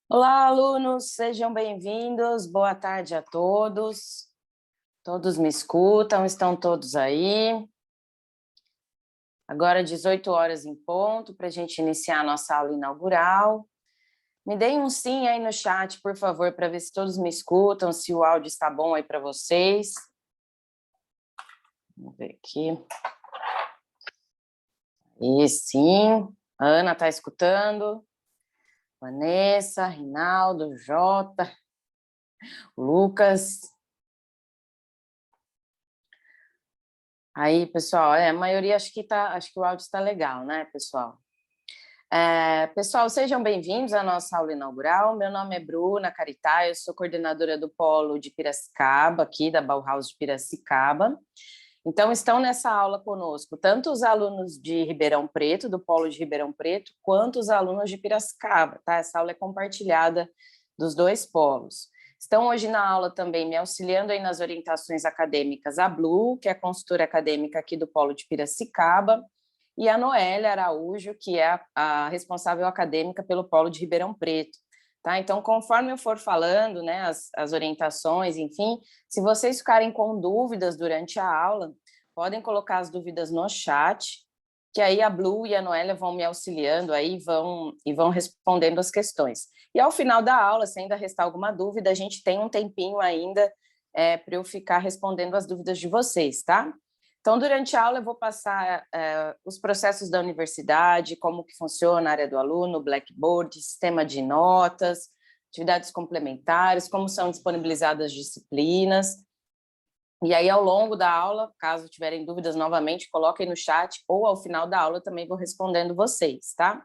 Olá, alunos, sejam bem-vindos. Boa tarde a todos. Todos me escutam? Estão todos aí? Agora 18 horas em ponto para a gente iniciar a nossa aula inaugural. Me deem um sim aí no chat, por favor, para ver se todos me escutam, se o áudio está bom aí para vocês. Vamos ver aqui. E sim, a Ana está escutando. Vanessa, Rinaldo, Jota, Lucas. Aí, pessoal, a maioria acho que o áudio está legal, né, pessoal? Pessoal, sejam bem-vindos à nossa aula inaugural. Meu nome é Bruna Caritá, eu sou coordenadora do Polo de Piracicaba, aqui da Bauhaus de Piracicaba. Então, estão nessa aula conosco tanto os alunos de Ribeirão Preto, do Polo de Ribeirão Preto, quanto os alunos de Piracicaba, tá? Essa aula é compartilhada dos dois polos. Estão hoje na aula também me auxiliando aí nas orientações acadêmicas a Blu, que é a consultora acadêmica aqui do Polo de Piracicaba, e a Noélia Araújo, que é a responsável acadêmica pelo Polo de Ribeirão Preto. Tá? Então, conforme eu for falando, né, as orientações, enfim, se vocês ficarem com dúvidas durante a aula, podem colocar as dúvidas no chat, que aí a Blu e a Noélia vão me auxiliando aí e vão respondendo as questões. E ao final da aula, se ainda restar alguma dúvida, a gente tem um tempinho ainda para eu ficar respondendo as dúvidas de vocês, tá? Então, durante a aula, eu vou passar os processos da universidade, como que funciona a área do aluno, Blackboard, sistema de notas, atividades complementares, como são disponibilizadas disciplinas. E aí, ao longo da aula, caso tiverem dúvidas novamente, coloquem no chat, ou ao final da aula eu também vou respondendo vocês, tá?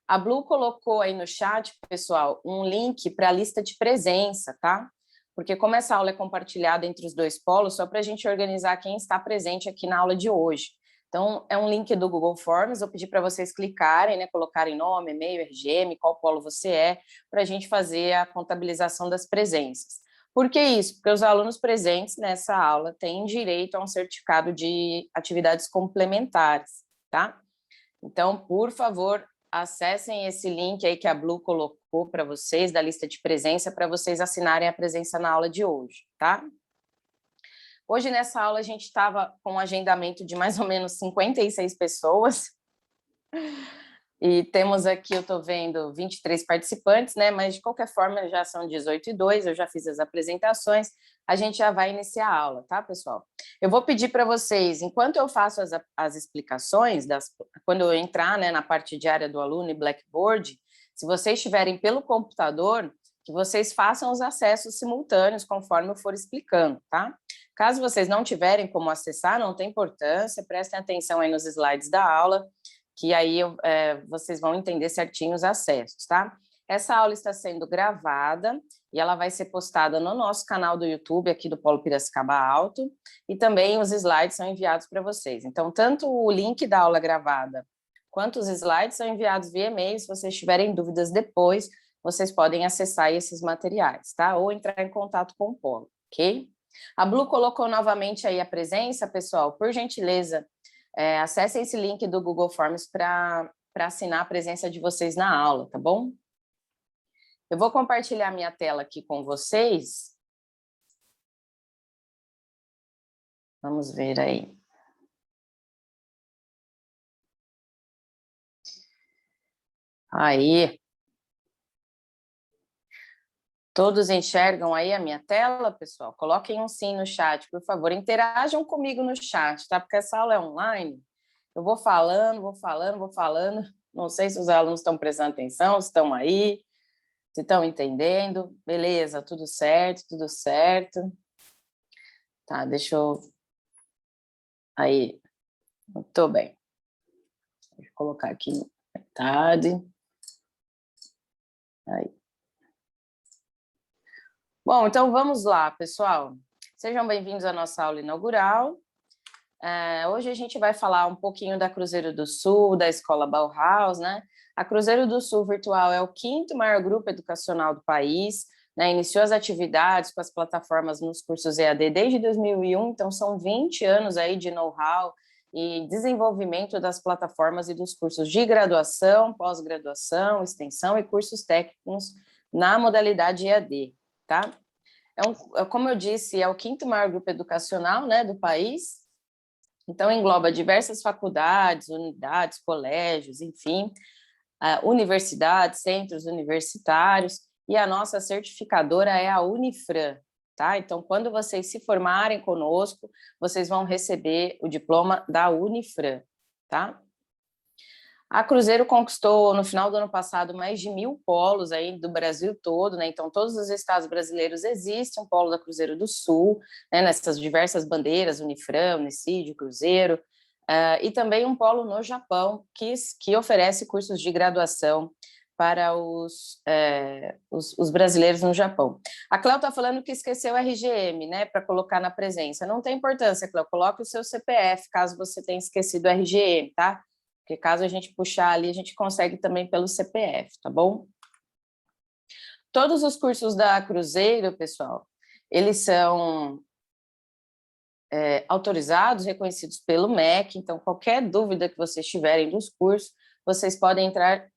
A Blu colocou aí no chat, pessoal, um link para a lista de presença, tá? Porque como essa aula é compartilhada entre os dois polos, só para a gente organizar quem está presente aqui na aula de hoje. Então, é um link do Google Forms, eu pedi para vocês clicarem, né, colocarem nome, e-mail, RGM, qual polo você é, para a gente fazer a contabilização das presenças. Por que isso? Porque os alunos presentes nessa aula têm direito a um certificado de atividades complementares, tá? Então, por favor, acessem esse link aí que a Blu colocou para vocês, da lista de presença, para vocês assinarem a presença na aula de hoje, tá? Hoje, nessa aula, a gente estava com um agendamento de mais ou menos 56 pessoas, e temos aqui, eu estou vendo, 23 participantes, né? Mas, de qualquer forma, já são 18:02, eu já fiz as apresentações, a gente já vai iniciar a aula, tá, pessoal? Eu vou pedir para vocês, enquanto eu faço as explicações, quando eu entrar, né, na parte diária do aluno e Blackboard, se vocês estiverem pelo computador, que vocês façam os acessos simultâneos, conforme eu for explicando, tá? Caso vocês não tiverem como acessar, não tem importância, prestem atenção aí nos slides da aula, que aí vocês vão entender certinho os acessos, tá? Essa aula está sendo gravada e ela vai ser postada no nosso canal do YouTube, aqui do Polo Piracicaba Alto, e também os slides são enviados para vocês. Então, tanto o link da aula gravada quanto os slides são enviados via e-mail. Se vocês tiverem dúvidas depois, vocês podem acessar esses materiais, tá? Ou entrar em contato com o Polo, ok? A Blu colocou novamente aí a presença, pessoal, por gentileza, acessem esse link do Google Forms para assinar a presença de vocês na aula, tá bom? Eu vou compartilhar minha tela aqui com vocês. Vamos ver aí. Aí. Todos enxergam aí a minha tela, pessoal? Coloquem um sim no chat, por favor. Interajam comigo no chat, tá? Porque essa aula é online. Eu vou falando, vou falando, vou falando. Não sei se os alunos estão prestando atenção, se estão aí, se estão entendendo. Beleza, tudo certo, tudo certo. Tá, deixa eu... Aí, muito bem. Deixa eu colocar aqui metade. Aí. Bom, então vamos lá, pessoal. Sejam bem-vindos à nossa aula inaugural. Hoje a gente vai falar um pouquinho da Cruzeiro do Sul, da Escola Bauhaus, né? A Cruzeiro do Sul Virtual é o 5º maior grupo educacional do país, né? Iniciou as atividades com as plataformas nos cursos EAD desde 2001, então são 20 anos aí de know-how e desenvolvimento das plataformas e dos cursos de graduação, pós-graduação, extensão e cursos técnicos na modalidade EAD, tá? Como eu disse, é o 5º maior grupo educacional, né, do país, então engloba diversas faculdades, unidades, colégios, enfim, universidades, centros universitários, e a nossa certificadora é a Unifran, tá? Então, quando vocês se formarem conosco, vocês vão receber o diploma da Unifran, tá? A Cruzeiro conquistou, no final do ano passado, mais de 1.000 polos aí do Brasil todo, né? Então, todos os estados brasileiros existem um polo da Cruzeiro do Sul, né? Nessas diversas bandeiras, Unifran, Unicid, Cruzeiro, e também um polo no Japão, que oferece cursos de graduação para os brasileiros no Japão. A Cléo está falando que esqueceu o RGM, né, para colocar na presença. Não tem importância, Cléo, coloque o seu CPF, caso você tenha esquecido o RGM, tá? Porque caso a gente puxar ali, a gente consegue também pelo CPF, tá bom? Todos os cursos da Cruzeiro, pessoal, eles são autorizados, reconhecidos pelo MEC, então qualquer dúvida que vocês tiverem dos cursos, vocês podem entrar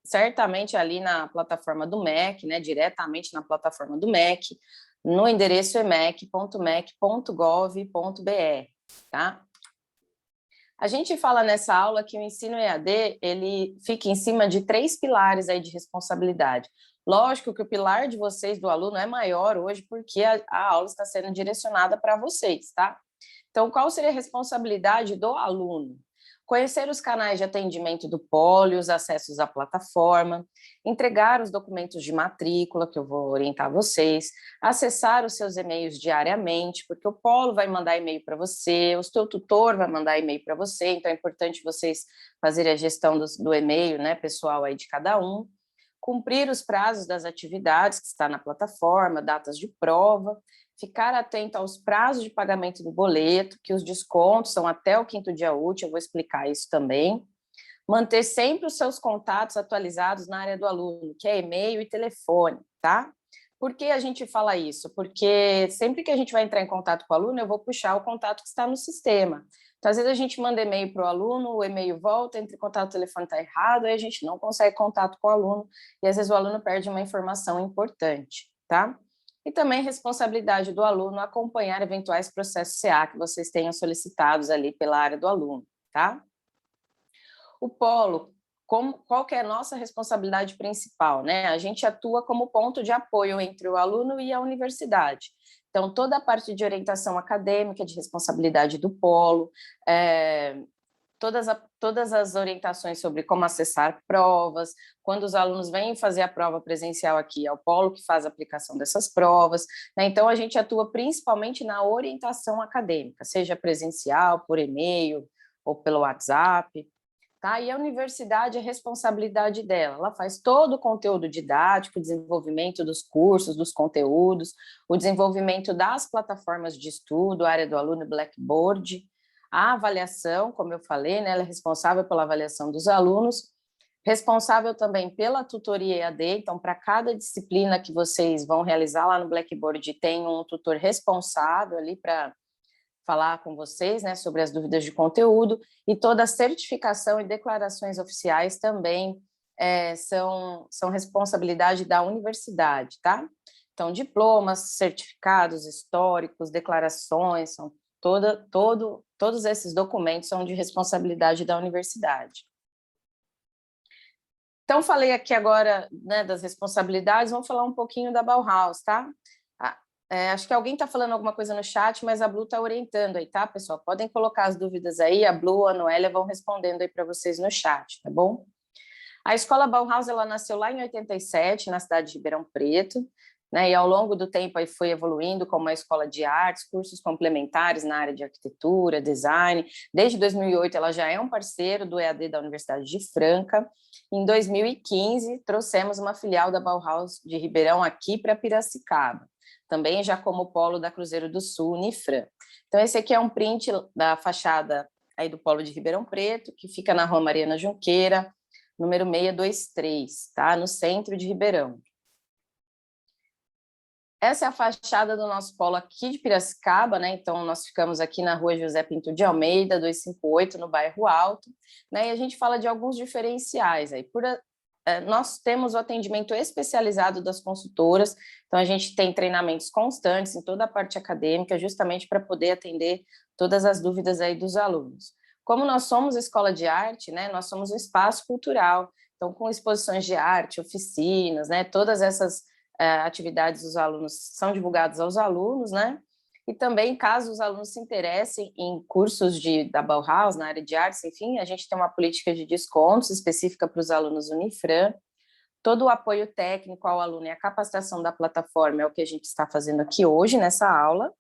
certamente ali na plataforma do MEC, né, diretamente na plataforma do MEC, no endereço emec.mec.gov.br, tá? A gente fala nessa aula que o ensino EAD, ele fica em cima de 3 pilares aí de responsabilidade. Lógico que o pilar de vocês, do aluno, é maior hoje, porque a aula está sendo direcionada para vocês, tá? Então, qual seria a responsabilidade do aluno? Conhecer os canais de atendimento do polo, os acessos à plataforma, entregar os documentos de matrícula, que eu vou orientar vocês, acessar os seus e-mails diariamente, porque o polo vai mandar e-mail para você, o seu tutor vai mandar e-mail para você, então é importante vocês fazerem a gestão do e-mail, né, pessoal aí de cada um, cumprir os prazos das atividades que está na plataforma, datas de prova, ficar atento aos prazos de pagamento do boleto, que os descontos são até o 5º dia útil, eu vou explicar isso também. Manter sempre os seus contatos atualizados na área do aluno, que é e-mail e telefone, tá? Por que a gente fala isso? Porque sempre que a gente vai entrar em contato com o aluno, eu vou puxar o contato que está no sistema. Então, às vezes a gente manda e-mail para o aluno, o e-mail volta, entra em contato, o telefone está errado, aí a gente não consegue contato com o aluno, e às vezes o aluno perde uma informação importante, tá? E também responsabilidade do aluno acompanhar eventuais processos CA que vocês tenham solicitados ali pela área do aluno, tá? O polo, qual que é a nossa responsabilidade principal, né? A gente atua como ponto de apoio entre o aluno e a universidade. Então, toda a parte de orientação acadêmica, de responsabilidade do polo, todas as orientações sobre como acessar provas, quando os alunos vêm fazer a prova presencial aqui, é o polo que faz a aplicação dessas provas, né? Então, a gente atua principalmente na orientação acadêmica, seja presencial, por e-mail ou pelo WhatsApp, tá? E a universidade, a responsabilidade dela, ela faz todo o conteúdo didático, o desenvolvimento dos cursos, dos conteúdos, o desenvolvimento das plataformas de estudo, a área do aluno Blackboard, a avaliação, como eu falei, né, ela é responsável pela avaliação dos alunos, responsável também pela tutoria EAD, então, para cada disciplina que vocês vão realizar lá no Blackboard, tem um tutor responsável ali para falar com vocês, né, sobre as dúvidas de conteúdo, e toda a certificação e declarações oficiais também são responsabilidade da universidade, tá? Então, diplomas, certificados históricos, declarações, todos esses documentos são de responsabilidade da universidade. Então, falei aqui agora, né, das responsabilidades, vamos falar um pouquinho da Bauhaus, tá? Acho que alguém está falando alguma coisa no chat, mas a Blu está orientando aí, tá, pessoal? Podem colocar as dúvidas aí, a Blu, a Noélia vão respondendo aí para vocês no chat, tá bom? A Escola Bauhaus, ela nasceu lá em 87, na cidade de Ribeirão Preto, né, e ao longo do tempo aí foi evoluindo como uma escola de artes, cursos complementares na área de arquitetura, design. Desde 2008, ela já é um parceiro do EAD da Universidade de Franca. Em 2015, trouxemos uma filial da Bauhaus de Ribeirão aqui para Piracicaba, também já como polo da Cruzeiro do Sul, Unifran. Então, esse aqui é um print da fachada aí do polo de Ribeirão Preto, que fica na Rua Mariana Junqueira, número 623, tá? No centro de Ribeirão. Essa é a fachada do nosso polo aqui de Piracicaba, né? Então, nós ficamos aqui na Rua José Pinto de Almeida, 258, no bairro Alto, né? E a gente fala de alguns diferenciais aí. nós temos o atendimento especializado das consultoras, então a gente tem treinamentos constantes em toda a parte acadêmica, justamente para poder atender todas as dúvidas aí dos alunos. Como nós somos escola de arte, né, nós somos um espaço cultural, então com exposições de arte, oficinas, né, todas essas atividades dos alunos são divulgadas aos alunos, né, e também, caso os alunos se interessem em cursos da Bauhaus, na área de artes, enfim, a gente tem uma política de descontos específica para os alunos Unifran. Todo o apoio técnico ao aluno e a capacitação da plataforma é o que a gente está fazendo aqui hoje, nessa aula.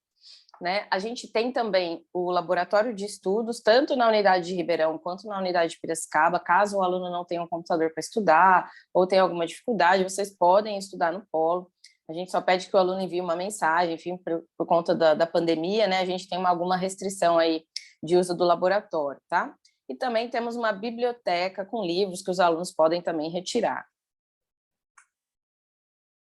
Né? A gente tem também o laboratório de estudos, tanto na unidade de Ribeirão quanto na unidade de Piracicaba. Caso o aluno não tenha um computador para estudar ou tenha alguma dificuldade, vocês podem estudar no Polo. A gente só pede que o aluno envie uma mensagem, enfim, por conta da pandemia, né? A gente tem alguma restrição aí de uso do laboratório, tá? E também temos uma biblioteca com livros que os alunos podem também retirar.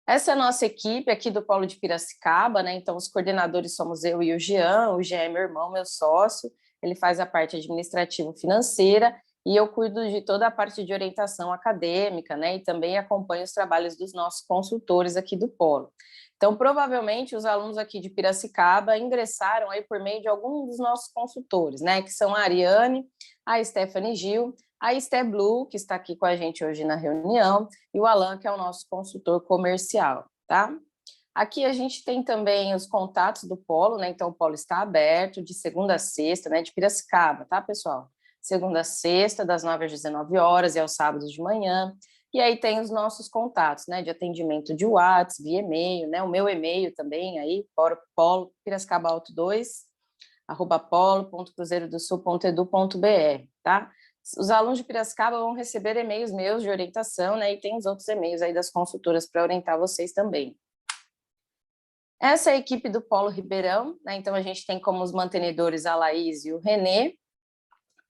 Essa é a nossa equipe aqui do Polo de Piracicaba, né? Então, os coordenadores somos eu e o Jean é meu irmão, meu sócio, ele faz a parte administrativo-financeira e eu cuido de toda a parte de orientação acadêmica, né? E também acompanho os trabalhos dos nossos consultores aqui do Polo. Então, provavelmente, os alunos aqui de Piracicaba ingressaram aí por meio de algum dos nossos consultores, né? Que são a Ariane, a Stephanie Gil, a Esté Blue, que está aqui com a gente hoje na reunião, e o Alan, que é o nosso consultor comercial, tá? Aqui a gente tem também os contatos do Polo, né? Então, o Polo está aberto de segunda a sexta, né? De Piracicaba, tá, pessoal? Segunda a sexta, das 9 às 19 horas e aos sábados de manhã. E aí tem os nossos contatos, né? De atendimento de WhatsApp, via e-mail, né? O meu e-mail também, aí, polo, Piracicaba Alto 2, @polo.cruzeirodosul.edu.br, tá? Os alunos de Piracicaba vão receber e-mails meus de orientação, né? E tem os outros e-mails aí das consultoras para orientar vocês também. Essa é a equipe do Polo Ribeirão, né? Então a gente tem como os mantenedores a Laís e o Renê,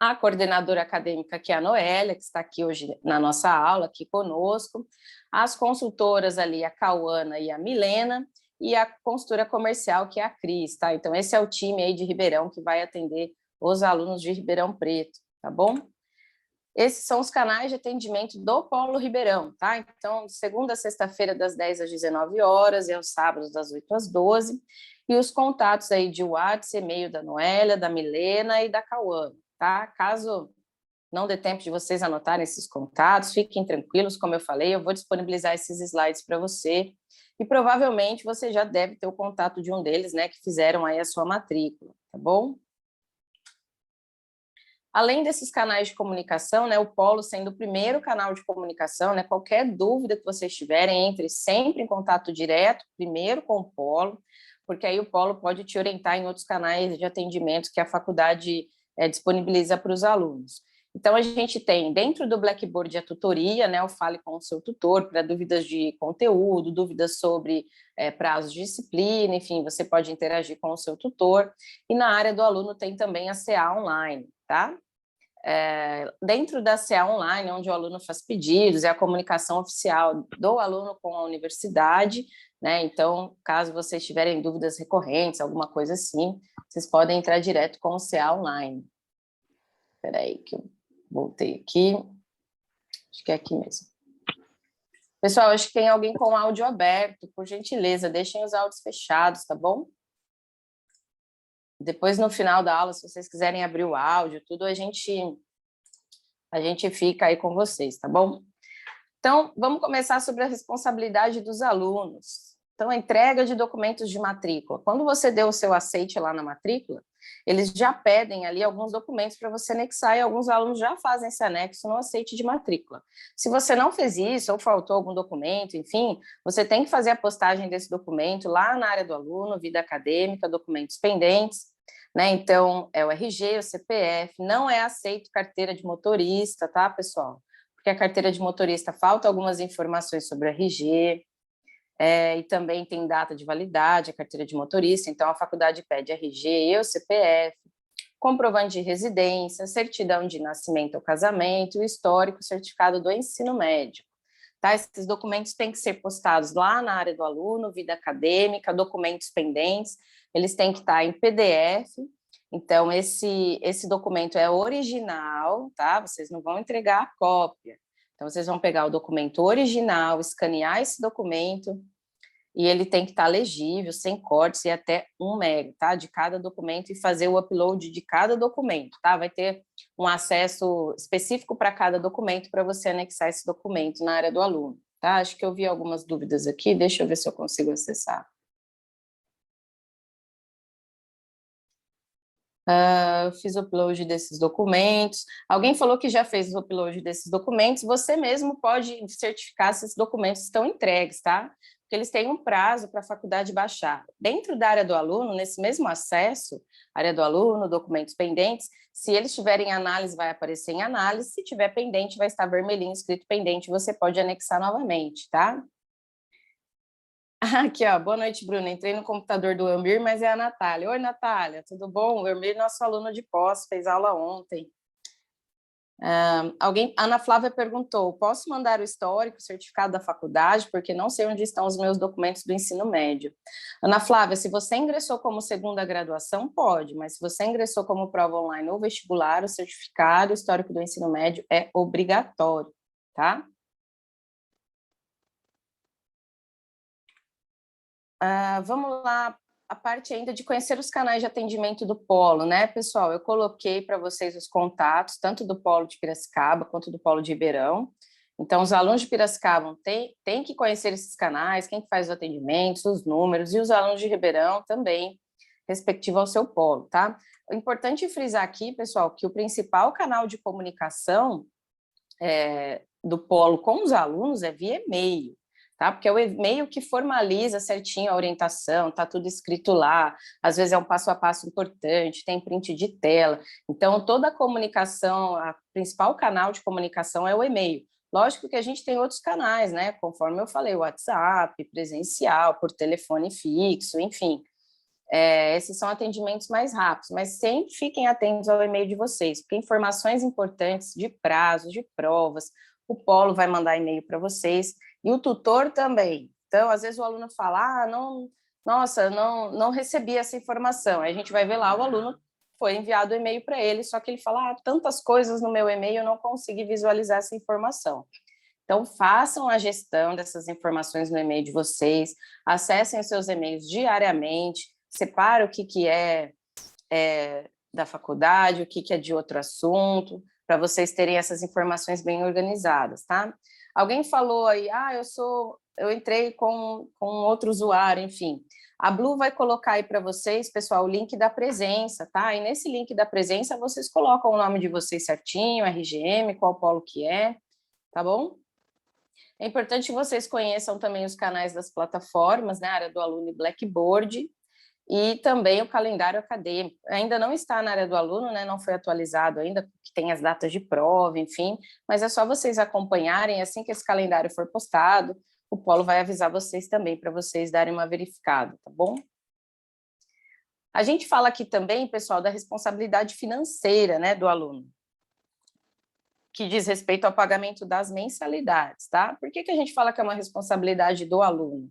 a coordenadora acadêmica, que é a Noélia, que está aqui hoje na nossa aula, aqui conosco, as consultoras ali, a Cauana e a Milena, e a consultora comercial, que é a Cris, tá? Então esse é o time aí de Ribeirão que vai atender os alunos de Ribeirão Preto, tá bom? Esses são os canais de atendimento do Polo Ribeirão, tá? Então, segunda a sexta-feira, das 10 às 19 horas, e aos sábados, das 8 às 12. E os contatos aí de WhatsApp, e-mail da Noélia, da Milena e da Cauã, tá? Caso não dê tempo de vocês anotarem esses contatos, fiquem tranquilos, como eu falei, eu vou disponibilizar esses slides para você. E provavelmente você já deve ter o contato de um deles, né, que fizeram aí a sua matrícula, tá bom? Além desses canais de comunicação, né, o Polo sendo o primeiro canal de comunicação, né, qualquer dúvida que vocês tiverem, entre sempre em contato direto, primeiro com o Polo, porque aí o Polo pode te orientar em outros canais de atendimento que a faculdade disponibiliza para os alunos. Então, a gente tem dentro do Blackboard a tutoria, né, o Fale com o seu tutor, para dúvidas de conteúdo, dúvidas sobre prazos de disciplina, enfim, você pode interagir com o seu tutor. E na área do aluno tem também a CA Online, tá? Dentro da CA Online, onde o aluno faz pedidos, é a comunicação oficial do aluno com a universidade, né? Então, caso vocês tiverem dúvidas recorrentes, alguma coisa assim, vocês podem entrar direto com o CA Online. Espera aí que eu voltei aqui. Acho que é aqui mesmo. Pessoal, acho que tem alguém com áudio aberto, por gentileza, deixem os áudios fechados, tá bom? Depois, no final da aula, se vocês quiserem abrir o áudio, tudo, a gente fica aí com vocês, tá bom? Então, vamos começar sobre a responsabilidade dos alunos. Então, a entrega de documentos de matrícula. Quando você deu o seu aceite lá na matrícula, eles já pedem ali alguns documentos para você anexar e alguns alunos já fazem esse anexo no aceite de matrícula. Se você não fez isso ou faltou algum documento, enfim, você tem que fazer a postagem desse documento lá na área do aluno, vida acadêmica, documentos pendentes, né? Então, é o RG, o CPF, não é aceito carteira de motorista, tá, pessoal? Porque a carteira de motorista falta algumas informações sobre o RG, e também tem data de validade, a carteira de motorista, então a faculdade pede RG e o CPF, comprovante de residência, certidão de nascimento ou casamento, o histórico, certificado do ensino médio. Tá? Esses documentos têm que ser postados lá na área do aluno, vida acadêmica, documentos pendentes, eles têm que estar em PDF, então esse documento é original, tá? Vocês não vão entregar a cópia. Então, vocês vão pegar o documento original, escanear esse documento, e ele tem que estar legível, sem cortes, e até 1 MB, tá? De cada documento, e fazer o upload de cada documento, tá? Vai ter um acesso específico para cada documento, para você anexar esse documento na área do aluno, tá? Acho que eu vi algumas dúvidas aqui, deixa eu ver se eu consigo acessar. Eu fiz o upload desses documentos. Alguém falou que já fez o upload desses documentos. Você mesmo pode certificar se esses documentos estão entregues, tá? Porque eles têm um prazo para a faculdade baixar. Dentro da área do aluno, nesse mesmo acesso, área do aluno, documentos pendentes, se eles tiverem análise, vai aparecer em análise. Se tiver pendente, vai estar vermelhinho escrito pendente. Você pode anexar novamente, tá? Aqui, ó, boa noite, Bruna. Entrei no computador do Elmir, mas é a Natália. Oi, Natália, tudo bom? O Elmir, nosso aluno de pós, fez aula ontem. Ana Flávia perguntou, posso mandar o histórico, o certificado da faculdade, porque não sei onde estão os meus documentos do ensino médio. Ana Flávia, se você ingressou como segunda graduação, pode, mas se você ingressou como prova online ou vestibular, o certificado histórico do ensino médio é obrigatório, tá? Vamos lá, a parte ainda de conhecer os canais de atendimento do Polo, né, pessoal? Eu coloquei para vocês os contatos, tanto do Polo de Piracicaba quanto do Polo de Ribeirão. Então, os alunos de Piracicaba têm que conhecer esses canais, quem faz os atendimentos, os números, e os alunos de Ribeirão também, respectivo ao seu polo, tá? O importante frisar aqui, pessoal, que o principal canal de comunicação do polo com os alunos é via e-mail, tá? Porque é o e-mail que formaliza certinho a orientação, tá tudo escrito lá, às vezes é um passo a passo importante, tem print de tela. Então, toda a comunicação, o principal canal de comunicação é o e-mail. Lógico que a gente tem outros canais, né? Conforme eu falei, WhatsApp, presencial, por telefone fixo, enfim. Esses são atendimentos mais rápidos, mas sempre fiquem atentos ao e-mail de vocês, porque informações importantes de prazos, de provas, o Polo vai mandar e-mail para vocês, e o tutor também. Então, às vezes o aluno fala, não recebi essa informação. Aí a gente vai ver lá, o aluno foi enviado o e-mail para ele, só que ele fala, tantas coisas no meu e-mail, eu não consegui visualizar essa informação. Então, façam a gestão dessas informações no e-mail de vocês, acessem os seus e-mails diariamente, separa o que é da faculdade, o que é de outro assunto, para vocês terem essas informações bem organizadas, tá? Alguém falou aí, eu entrei com outro usuário, enfim. A Blue vai colocar aí para vocês, pessoal, o link da presença, tá? E nesse link da presença, vocês colocam o nome de vocês certinho, RGM, qual polo que é, tá bom? É importante que vocês conheçam também os canais das plataformas, né? A área do aluno e Blackboard, e também o calendário acadêmico. Ainda não está na área do aluno, né? Não foi atualizado ainda, porque tem as datas de prova, enfim, mas é só vocês acompanharem, assim que esse calendário for postado, o Polo vai avisar vocês também, para vocês darem uma verificada, tá bom? A gente fala aqui também, pessoal, da responsabilidade financeira, né, do aluno, que diz respeito ao pagamento das mensalidades, tá? Por que a gente fala que é uma responsabilidade do aluno?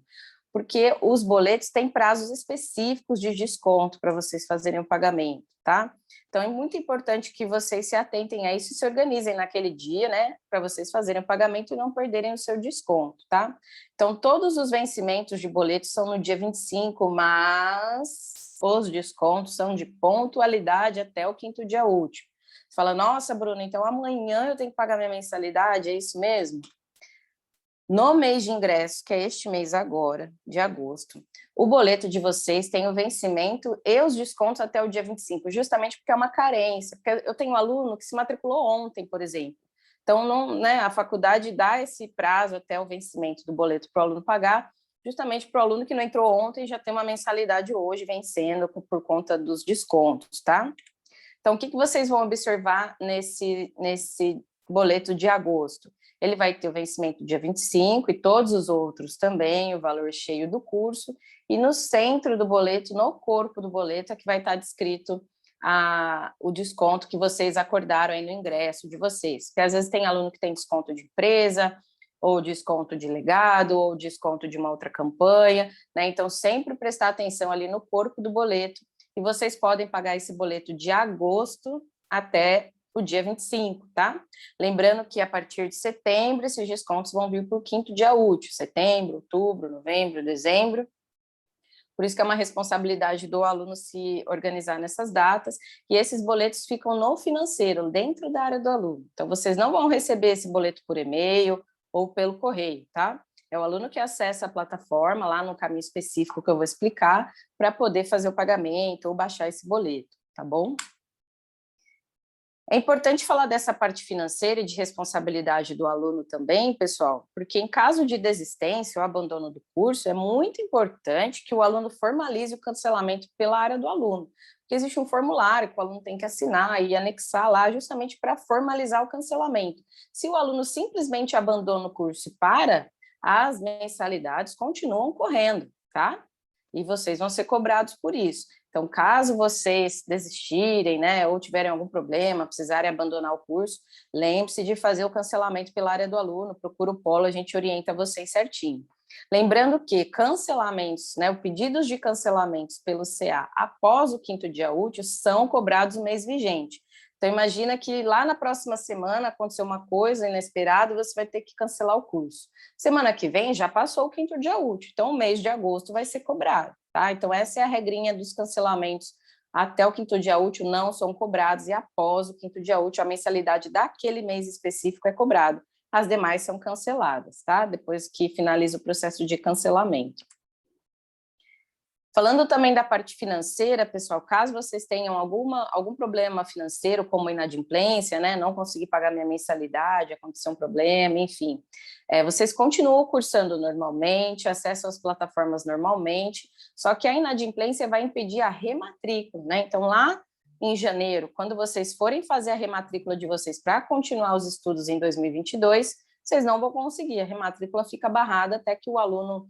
Porque os boletos têm prazos específicos de desconto para vocês fazerem o pagamento, tá? Então, é muito importante que vocês se atentem a isso e se organizem naquele dia, né, para vocês fazerem o pagamento e não perderem o seu desconto, tá? Então, todos os vencimentos de boletos são no dia 25, mas os descontos são de pontualidade até o 5º dia útil. Você fala, nossa, Bruna, então amanhã eu tenho que pagar minha mensalidade, é isso mesmo? No mês de ingresso, que é este mês agora, de agosto, o boleto de vocês tem o vencimento e os descontos até o dia 25, justamente porque é uma carência, porque eu tenho um aluno que se matriculou ontem, por exemplo. Então, não, né, a faculdade dá esse prazo até o vencimento do boleto para o aluno pagar, justamente para o aluno que não entrou ontem e já tem uma mensalidade hoje vencendo por conta dos descontos, tá? Então, o que vocês vão observar nesse boleto de agosto? Ele vai ter o vencimento dia 25 e todos os outros também, o valor cheio do curso, e no centro do boleto, no corpo do boleto, é que vai estar descrito o desconto que vocês acordaram aí no ingresso de vocês. Porque às vezes tem aluno que tem desconto de empresa, ou desconto de legado, ou desconto de uma outra campanha, né? Então, sempre prestar atenção ali no corpo do boleto, e vocês podem pagar esse boleto de agosto até o dia 25, tá? Lembrando que a partir de setembro, esses descontos vão vir por quinto dia útil, setembro, outubro, novembro, dezembro. Por isso que é uma responsabilidade do aluno se organizar nessas datas, e esses boletos ficam no financeiro, dentro da área do aluno. Então, vocês não vão receber esse boleto por e-mail ou pelo correio, tá? É o aluno que acessa a plataforma, lá no caminho específico que eu vou explicar, para poder fazer o pagamento ou baixar esse boleto, tá bom? É importante falar dessa parte financeira e de responsabilidade do aluno também, pessoal, porque em caso de desistência ou abandono do curso, é muito importante que o aluno formalize o cancelamento pela área do aluno, porque existe um formulário que o aluno tem que assinar e anexar lá justamente para formalizar o cancelamento. Se o aluno simplesmente abandona o curso e para, as mensalidades continuam correndo, tá? E vocês vão ser cobrados por isso. Então, caso vocês desistirem, né, ou tiverem algum problema, precisarem abandonar o curso, lembre-se de fazer o cancelamento pela área do aluno, procura o polo, a gente orienta vocês certinho. Lembrando que cancelamentos, né, pedidos de cancelamentos pelo CA após o quinto dia útil são cobrados no mês vigente. Então, imagina que lá na próxima semana aconteceu uma coisa inesperada, você vai ter que cancelar o curso. Semana que vem já passou o quinto dia útil, então o mês de agosto vai ser cobrado, tá? Então, essa é a regrinha dos cancelamentos. Até o quinto dia útil não são cobrados e após o quinto dia útil a mensalidade daquele mês específico é cobrado. As demais são canceladas, tá? Depois que finaliza o processo de cancelamento. Falando também da parte financeira, pessoal, caso vocês tenham algum problema financeiro, como inadimplência, né, não conseguir pagar minha mensalidade, aconteceu um problema, enfim, vocês continuam cursando normalmente, acessam as plataformas normalmente, só que a inadimplência vai impedir a rematrícula, né? Então, lá em janeiro, quando vocês forem fazer a rematrícula de vocês para continuar os estudos em 2022, vocês não vão conseguir, a rematrícula fica barrada até que o aluno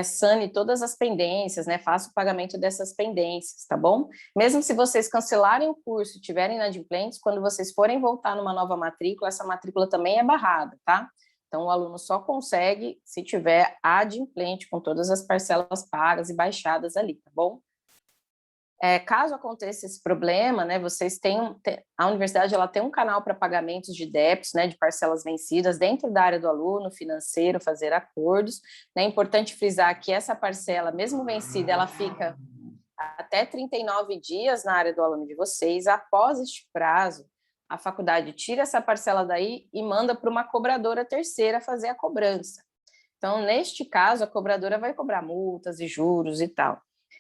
sane todas as pendências, né? Faça o pagamento dessas pendências, tá bom? Mesmo se vocês cancelarem o curso e tiverem inadimplentes, quando vocês forem voltar numa nova matrícula, essa matrícula também é barrada, tá? Então, o aluno só consegue se tiver adimplente, com todas as parcelas pagas e baixadas ali, tá bom? Caso aconteça esse problema, né, vocês a universidade ela tem um canal para pagamentos de débitos, né, de parcelas vencidas dentro da área do aluno, financeiro, fazer acordos. É importante frisar que essa parcela, mesmo vencida, ela fica até 39 dias na área do aluno de vocês. Após este prazo, a faculdade tira essa parcela daí e manda para uma cobradora terceira fazer a cobrança. Então, neste caso, a cobradora vai cobrar multas e juros e tal.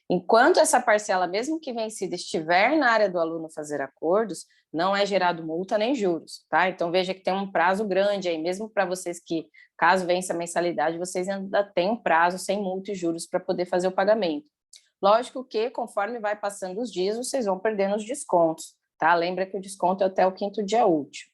Enquanto essa parcela, mesmo que vencida, estiver na área do aluno fazer acordos, não é gerado multa nem juros, tá? Então, veja que tem um prazo grande aí, mesmo para vocês que, caso vença a mensalidade, vocês ainda têm um prazo sem multa e juros para poder fazer o pagamento. Lógico que, conforme vai passando os dias, vocês vão perdendo os descontos, tá? Lembra que o desconto é até o quinto dia útil.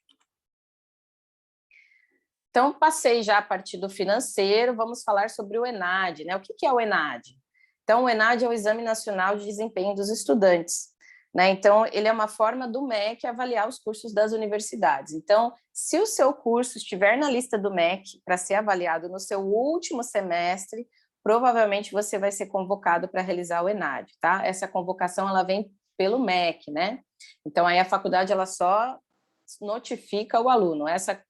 Então, passei já a partir do financeiro, vamos falar sobre o ENAD, né? O que é o ENAD? Então, o ENAD é o Exame Nacional de Desempenho dos Estudantes, né? Então, ele é uma forma do MEC avaliar os cursos das universidades. Então, se o seu curso estiver na lista do MEC para ser avaliado no seu último semestre, provavelmente você vai ser convocado para realizar o ENAD, tá? Essa convocação, ela vem pelo MEC, né? Então, aí a faculdade, ela só notifica o aluno.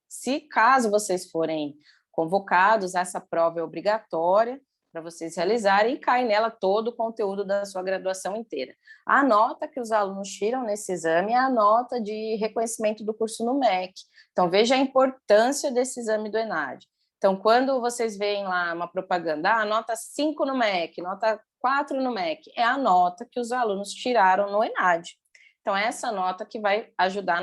Se caso vocês forem convocados, essa prova é obrigatória para vocês realizarem e cai nela todo o conteúdo da sua graduação inteira. A nota que os alunos tiram nesse exame é a nota de reconhecimento do curso no MEC. Então, veja a importância desse exame do ENAD. Então, quando vocês veem lá uma propaganda, nota 5 no MEC, nota 4 no MEC, é a nota que os alunos tiraram no ENAD. Então, é essa nota que vai ajudar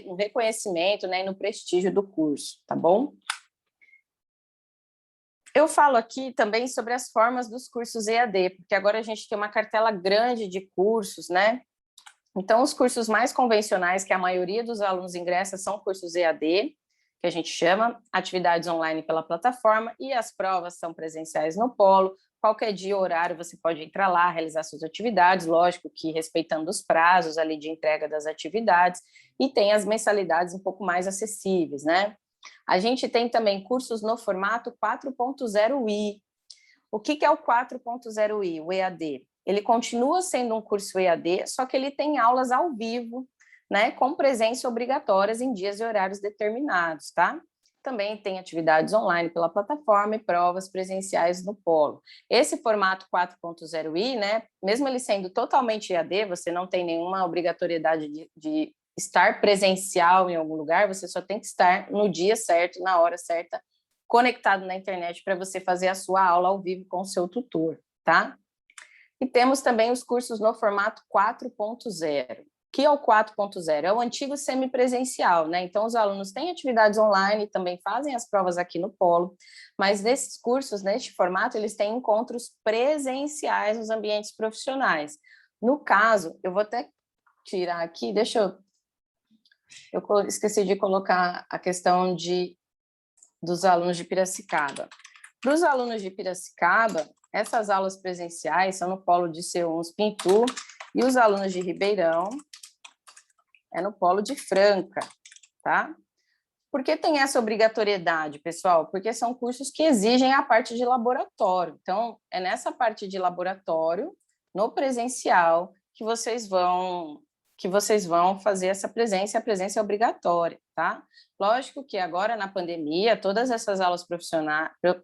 no reconhecimento, né, e no prestígio do curso, tá bom? Eu falo aqui também sobre as formas dos cursos EAD, porque agora a gente tem uma cartela grande de cursos, né? Então, os cursos mais convencionais, que a maioria dos alunos ingressa, são cursos EAD, que a gente chama atividades online pela plataforma, e as provas são presenciais no polo. Qualquer dia, horário, você pode entrar lá, realizar suas atividades, lógico que respeitando os prazos ali de entrega das atividades, e tem as mensalidades um pouco mais acessíveis, né? A gente tem também cursos no formato 4.0i. O que é o 4.0i, o EAD? Ele continua sendo um curso EAD, só que ele tem aulas ao vivo, né, com presença obrigatórias em dias e horários determinados, tá? Também tem atividades online pela plataforma e provas presenciais no polo. Esse formato 4.0i, né, mesmo ele sendo totalmente EAD, você não tem nenhuma obrigatoriedade de estar presencial em algum lugar, você só tem que estar no dia certo, na hora certa, conectado na internet para você fazer a sua aula ao vivo com o seu tutor, tá? E temos também os cursos no formato 4.0. Que é o 4.0? É o antigo semipresencial, né? Então, os alunos têm atividades online, também fazem as provas aqui no polo, mas nesses cursos, neste formato, eles têm encontros presenciais nos ambientes profissionais. No caso, eu vou até tirar aqui, eu esqueci de colocar a questão dos alunos de Piracicaba. Para os alunos de Piracicaba, essas aulas presenciais são no polo de C1 Pintu, e os alunos de Ribeirão é no polo de Franca, tá? Por que tem essa obrigatoriedade, pessoal? Porque são cursos que exigem a parte de laboratório. Então, é nessa parte de laboratório, no presencial, que vocês vão fazer essa presença, e a presença é obrigatória, tá? Lógico que agora, na pandemia, todas essas aulas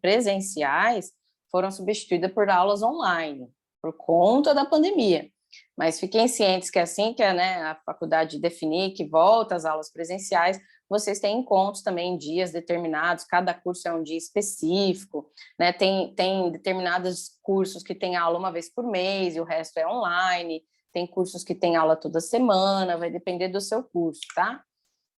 presenciais foram substituídas por aulas online, por conta da pandemia. Mas fiquem cientes que assim que a faculdade definir que volta às aulas presenciais, vocês têm encontros também em dias determinados, cada curso é um dia específico, né? Tem determinados cursos que tem aula uma vez por mês e o resto é online, tem cursos que tem aula toda semana, vai depender do seu curso, tá?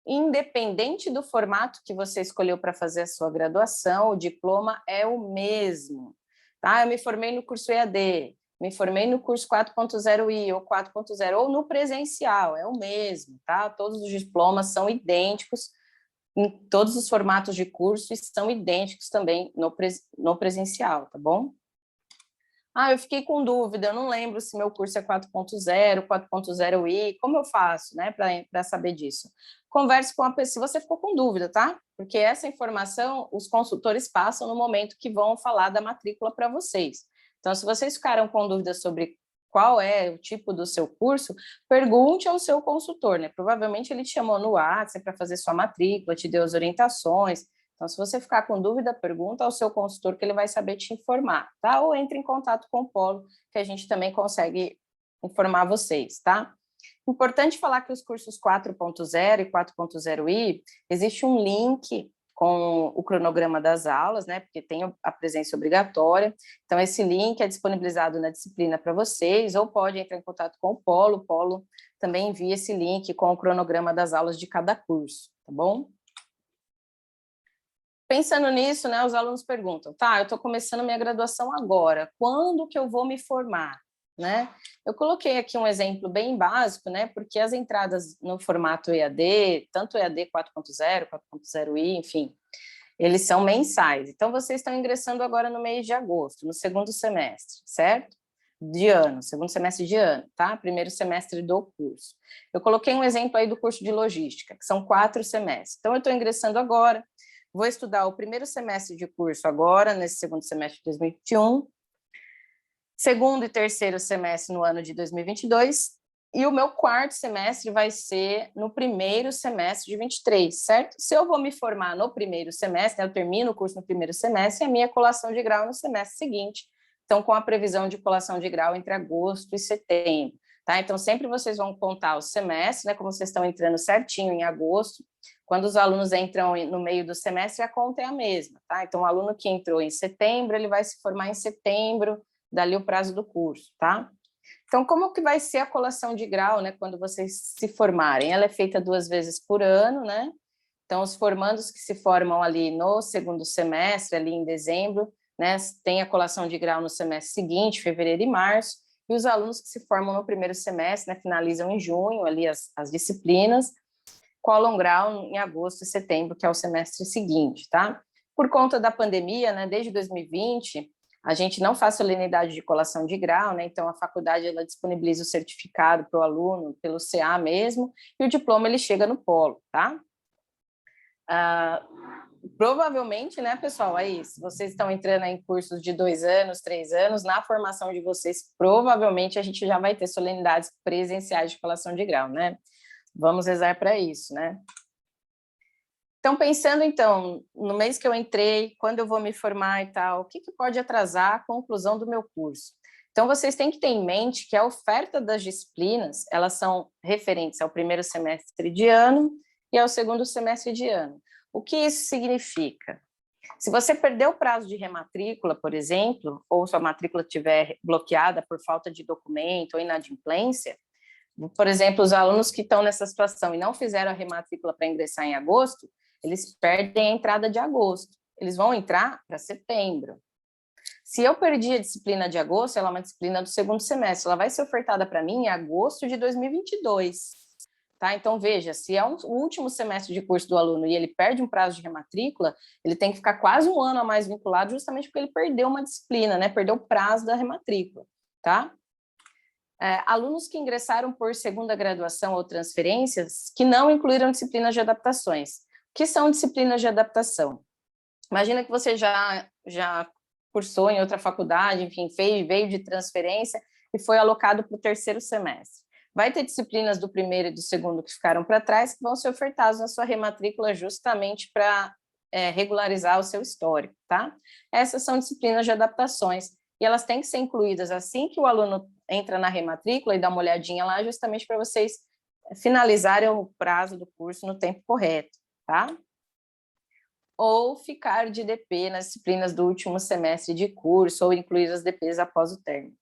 Independente do formato que você escolheu para fazer a sua graduação, o diploma é o mesmo, tá? Eu me formei no curso EAD, me formei no curso 4.0i ou 4.0, ou no presencial, é o mesmo, tá? Todos os diplomas são idênticos em todos os formatos de curso e são idênticos também no presencial, tá bom? Eu fiquei com dúvida, eu não lembro se meu curso é 4.0, 4.0i, como eu faço, né, para saber disso? Converse com a pessoa, se você ficou com dúvida, tá? Porque essa informação os consultores passam no momento que vão falar da matrícula para vocês. Então, se vocês ficaram com dúvida sobre qual é o tipo do seu curso, pergunte ao seu consultor, né? Provavelmente ele te chamou no WhatsApp para fazer sua matrícula, te deu as orientações. Então, se você ficar com dúvida, pergunta ao seu consultor que ele vai saber te informar, tá? Ou entre em contato com o polo, que a gente também consegue informar vocês, tá? Importante falar que os cursos 4.0 e 4.0i, existe um link com o cronograma das aulas, né? Porque tem a presença obrigatória. Então, esse link é disponibilizado na disciplina para vocês, ou pode entrar em contato com o polo também envia esse link com o cronograma das aulas de cada curso, tá bom? Pensando nisso, né, os alunos perguntam, tá, eu estou começando minha graduação agora, quando que eu vou me formar? Né? Eu coloquei aqui um exemplo bem básico, né, porque as entradas no formato EAD, tanto EAD 4.0, 4.0i, enfim, eles são mensais. Então, vocês estão ingressando agora no mês de agosto, no segundo semestre, certo? De ano, segundo semestre de ano, tá? Primeiro semestre do curso. Eu coloquei um exemplo aí do curso de logística, que são 4 semestres. Então, eu estou ingressando agora, vou estudar o primeiro semestre de curso agora, nesse segundo semestre de 2021, segundo e terceiro semestre no ano de 2022, e o meu quarto semestre vai ser no primeiro semestre de 23, certo? Se eu vou me formar no primeiro semestre, eu termino o curso no primeiro semestre, e a minha colação de grau no semestre seguinte, então com a previsão de colação de grau entre agosto e setembro, tá? Então sempre vocês vão contar o semestre, né, como vocês estão entrando certinho em agosto, quando os alunos entram no meio do semestre, a conta é a mesma, tá? Então o aluno que entrou em setembro, ele vai se formar em setembro, dali o prazo do curso, tá? Então, como que vai ser a colação de grau, né, quando vocês se formarem? Ela é feita 2 vezes por ano, né? Então, os formandos que se formam ali no segundo semestre, ali em dezembro, né, tem a colação de grau no semestre seguinte, fevereiro e março, e os alunos que se formam no primeiro semestre, né, finalizam em junho, ali as disciplinas, colam grau em agosto e setembro, que é o semestre seguinte, tá? Por conta da pandemia, né, desde 2020, a gente não faz solenidade de colação de grau, né? Então a faculdade ela disponibiliza o certificado para o aluno, pelo CA mesmo, e o diploma ele chega no polo, tá? Provavelmente, né, pessoal, aí, se vocês estão entrando em cursos de 2 anos, 3 anos, na formação de vocês, provavelmente a gente já vai ter solenidades presenciais de colação de grau, né? Vamos rezar para isso, né? Então, pensando, então, no mês que eu entrei, quando eu vou me formar e tal, o que pode atrasar a conclusão do meu curso? Então, vocês têm que ter em mente que a oferta das disciplinas, elas são referentes ao primeiro semestre de ano e ao segundo semestre de ano. O que isso significa? Se você perdeu o prazo de rematrícula, por exemplo, ou sua matrícula estiver bloqueada por falta de documento ou inadimplência, por exemplo, os alunos que estão nessa situação e não fizeram a rematrícula para ingressar em agosto, eles perdem a entrada de agosto. Eles vão entrar para setembro. Se eu perdi a disciplina de agosto, ela é uma disciplina do segundo semestre, ela vai ser ofertada para mim em agosto de 2022. Tá? Então, veja, se é o último semestre de curso do aluno e ele perde um prazo de rematrícula, ele tem que ficar quase um ano a mais vinculado, justamente porque ele perdeu uma disciplina, né? Perdeu o prazo da rematrícula, tá? Alunos que ingressaram por segunda graduação ou transferências que não incluíram disciplinas de adaptações. O que são disciplinas de adaptação? Imagina que você já cursou em outra faculdade, enfim, veio de transferência e foi alocado para o terceiro semestre. Vai ter disciplinas do primeiro e do segundo que ficaram para trás que vão ser ofertadas na sua rematrícula justamente para regularizar o seu histórico, tá? Essas são disciplinas de adaptações e elas têm que ser incluídas assim que o aluno entra na rematrícula e dá uma olhadinha lá, justamente para vocês finalizarem o prazo do curso no tempo correto, tá? Ou ficar de DP nas disciplinas do último semestre de curso, ou incluir as DPs após o término.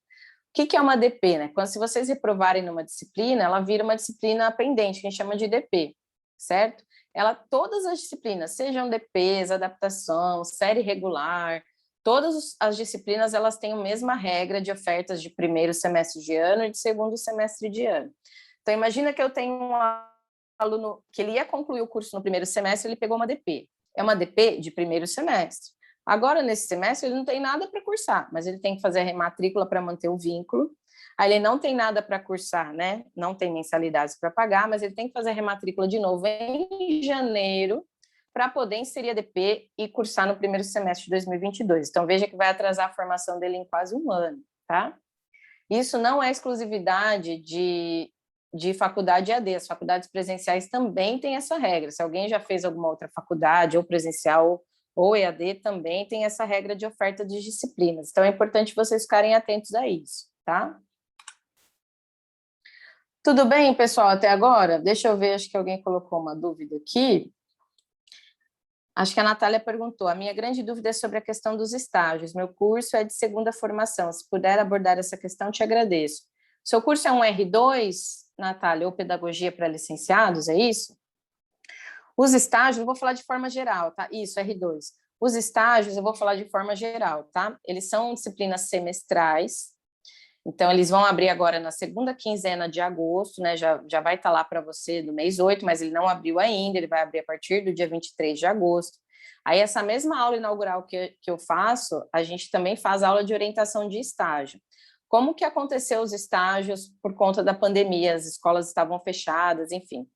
O que é uma DP, né? Quando se vocês reprovarem numa disciplina, ela vira uma disciplina pendente, que a gente chama de DP, certo? Todas as disciplinas, sejam DPs, adaptação, série regular, todas as disciplinas, elas têm a mesma regra de ofertas de primeiro semestre de ano e de segundo semestre de ano. Então, imagina que eu tenho um aluno que ele ia concluir o curso no primeiro semestre, ele pegou uma DP. É uma DP de primeiro semestre. Agora, nesse semestre, ele não tem nada para cursar, mas ele tem que fazer a rematrícula para manter o vínculo. Aí ele não tem nada para cursar, né? Não tem mensalidades para pagar, mas ele tem que fazer a rematrícula de novo em janeiro para poder inserir a DP e cursar no primeiro semestre de 2022. Então, veja que vai atrasar a formação dele em quase um ano, tá? Isso não é exclusividade de faculdade EAD, as faculdades presenciais também têm essa regra. Se alguém já fez alguma outra faculdade, ou presencial ou EAD, também tem essa regra de oferta de disciplinas. Então, é importante vocês ficarem atentos a isso, tá? Tudo bem, pessoal, até agora? Deixa eu ver, acho que alguém colocou uma dúvida aqui. Acho que a Natália perguntou, a minha grande dúvida é sobre a questão dos estágios. Meu curso é de segunda formação, se puder abordar essa questão, te agradeço. Seu curso é um R2, Natália, ou pedagogia para licenciados, é isso? Os estágios, eu vou falar de forma geral, tá? Isso, R2. Os estágios, eu vou falar de forma geral, tá? Eles são disciplinas semestrais, então eles vão abrir agora na segunda quinzena de agosto, né? Já vai estar lá para você no mês 8, mas ele não abriu ainda, ele vai abrir a partir do dia 23 de agosto. Aí, essa mesma aula inaugural que eu faço, a gente também faz aula de orientação de estágio. Como que aconteceu os estágios por conta da pandemia? As escolas estavam fechadas, enfim.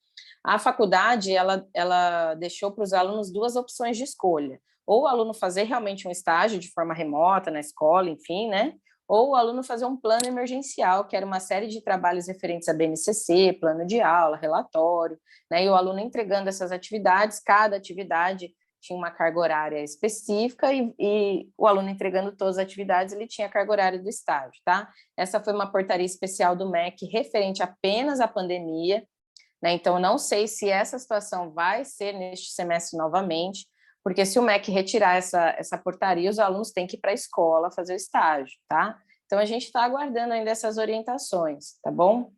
A faculdade, ela deixou para os alunos duas opções de escolha. Ou o aluno fazer realmente um estágio de forma remota na escola, enfim, né? Ou o aluno fazer um plano emergencial, que era uma série de trabalhos referentes a BNCC, plano de aula, relatório, né? E o aluno entregando essas atividades, cada atividade tinha uma carga horária específica e o aluno entregando todas as atividades, ele tinha a carga horária do estágio, tá? Essa foi uma portaria especial do MEC referente apenas à pandemia, né? Então, não sei se essa situação vai ser neste semestre novamente, porque se o MEC retirar essa portaria, os alunos têm que ir para a escola fazer o estágio, tá? Então, a gente está aguardando ainda essas orientações, tá bom?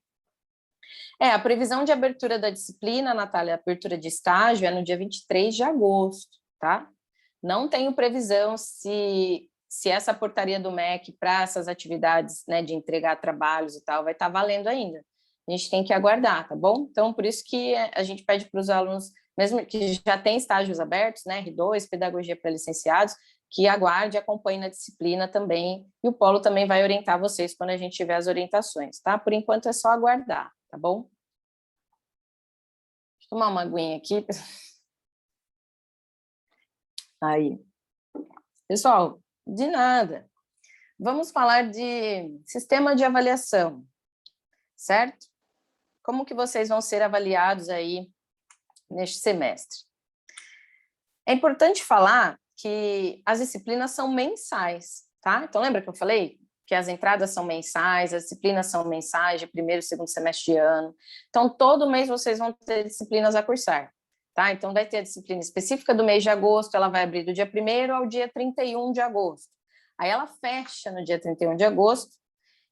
A previsão de abertura da disciplina, Natália, abertura de estágio é no dia 23 de agosto, tá? Não tenho previsão se essa portaria do MEC para essas atividades, né, de entregar trabalhos e tal, vai estar valendo ainda. A gente tem que aguardar, tá bom? Então, por isso que a gente pede para os alunos, mesmo que já tem estágios abertos, né, R2, pedagogia para licenciados, que aguarde e acompanhe na disciplina também, e o Polo também vai orientar vocês quando a gente tiver as orientações, tá? Por enquanto é só aguardar, tá bom? Deixa eu tomar uma aguinha aqui. Aí. Pessoal, de nada. Vamos falar de sistema de avaliação, certo? como que vocês vão ser avaliados aí neste semestre? É importante falar que as disciplinas são mensais, tá? Então, lembra que eu falei que as entradas são mensais, as disciplinas são mensais de primeiro e segundo semestre de ano. Então, todo mês vocês vão ter disciplinas a cursar, tá? Então, vai ter a disciplina específica do mês de agosto, ela vai abrir do dia 1º ao dia 31 de agosto. Aí ela fecha no dia 31 de agosto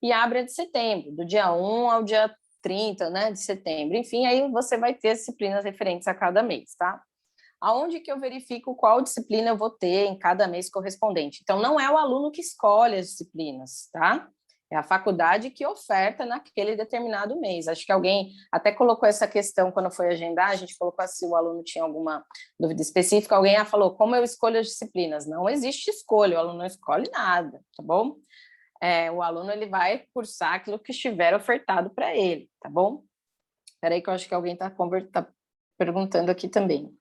e abre a de setembro, do dia 1 ao dia 30, né, de setembro. Enfim, aí você vai ter disciplinas referentes a cada mês, tá? Aonde que eu verifico qual disciplina eu vou ter em cada mês correspondente? Então, não é o aluno que escolhe as disciplinas, tá? É a faculdade que oferta naquele determinado mês. Acho que alguém até colocou essa questão quando foi agendar, a gente colocou se o aluno tinha alguma dúvida específica, alguém falou, como eu escolho as disciplinas? Não existe escolha, o aluno não escolhe nada, tá bom? O aluno ele vai cursar aquilo que estiver ofertado para ele, tá bom? Espera aí que eu acho que alguém está perguntando aqui também.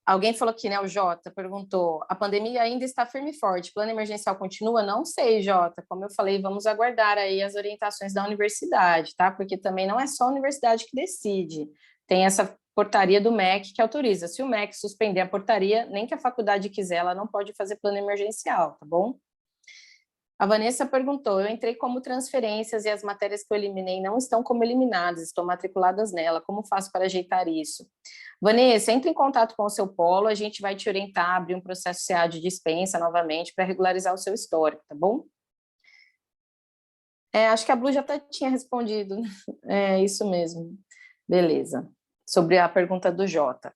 Alguém falou aqui, né, o Jota perguntou, a pandemia ainda está firme e forte, plano emergencial continua? Não sei, Jota, como eu falei, vamos aguardar aí as orientações da universidade, tá? Porque também não é só a universidade que decide, tem essa portaria do MEC que autoriza, se o MEC suspender a portaria, nem que a faculdade quiser, ela não pode fazer plano emergencial, tá bom? A Vanessa perguntou, eu entrei como transferências e as matérias que eu eliminei não estão como eliminadas, estão matriculadas nela, como faço para ajeitar isso? Vanessa, entre em contato com o seu polo, a gente vai te orientar a abrir um processo CA de dispensa novamente para regularizar o seu histórico, tá bom? Acho que a Blu já até tinha respondido, é isso mesmo, beleza. Sobre a pergunta do Jota.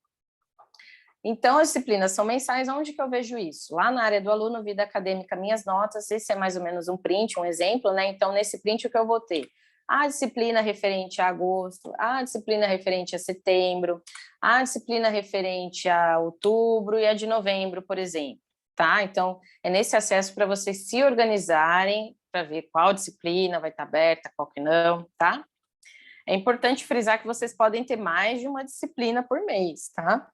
Então, as disciplinas são mensais, onde que eu vejo isso? Lá na área do aluno, vida acadêmica, minhas notas, esse é mais ou menos um print, um exemplo, né? Então, nesse print, o que eu vou ter? A disciplina referente a agosto, a disciplina referente a setembro, a disciplina referente a outubro e a de novembro, por exemplo, tá? Então, é nesse acesso para vocês se organizarem, para ver qual disciplina vai estar aberta, qual que não, tá? É importante frisar que vocês podem ter mais de uma disciplina por mês, tá?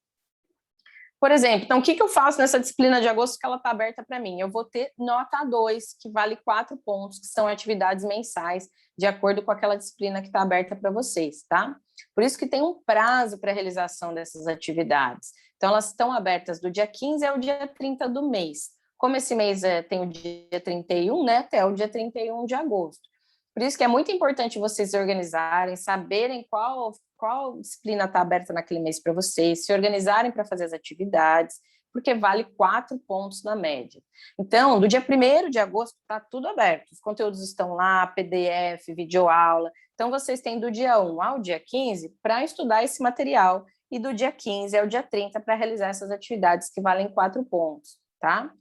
Por exemplo, então, o que eu faço nessa disciplina de agosto que ela está aberta para mim? Eu vou ter nota 2, que vale 4 pontos, que são atividades mensais, de acordo com aquela disciplina que está aberta para vocês, tá? Por isso que tem um prazo para a realização dessas atividades. Então, elas estão abertas do dia 15 ao dia 30 do mês. Como esse mês tem o dia 31, né, até o dia 31 de agosto. Por isso que é muito importante vocês se organizarem, saberem qual disciplina está aberta naquele mês para vocês, se organizarem para fazer as atividades, porque vale 4 pontos na média. Então, do dia 1º de agosto está tudo aberto, os conteúdos estão lá, PDF, videoaula, então vocês têm do dia 1 ao dia 15 para estudar esse material, e do dia 15 ao dia 30 para realizar essas atividades que valem 4 pontos, tá?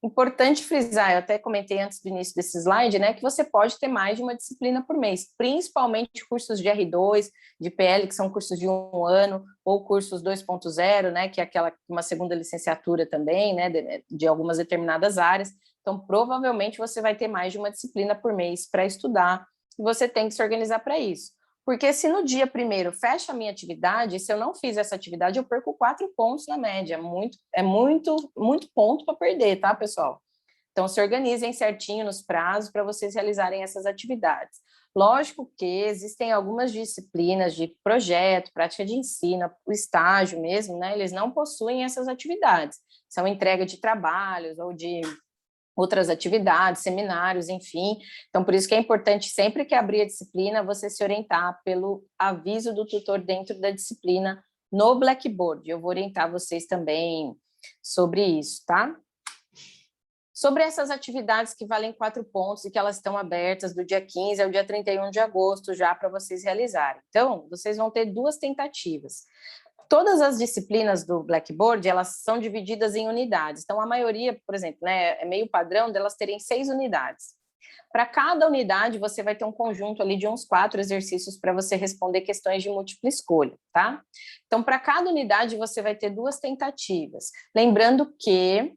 Importante frisar, eu até comentei antes do início desse slide, né, que você pode ter mais de uma disciplina por mês, principalmente cursos de R2, de PL, que são cursos de 1 ano, ou cursos 2.0, né, que é uma segunda licenciatura também, né, de algumas determinadas áreas. Então, provavelmente você vai ter mais de uma disciplina por mês para estudar, e você tem que se organizar para isso. Porque se no dia 1º fecha a minha atividade, se eu não fiz essa atividade, eu perco 4 pontos na média. É muito ponto para perder, tá, pessoal? Então, se organizem certinho nos prazos para vocês realizarem essas atividades. Lógico que existem algumas disciplinas de projeto, prática de ensino, o estágio mesmo, né? Eles não possuem essas atividades. São entrega de trabalhos ou de outras atividades, seminários, enfim. Então, por isso que é importante, sempre que abrir a disciplina, você se orientar pelo aviso do tutor dentro da disciplina no Blackboard. Eu vou orientar vocês também sobre isso, tá? Sobre essas atividades que valem 4 pontos e que elas estão abertas do dia 15 ao dia 31 de agosto já para vocês realizarem. Então, vocês vão ter 2 tentativas. Todas as disciplinas do Blackboard, elas são divididas em unidades. Então, a maioria, por exemplo, né, é meio padrão delas terem 6 unidades. Para cada unidade, você vai ter um conjunto ali de uns 4 exercícios para você responder questões de múltipla escolha, tá? Então, para cada unidade, você vai ter 2 tentativas. Lembrando que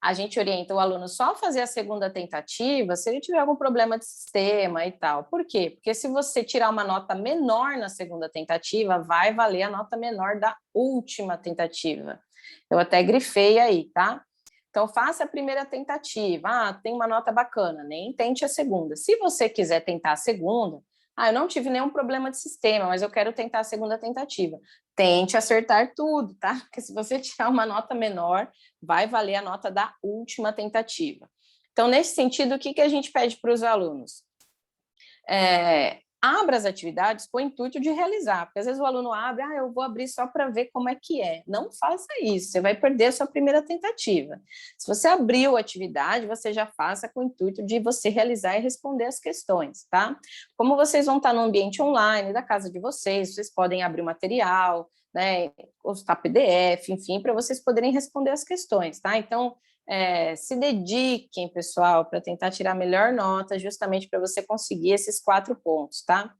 a gente orienta o aluno só a fazer a segunda tentativa se ele tiver algum problema de sistema e tal. Por quê? Porque se você tirar uma nota menor na segunda tentativa, vai valer a nota menor da última tentativa. Eu até grifei aí, tá? Então, faça a primeira tentativa. Ah, tem uma nota bacana, nem tente a segunda. Se você quiser tentar a segunda, eu não tive nenhum problema de sistema, mas eu quero tentar a segunda tentativa. Tente acertar tudo, tá? Porque se você tirar uma nota menor, vai valer a nota da última tentativa. Então, nesse sentido, o que a gente pede para os alunos? Abra as atividades com o intuito de realizar, porque às vezes o aluno abre, eu vou abrir só para ver como é que é. Não faça isso, você vai perder a sua primeira tentativa. Se você abriu a atividade, você já faça com o intuito de você realizar e responder as questões, tá? Como vocês vão estar no ambiente online da casa de vocês, vocês podem abrir o material, né, consultar PDF, enfim, para vocês poderem responder as questões, tá? Então, se dediquem, pessoal, para tentar tirar a melhor nota, justamente para você conseguir esses 4 pontos, tá?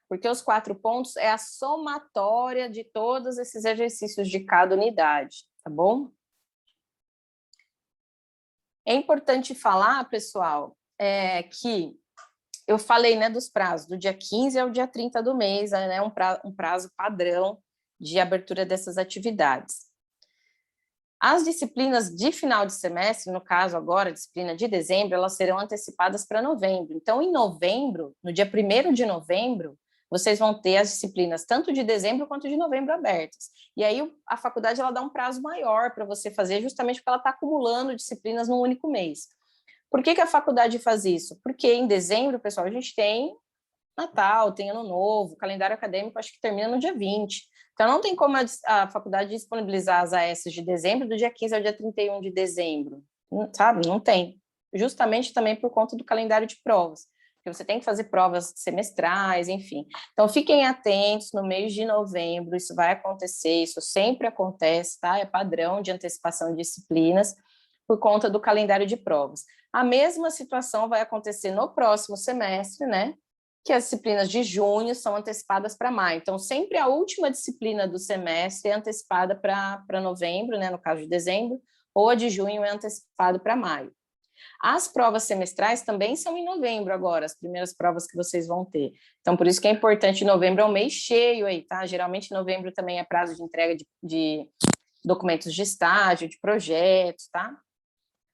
Porque os 4 pontos é a somatória de todos esses exercícios de cada unidade, tá bom? É importante falar, pessoal, que eu falei, né, dos prazos, do dia 15 ao dia 30 do mês, né, um prazo padrão de abertura dessas atividades. As disciplinas de final de semestre, no caso agora, a disciplina de dezembro, elas serão antecipadas para novembro. Então, em novembro, no dia 1º de novembro, vocês vão ter as disciplinas tanto de dezembro quanto de novembro abertas. E aí a faculdade ela dá um prazo maior para você fazer, justamente porque ela está acumulando disciplinas num único mês. Por que a faculdade faz isso? Porque em dezembro, pessoal, a gente tem Natal, tem Ano Novo, o calendário acadêmico acho que termina no dia 20. Então, não tem como a faculdade disponibilizar as AS de dezembro do dia 15 ao dia 31 de dezembro, sabe? Não tem. Justamente também por conta do calendário de provas, porque você tem que fazer provas semestrais, enfim. Então, fiquem atentos, no mês de novembro isso vai acontecer, isso sempre acontece, tá? É padrão de antecipação de disciplinas por conta do calendário de provas. A mesma situação vai acontecer no próximo semestre, né? Que as disciplinas de junho são antecipadas para maio. Então, sempre a última disciplina do semestre é antecipada para novembro, né, no caso de dezembro, ou a de junho é antecipada para maio. As provas semestrais também são em novembro agora, as primeiras provas que vocês vão ter. Então, por isso que é importante, novembro é um mês cheio aí, tá? Geralmente, novembro também é prazo de entrega de documentos de estágio, de projetos, tá?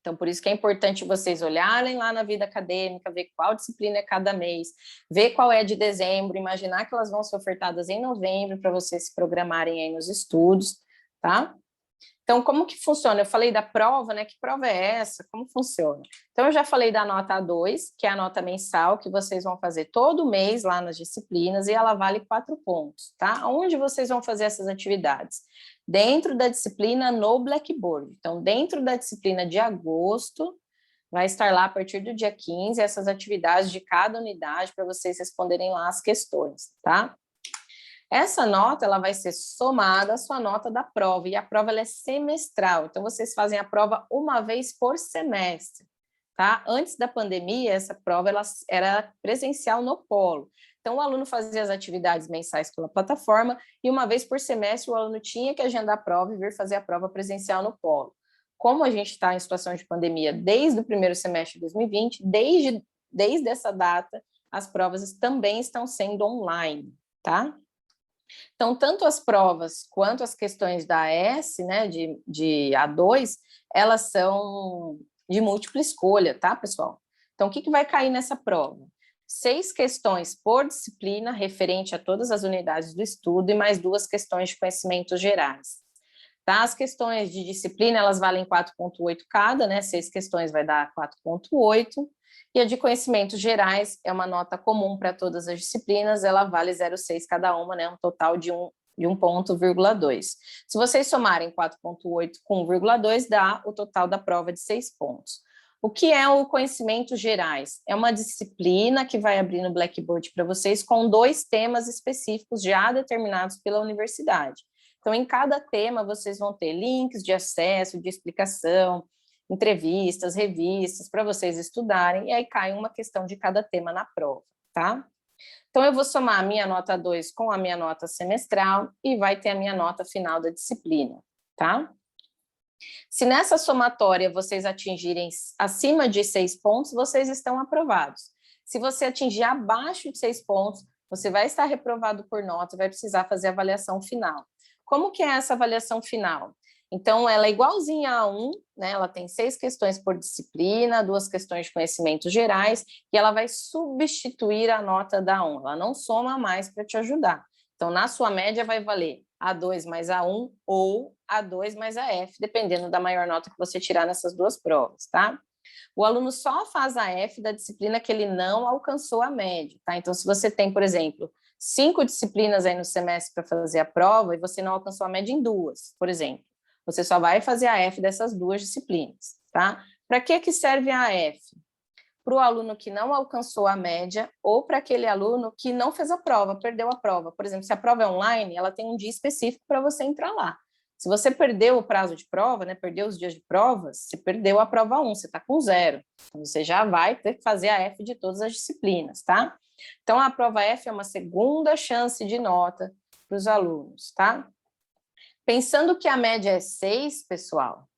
Então, por isso que é importante vocês olharem lá na vida acadêmica, ver qual disciplina é cada mês, ver qual é de dezembro, imaginar que elas vão ser ofertadas em novembro para vocês se programarem aí nos estudos, tá? Então, como que funciona? Eu falei da prova, né? Que prova é essa? Como funciona? Então, eu já falei da nota A2, que é a nota mensal que vocês vão fazer todo mês lá nas disciplinas, e ela vale 4 pontos, tá? Onde vocês vão fazer essas atividades? Dentro da disciplina no Blackboard. Então, dentro da disciplina de agosto, vai estar lá a partir do dia 15 essas atividades de cada unidade para vocês responderem lá as questões, tá? Essa nota ela vai ser somada à sua nota da prova, e a prova ela é semestral, então vocês fazem a prova uma vez por semestre, tá? Antes da pandemia, essa prova ela era presencial no polo, então o aluno fazia as atividades mensais pela plataforma, e uma vez por semestre o aluno tinha que agendar a prova e vir fazer a prova presencial no polo. Como a gente está em situação de pandemia desde o primeiro semestre de 2020, desde essa data, as provas também estão sendo online, tá? Então, tanto as provas quanto as questões da AS, né, de A2, elas são de múltipla escolha, tá, pessoal? Então, o que vai cair nessa prova? 6 questões por disciplina, referente a todas as unidades do estudo, e mais 2 questões de conhecimentos gerais. Tá? As questões de disciplina, elas valem 4,8 cada, né? 6 questões vai dar 4,8. E a de conhecimentos gerais é uma nota comum para todas as disciplinas, ela vale 0,6 cada uma, né? Um total de 1,2. Se vocês somarem 4,8 com 1,2, dá o total da prova de 6 pontos. O que é o conhecimentos gerais? É uma disciplina que vai abrir no Blackboard para vocês com 2 temas específicos já determinados pela universidade. Então, em cada tema, vocês vão ter links de acesso, de explicação, entrevistas, revistas, para vocês estudarem, e aí cai uma questão de cada tema na prova, tá? Então, eu vou somar a minha nota 2 com a minha nota semestral e vai ter a minha nota final da disciplina, tá? Se nessa somatória vocês atingirem acima de 6 pontos, vocês estão aprovados. Se você atingir abaixo de 6 pontos, você vai estar reprovado por nota e vai precisar fazer a avaliação final. Como que é essa avaliação final? Então, ela é igualzinha a A1, né? Ela tem 6 questões por disciplina, 2 questões de conhecimentos gerais, e ela vai substituir a nota da A1, ela não soma mais para te ajudar. Então, na sua média, vai valer A2 mais A1 ou A2 mais AF, dependendo da maior nota que você tirar nessas duas provas, tá? O aluno só faz a F da disciplina que ele não alcançou a média, tá? Então, se você tem, por exemplo, 5 disciplinas aí no semestre para fazer a prova e você não alcançou a média em 2, por exemplo, você só vai fazer a F dessas 2 disciplinas, tá? Para que serve a F? Para o aluno que não alcançou a média ou para aquele aluno que não fez a prova, perdeu a prova. Por exemplo, se a prova é online, ela tem um dia específico para você entrar lá. Se você perdeu o prazo de prova, né, perdeu os dias de provas, você perdeu a prova 1, você está com 0. Então, você já vai ter que fazer a F de todas as disciplinas, tá? Então, a prova F é uma segunda chance de nota para os alunos, tá? Pensando que a média é 6, pessoal,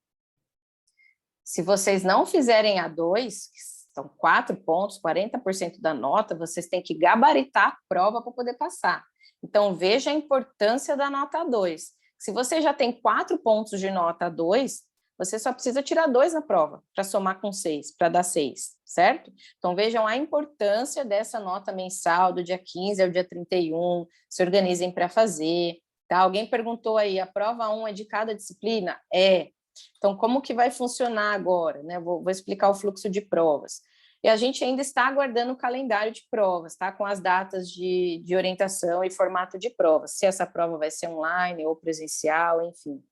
se vocês não fizerem a 2, que são 4 pontos, 40% da nota, vocês têm que gabaritar a prova para poder passar. Então, veja a importância da nota 2. Se você já tem 4 pontos de nota 2, você só precisa tirar 2 na prova para somar com 6, para dar 6, certo? Então, vejam a importância dessa nota mensal do dia 15 ao dia 31, se organizem para fazer. Tá? Alguém perguntou aí, a prova 1 é de cada disciplina? É. Então, como que vai funcionar agora? Né? Vou explicar o fluxo de provas. E a gente ainda está aguardando o calendário de provas, tá? Com as datas de orientação e formato de provas. Se essa prova vai ser online ou presencial, enfim.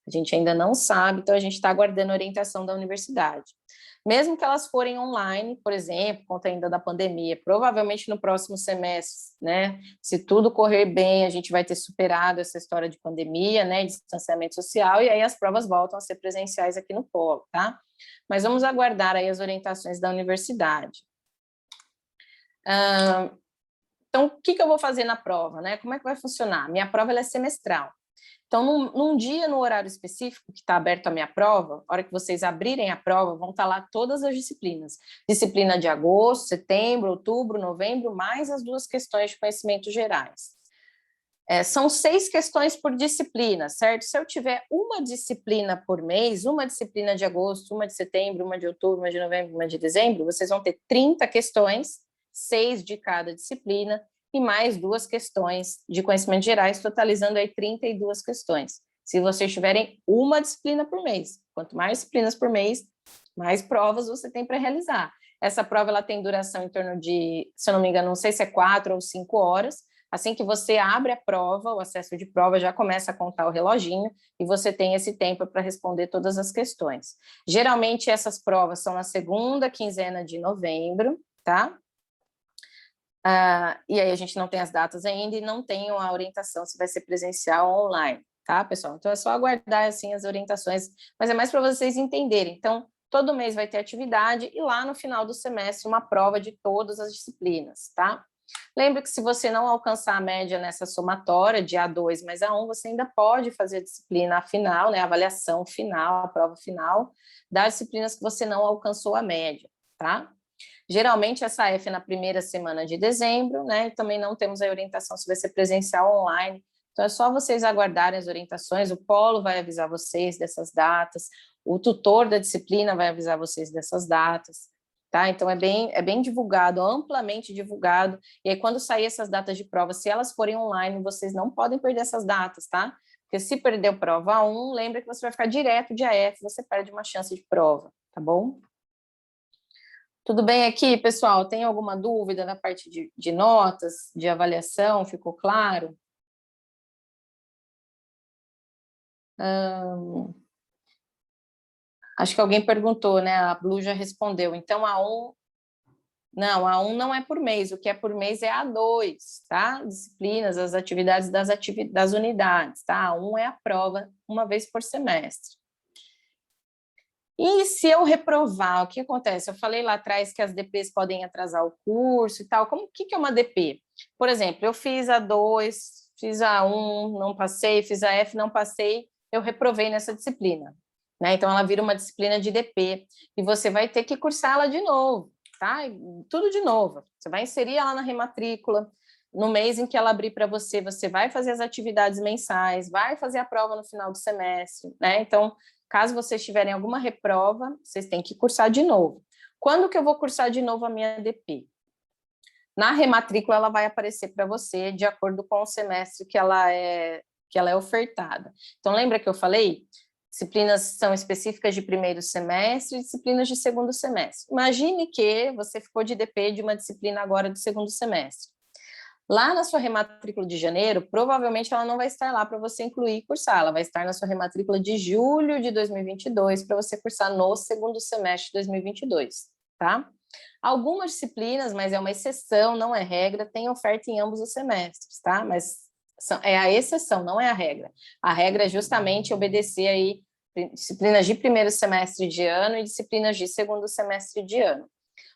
A gente ainda não sabe, então a gente está aguardando a orientação da universidade. Mesmo que elas forem online, por exemplo, conta ainda da pandemia, provavelmente no próximo semestre, né? Se tudo correr bem, a gente vai ter superado essa história de pandemia, né? De distanciamento social, e aí as provas voltam a ser presenciais aqui no Polo, tá? Mas vamos aguardar aí as orientações da universidade. Então, o que eu vou fazer na prova, né? Como é que vai funcionar? Minha prova ela é semestral. Então, num dia, no horário específico que está aberto a minha prova, a hora que vocês abrirem a prova, vão estar lá todas as disciplinas. Disciplina de agosto, setembro, outubro, novembro, mais as 2 questões de conhecimentos gerais. São 6 questões por disciplina, certo? Se eu tiver uma disciplina por mês, uma disciplina de agosto, uma de setembro, uma de outubro, uma de novembro, uma de dezembro, vocês vão ter 30 questões, 6 de cada disciplina, e mais 2 questões de conhecimentos gerais, totalizando aí 32 questões. Se vocês tiverem uma disciplina por mês, quanto mais disciplinas por mês, mais provas você tem para realizar. Essa prova ela tem duração em torno de, se eu não me engano, não sei se é 4 ou 5 horas. Assim que você abre a prova, o acesso de prova já começa a contar o reloginho e você tem esse tempo para responder todas as questões. Geralmente essas provas são na segunda quinzena de novembro, tá? E aí a gente não tem as datas ainda e não tem a orientação se vai ser presencial ou online, tá, pessoal? Então é só aguardar, assim, as orientações, mas é mais para vocês entenderem. Então, todo mês vai ter atividade e lá no final do semestre uma prova de todas as disciplinas, tá? Lembre que se você não alcançar a média nessa somatória de A2 mais A1, você ainda pode fazer a disciplina final, né, a avaliação final, a prova final das disciplinas que você não alcançou a média, tá? Geralmente essa F é na primeira semana de dezembro, né? Também não temos a orientação se vai ser presencial ou online. Então é só vocês aguardarem as orientações, o polo vai avisar vocês dessas datas, o tutor da disciplina vai avisar vocês dessas datas, tá? Então é bem divulgado, amplamente divulgado. E aí quando sair essas datas de prova, se elas forem online, vocês não podem perder essas datas, tá? Porque se perdeu prova 1, lembra que você vai ficar direto de AF, você perde uma chance de prova, tá bom? Tudo bem aqui, pessoal? Tem alguma dúvida na parte de notas, de avaliação? Ficou claro? Acho que alguém perguntou, né? A Blue já respondeu. Então, a 1 não é por mês. O que é por mês é A2, tá? Disciplinas, as atividades das unidades, tá? A 1 é a prova uma vez por semestre. E se eu reprovar, o que acontece? Eu falei lá atrás que as DPs podem atrasar o curso e tal. O que é uma DP? Por exemplo, eu fiz a 2, fiz a 1, não passei, fiz a F, não passei, eu reprovei nessa disciplina, né? Então, ela vira uma disciplina de DP e você vai ter que cursar ela de novo, tá? Tudo de novo. Você vai inserir ela na rematrícula, no mês em que ela abrir para você, você vai fazer as atividades mensais, vai fazer a prova no final do semestre, né? Então, caso vocês tiverem alguma reprova, vocês têm que cursar de novo. Quando que eu vou cursar de novo a minha ADP? Na rematrícula, ela vai aparecer para você de acordo com o semestre que ela é ofertada. Então, lembra que eu falei? Disciplinas são específicas de primeiro semestre e disciplinas de segundo semestre. Imagine que você ficou de DP de uma disciplina agora do segundo semestre. Lá na sua rematrícula de janeiro, provavelmente ela não vai estar lá para você incluir e cursar, ela vai estar na sua rematrícula de julho de 2022 para você cursar no segundo semestre de 2022, tá? Algumas disciplinas, mas é uma exceção, não é regra, tem oferta em ambos os semestres, tá? Mas é a exceção, não é a regra. A regra é justamente obedecer aí disciplinas de primeiro semestre de ano e disciplinas de segundo semestre de ano.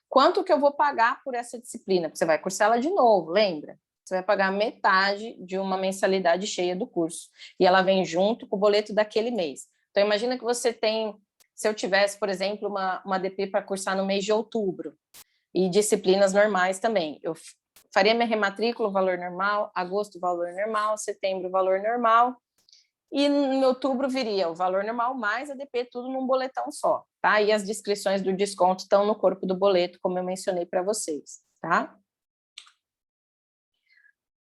Quanto que eu vou pagar por essa disciplina? Porque você vai cursar ela de novo, lembra? Você vai pagar metade de uma mensalidade cheia do curso. E ela vem junto com o boleto daquele mês. Então, imagina que você tem, se eu tivesse, por exemplo, uma DP para cursar no mês de outubro, e disciplinas normais também. Eu faria minha rematrícula, o valor normal, agosto, o valor normal, setembro, o valor normal, e em outubro viria o valor normal mais a DP, tudo num boletão só, tá? E as descrições do desconto estão no corpo do boleto, como eu mencionei para vocês, tá?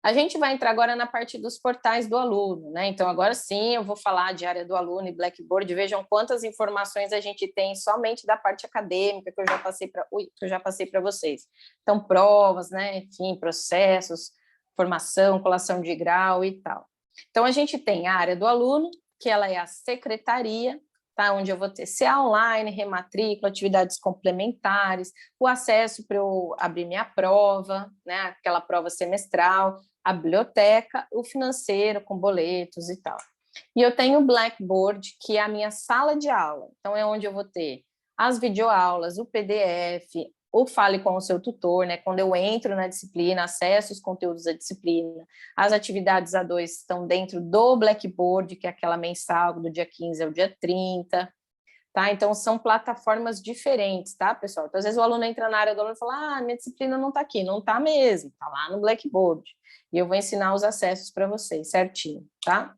A gente vai entrar agora na parte dos portais do aluno, né? Então, agora sim, eu vou falar de área do aluno e Blackboard. Vejam quantas informações a gente tem somente da parte acadêmica que eu já passei para vocês. Então, provas, né? Enfim, processos, formação, colação de grau e tal. Então, a gente tem a área do aluno, que ela é a secretaria, tá? Onde eu vou ter CA online, rematrícula, atividades complementares, o acesso para eu abrir minha prova, né? Aquela prova semestral, a biblioteca, o financeiro com boletos e tal. E eu tenho o Blackboard, que é a minha sala de aula. Então, é onde eu vou ter as videoaulas, o PDF, o Fale com o seu tutor, né? Quando eu entro na disciplina, acesso os conteúdos da disciplina. As atividades A2 estão dentro do Blackboard, que é aquela mensal do dia 15 ao dia 30. Tá? Então, são plataformas diferentes, tá, pessoal? Então, às vezes o aluno entra na área do aluno e fala, minha disciplina não está aqui. Não está mesmo, está lá no Blackboard. E eu vou ensinar os acessos para vocês, certinho, tá?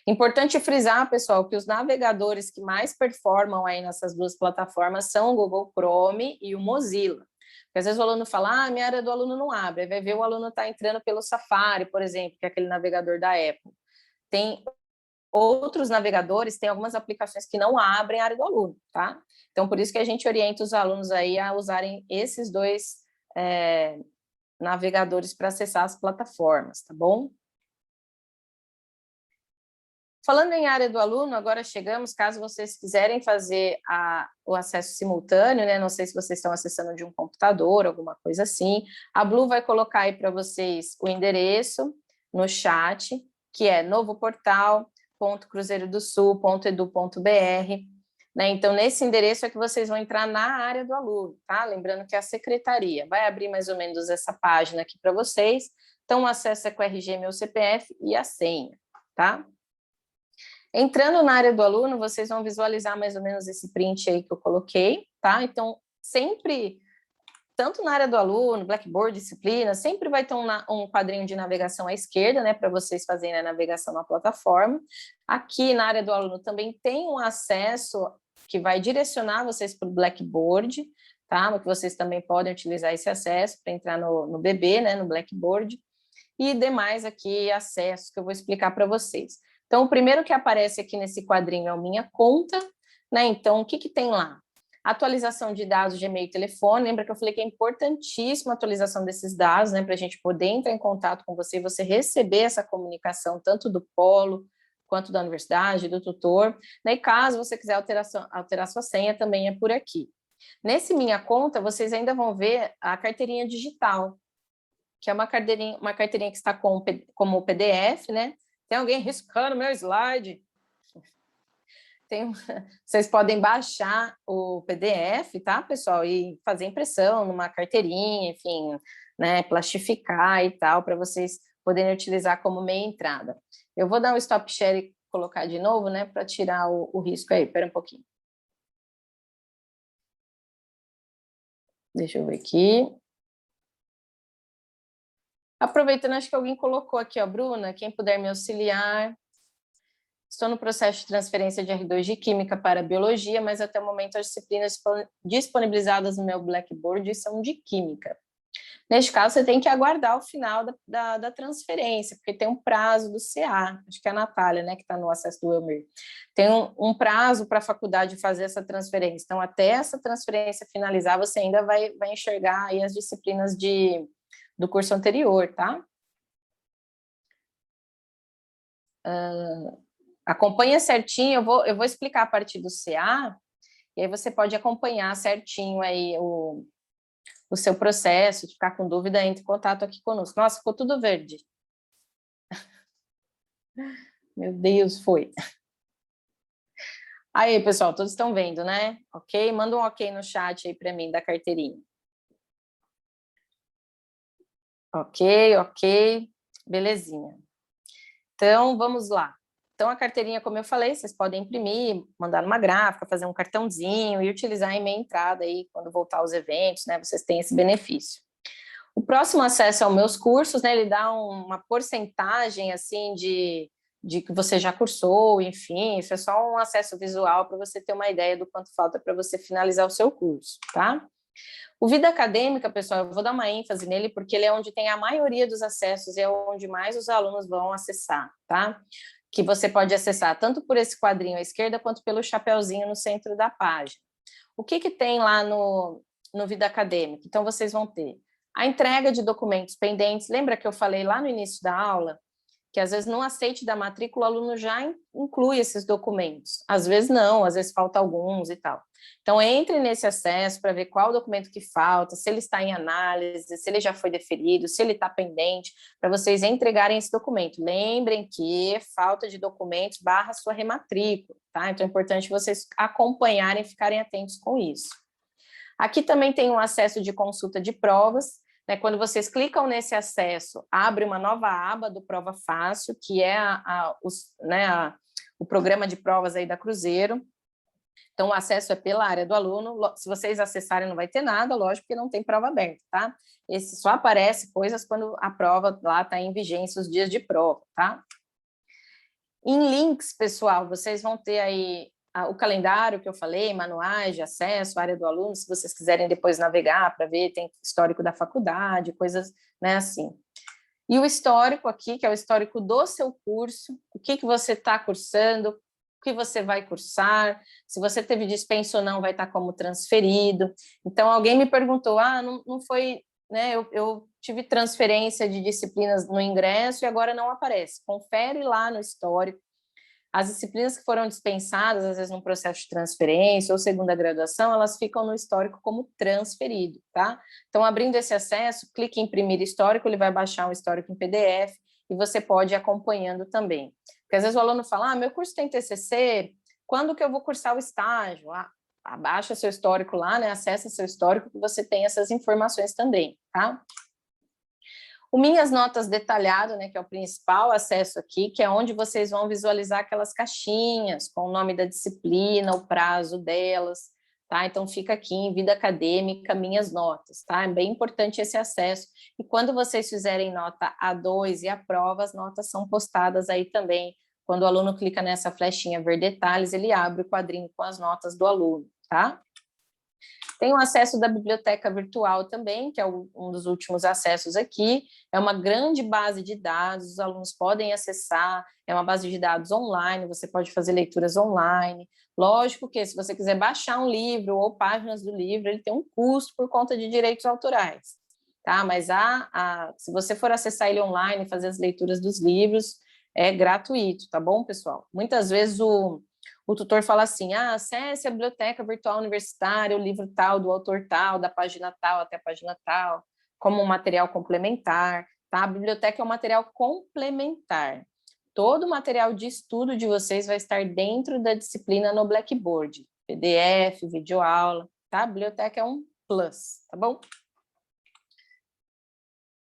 Importante frisar, pessoal, que os navegadores que mais performam aí nessas duas plataformas são o Google Chrome e o Mozilla. Porque às vezes o aluno fala, minha área do aluno não abre. Aí vai ver o aluno está entrando pelo Safari, por exemplo, que é aquele navegador da Apple. Tem outros navegadores, tem algumas aplicações que não abrem a área do aluno, tá? Então, por isso que a gente orienta os alunos aí a usarem esses dois navegadores para acessar as plataformas, tá bom? Falando em área do aluno, agora chegamos, caso vocês quiserem fazer o acesso simultâneo, né? Não sei se vocês estão acessando de um computador, alguma coisa assim. A Blue vai colocar aí para vocês o endereço no chat, que é novoportal.cruzeirodosul.edu.br. Né? Então, nesse endereço é que vocês vão entrar na área do aluno, tá? Lembrando que a secretaria vai abrir mais ou menos essa página aqui para vocês. Então, o acesso é com o RG, meu CPF e a senha, tá? Entrando na área do aluno, vocês vão visualizar mais ou menos esse print aí que eu coloquei, tá? Então, sempre, tanto na área do aluno, Blackboard, disciplina, sempre vai ter um quadrinho de navegação à esquerda, né, para vocês fazerem a navegação na plataforma. Aqui na área do aluno também tem um acesso que vai direcionar vocês para o Blackboard, tá? Que vocês também podem utilizar esse acesso para entrar no BB, né, no Blackboard, e demais aqui acessos que eu vou explicar para vocês. Então, o primeiro que aparece aqui nesse quadrinho é o Minha Conta, né? Então, o que tem lá? Atualização de dados de e-mail e telefone. Lembra que eu falei que é importantíssima a atualização desses dados, né? Para a gente poder entrar em contato com você e você receber essa comunicação, tanto do polo, quanto da universidade, do tutor. Né? E caso você quiser alterar sua senha, também é por aqui. Nesse Minha Conta, vocês ainda vão ver a carteirinha digital, que é uma carteirinha que está como PDF, né? Tem alguém riscando meu slide? Vocês podem baixar o PDF, tá, pessoal? E fazer impressão numa carteirinha, enfim, né? Plastificar e tal, para vocês poderem utilizar como meia entrada. Eu vou dar um stop share e colocar de novo, né? Para tirar o risco aí. Espera um pouquinho. Deixa eu ver aqui. Aproveitando, acho que alguém colocou aqui, ó, Bruna, quem puder me auxiliar. Estou no processo de transferência de R2 de Química para Biologia, mas até o momento as disciplinas disponibilizadas no meu Blackboard são de Química. Neste caso, você tem que aguardar o final da transferência, porque tem um prazo do CA, acho que é a Natália, né, que está no acesso do Elmer. Tem um prazo para a faculdade fazer essa transferência. Então, até essa transferência finalizar, você ainda vai enxergar aí as disciplinas do curso anterior, tá? Acompanha certinho, eu vou explicar a partir do CA, e aí você pode acompanhar certinho aí o seu processo, de ficar com dúvida, entre em contato aqui conosco. Nossa, ficou tudo verde. Meu Deus, foi. Aí, pessoal, todos estão vendo, né? Ok? Manda um ok no chat aí para mim, da carteirinha. Ok. Belezinha. Então, vamos lá. Então, a carteirinha, como eu falei, vocês podem imprimir, mandar numa gráfica, fazer um cartãozinho e utilizar em meia entrada aí, quando voltar aos eventos, né? Vocês têm esse benefício. O próximo acesso aos meus cursos, né? Ele dá uma porcentagem, assim, de que você já cursou, enfim, isso é só um acesso visual para você ter uma ideia do quanto falta para você finalizar o seu curso, tá? O Vida Acadêmica, pessoal, eu vou dar uma ênfase nele porque ele é onde tem a maioria dos acessos e é onde mais os alunos vão acessar, tá? Que você pode acessar tanto por esse quadrinho à esquerda quanto pelo chapeuzinho no centro da página. O que tem lá no Vida Acadêmica? Então, vocês vão ter a entrega de documentos pendentes. Lembra que eu falei lá no início da aula que às vezes no aceite da matrícula o aluno já inclui esses documentos. Às vezes não, às vezes falta alguns e tal. Então, entre nesse acesso para ver qual documento que falta, se ele está em análise, se ele já foi deferido, se ele está pendente, para vocês entregarem esse documento. Lembrem que falta de documentos barra sua rematrícula, tá? Então, é importante vocês acompanharem e ficarem atentos com isso. Aqui também tem um acesso de consulta de provas, né? Quando vocês clicam nesse acesso, abre uma nova aba do Prova Fácil, que é o programa de provas aí da Cruzeiro. Então, o acesso é pela área do aluno. Se vocês acessarem, não vai ter nada, lógico, porque não tem prova aberta, tá? Esse só aparece coisas quando a prova lá está em vigência, os dias de prova, tá? Em links, pessoal, vocês vão ter aí o calendário que eu falei, manuais de acesso, área do aluno, se vocês quiserem depois navegar para ver, tem histórico da faculdade, coisas, né, assim. E o histórico aqui, que é o histórico do seu curso, o que você está cursando, o que você vai cursar, se você teve dispensa ou não, vai estar como transferido. Então, alguém me perguntou, não foi, né, eu tive transferência de disciplinas no ingresso e agora não aparece. Confere lá no histórico. As disciplinas que foram dispensadas, às vezes no processo de transferência ou segunda graduação, elas ficam no histórico como transferido, tá? Então, abrindo esse acesso, clique em imprimir histórico, ele vai baixar um histórico em PDF e você pode ir acompanhando também. Porque às vezes o aluno fala, meu curso tem TCC, quando que eu vou cursar o estágio? Abaixa seu histórico lá, né? Acessa seu histórico que você tem essas informações também, tá? O Minhas Notas Detalhado, né, que é o principal acesso aqui, que é onde vocês vão visualizar aquelas caixinhas com o nome da disciplina, o prazo delas, tá? Então, fica aqui em Vida Acadêmica, Minhas Notas, tá? É bem importante esse acesso. E quando vocês fizerem nota A2 e a prova, as notas são postadas aí também. Quando o aluno clica nessa flechinha ver detalhes, ele abre o quadrinho com as notas do aluno, tá? Tem o acesso da biblioteca virtual também, que é um dos últimos acessos aqui. É uma grande base de dados, os alunos podem acessar, é uma base de dados online, você pode fazer leituras online. Lógico que se você quiser baixar um livro ou páginas do livro, ele tem um custo por conta de direitos autorais, tá? Mas se você for acessar ele online e fazer as leituras dos livros, é gratuito, tá bom, pessoal? Muitas vezes o tutor fala assim, acesse a biblioteca virtual universitária, o livro tal, do autor tal, da página tal até a página tal, como um material complementar, tá? A biblioteca é um material complementar. Todo o material de estudo de vocês vai estar dentro da disciplina no Blackboard, PDF, videoaula, tá? A biblioteca é um plus, tá bom?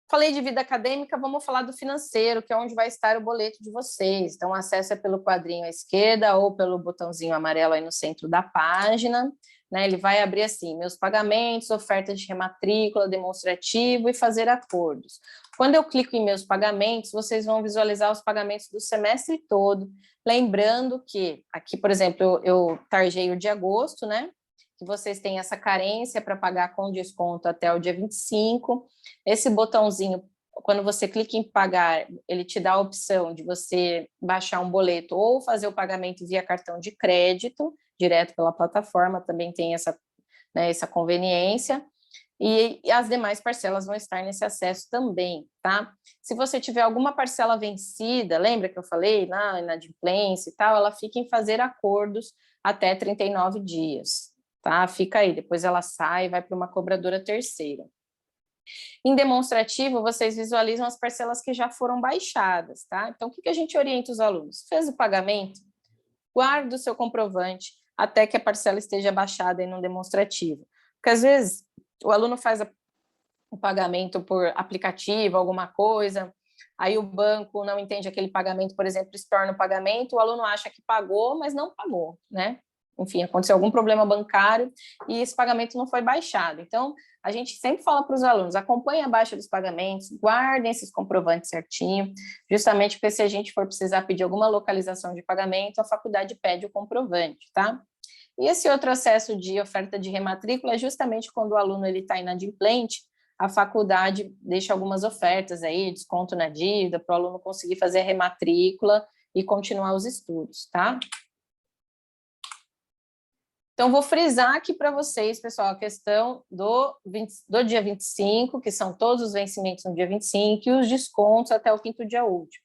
Falei de vida acadêmica, vamos falar do financeiro, que é onde vai estar o boleto de vocês. Então, o acesso é pelo quadrinho à esquerda ou pelo botãozinho amarelo aí no centro da página, né? Ele vai abrir assim, meus pagamentos, oferta de rematrícula, demonstrativo e fazer acordos. Quando eu clico em meus pagamentos, vocês vão visualizar os pagamentos do semestre todo, lembrando que aqui, por exemplo, eu tarjei o de agosto, né? Que vocês têm essa carência para pagar com desconto até o dia 25. Esse botãozinho, quando você clica em pagar, ele te dá a opção de você baixar um boleto ou fazer o pagamento via cartão de crédito, direto pela plataforma, também tem essa, né, essa conveniência. E as demais parcelas vão estar nesse acesso também, tá? Se você tiver alguma parcela vencida, lembra que eu falei na inadimplência e tal, ela fica em fazer acordos até 39 dias, tá? Fica aí, depois ela sai e vai para uma cobradora terceira. Em demonstrativo, vocês visualizam as parcelas que já foram baixadas, tá? Então, o que a gente orienta os alunos? Fez o pagamento? Guarda o seu comprovante até que a parcela esteja baixada aí no demonstrativo. Porque, às vezes, o aluno faz o pagamento por aplicativo, alguma coisa, aí o banco não entende aquele pagamento, por exemplo, estorna o pagamento, o aluno acha que pagou, mas não pagou, né? Enfim, aconteceu algum problema bancário e esse pagamento não foi baixado. Então, a gente sempre fala para os alunos, acompanhem a baixa dos pagamentos, guardem esses comprovantes certinho, justamente porque se a gente for precisar pedir alguma localização de pagamento, a faculdade pede o comprovante, tá? E esse outro acesso de oferta de rematrícula é justamente quando o aluno está inadimplente, a faculdade deixa algumas ofertas aí, desconto na dívida, para o aluno conseguir fazer a rematrícula e continuar os estudos, tá? Então, vou frisar aqui para vocês, pessoal, a questão do dia 25, que são todos os vencimentos no dia 25, e os descontos até o 5º dia útil.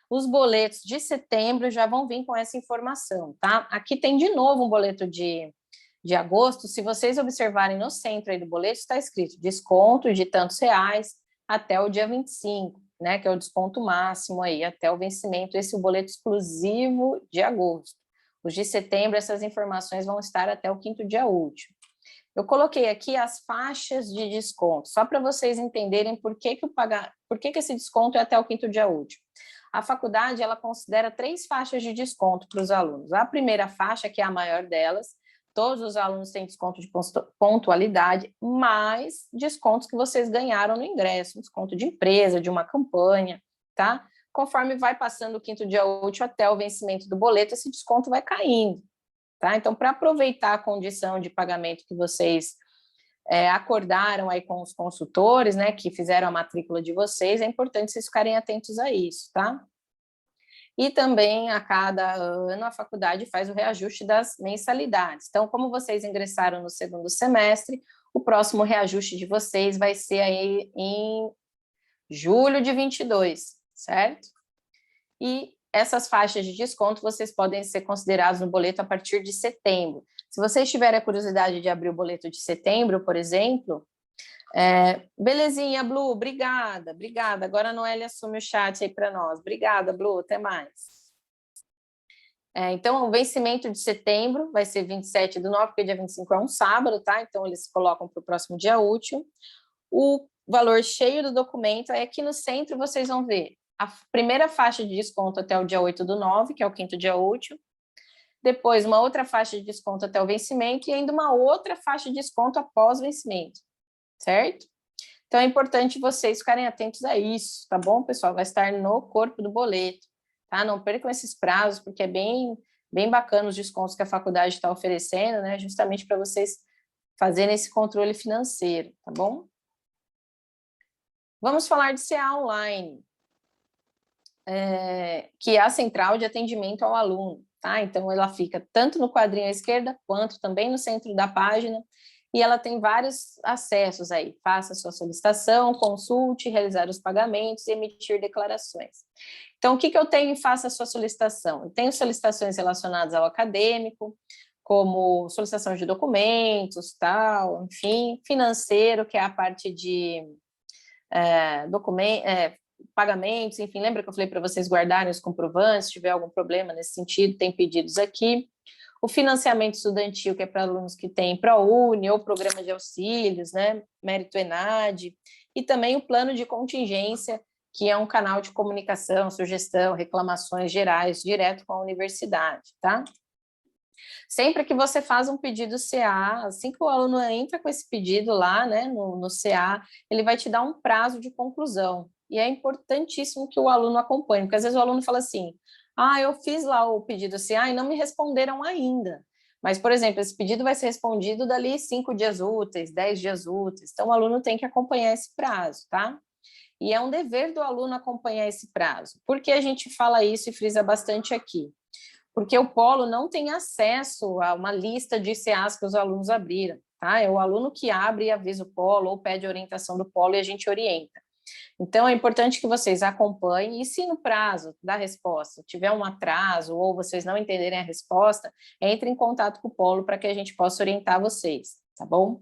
Os boletos de setembro já vão vir com essa informação, tá? Aqui tem de novo um boleto de agosto. Se vocês observarem no centro aí do boleto, está escrito desconto de tantos reais até o dia 25, né? Que é o desconto máximo aí, até o vencimento. Esse é o boleto exclusivo de agosto. Os de setembro, essas informações vão estar até o 5º dia útil. Eu coloquei aqui as faixas de desconto, só para vocês entenderem por que esse desconto é até o 5º dia útil. A faculdade, ela considera 3 faixas de desconto para os alunos. A primeira faixa, que é a maior delas, todos os alunos têm desconto de pontualidade, mais descontos que vocês ganharam no ingresso, desconto de empresa, de uma campanha, tá? Conforme vai passando o 5º dia útil até o vencimento do boleto, esse desconto vai caindo, tá? Então, para aproveitar a condição de pagamento que vocês acordaram aí com os consultores, né, que fizeram a matrícula de vocês, é importante vocês ficarem atentos a isso, tá? E também, a cada ano, a faculdade faz o reajuste das mensalidades. Então, como vocês ingressaram no 2º semestre, o próximo reajuste de vocês vai ser aí em julho de 22, certo? E essas faixas de desconto, vocês podem ser considerados no boleto a partir de setembro. Se vocês tiverem a curiosidade de abrir o boleto de setembro, por exemplo, belezinha, Blu, obrigada. Agora a Noélia assume o chat aí para nós. Obrigada, Blu, até mais. Então, o vencimento de setembro vai ser 27/9, porque dia 25 é um sábado, tá? Então, eles colocam para o próximo dia útil. O valor cheio do documento é aqui no centro, vocês vão ver a primeira faixa de desconto até o dia 8/9, que é o 5º dia útil. Depois, uma outra faixa de desconto até o vencimento e ainda uma outra faixa de desconto após o vencimento, certo? Então, é importante vocês ficarem atentos a isso, tá bom, pessoal? Vai estar no corpo do boleto, tá? Não percam esses prazos, porque é bem bacana os descontos que a faculdade está oferecendo, né? Justamente para vocês fazerem esse controle financeiro, tá bom? Vamos falar de CA Online, que é a central de atendimento ao aluno, tá? Então, ela fica tanto no quadrinho à esquerda, quanto também no centro da página, e ela tem vários acessos aí. Faça a sua solicitação, consulte, realizar os pagamentos e emitir declarações. Então, o que eu tenho em Faça a sua solicitação? Eu tenho solicitações relacionadas ao acadêmico, como solicitação de documentos, tal, enfim, financeiro, que é a parte de pagamentos, enfim, lembra que eu falei para vocês guardarem os comprovantes, se tiver algum problema nesse sentido, tem pedidos aqui. O financiamento estudantil, que é para alunos que têm ProUni ou programa de auxílios, né, Mérito ENAD, e também o plano de contingência, que é um canal de comunicação, sugestão, reclamações gerais, direto com a universidade, tá? Sempre que você faz um pedido CA, assim que o aluno entra com esse pedido lá, né, no CA, ele vai te dar um prazo de conclusão, E é importantíssimo que o aluno acompanhe, porque às vezes o aluno fala assim, eu fiz lá o pedido CA e não me responderam ainda. Mas, por exemplo, esse pedido vai ser respondido dali 5 dias úteis, 10 dias úteis. Então, o aluno tem que acompanhar esse prazo, tá? E é um dever do aluno acompanhar esse prazo. Por que a gente fala isso e frisa bastante aqui? Porque o polo não tem acesso a uma lista de CAs que os alunos abriram, tá? É o aluno que abre e avisa o polo ou pede orientação do polo e a gente orienta. Então, é importante que vocês acompanhem e se no prazo da resposta tiver um atraso ou vocês não entenderem a resposta, entre em contato com o polo para que a gente possa orientar vocês, tá bom?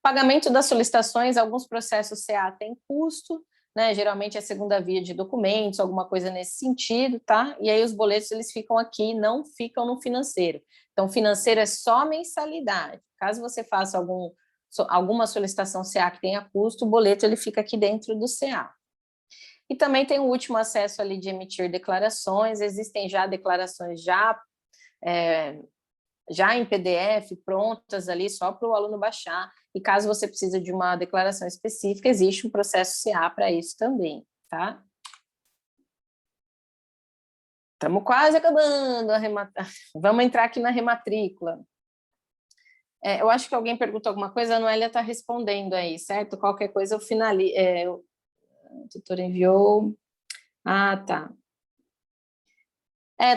Pagamento das solicitações, alguns processos CA têm custo, né? Geralmente é segunda via de documentos, alguma coisa nesse sentido, tá? E aí os boletos, eles ficam aqui, não ficam no financeiro. Então, financeiro é só mensalidade. Caso você faça alguma solicitação CA que tenha custo, o boleto ele fica aqui dentro do CA. E também tem o último acesso ali de emitir declarações, existem já declarações já em PDF, prontas ali, só para o aluno baixar, e caso você precise de uma declaração específica, existe um processo CA para isso também, tá? Estamos quase acabando, vamos entrar aqui na rematrícula. Eu acho que alguém perguntou alguma coisa, a Noélia está respondendo aí, certo? Qualquer coisa eu finalizo. O tutor enviou. Tá.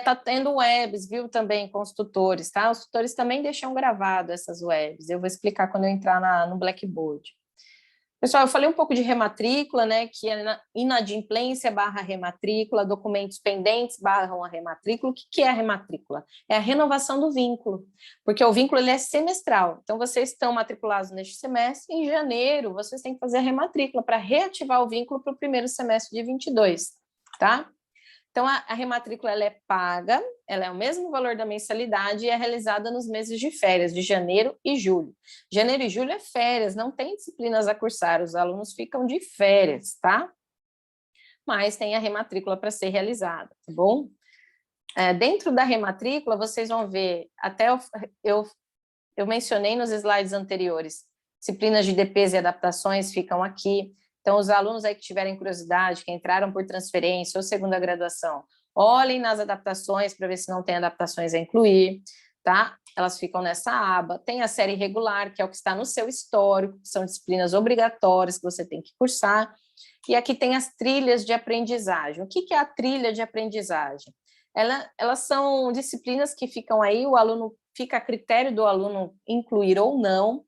Tá tendo webs, viu, também com os tutores, tá? Os tutores também deixam gravado essas webs. Eu vou explicar quando eu entrar no Blackboard. Pessoal, eu falei um pouco de rematrícula, né, que é inadimplência / rematrícula, documentos pendentes / a rematrícula. O que é a rematrícula? É a renovação do vínculo, porque o vínculo ele é semestral. Então, vocês estão matriculados neste semestre, em janeiro, vocês têm que fazer a rematrícula para reativar o vínculo para o primeiro semestre de 22, tá? Então, a rematrícula ela é paga, ela é o mesmo valor da mensalidade e é realizada nos meses de férias, de janeiro e julho. Janeiro e julho é férias, não tem disciplinas a cursar, os alunos ficam de férias, tá? Mas tem a rematrícula para ser realizada, tá bom? Dentro da rematrícula, vocês vão ver, até eu mencionei nos slides anteriores, disciplinas de DPs e adaptações ficam aqui. Então, os alunos aí que tiverem curiosidade, que entraram por transferência ou segunda graduação, olhem nas adaptações para ver se não tem adaptações a incluir, tá? Elas ficam nessa aba. Tem a série regular, que é o que está no seu histórico, que são disciplinas obrigatórias que você tem que cursar. E aqui tem as trilhas de aprendizagem. O que é a trilha de aprendizagem? Elas são disciplinas que ficam aí, o aluno fica a critério do aluno incluir ou não.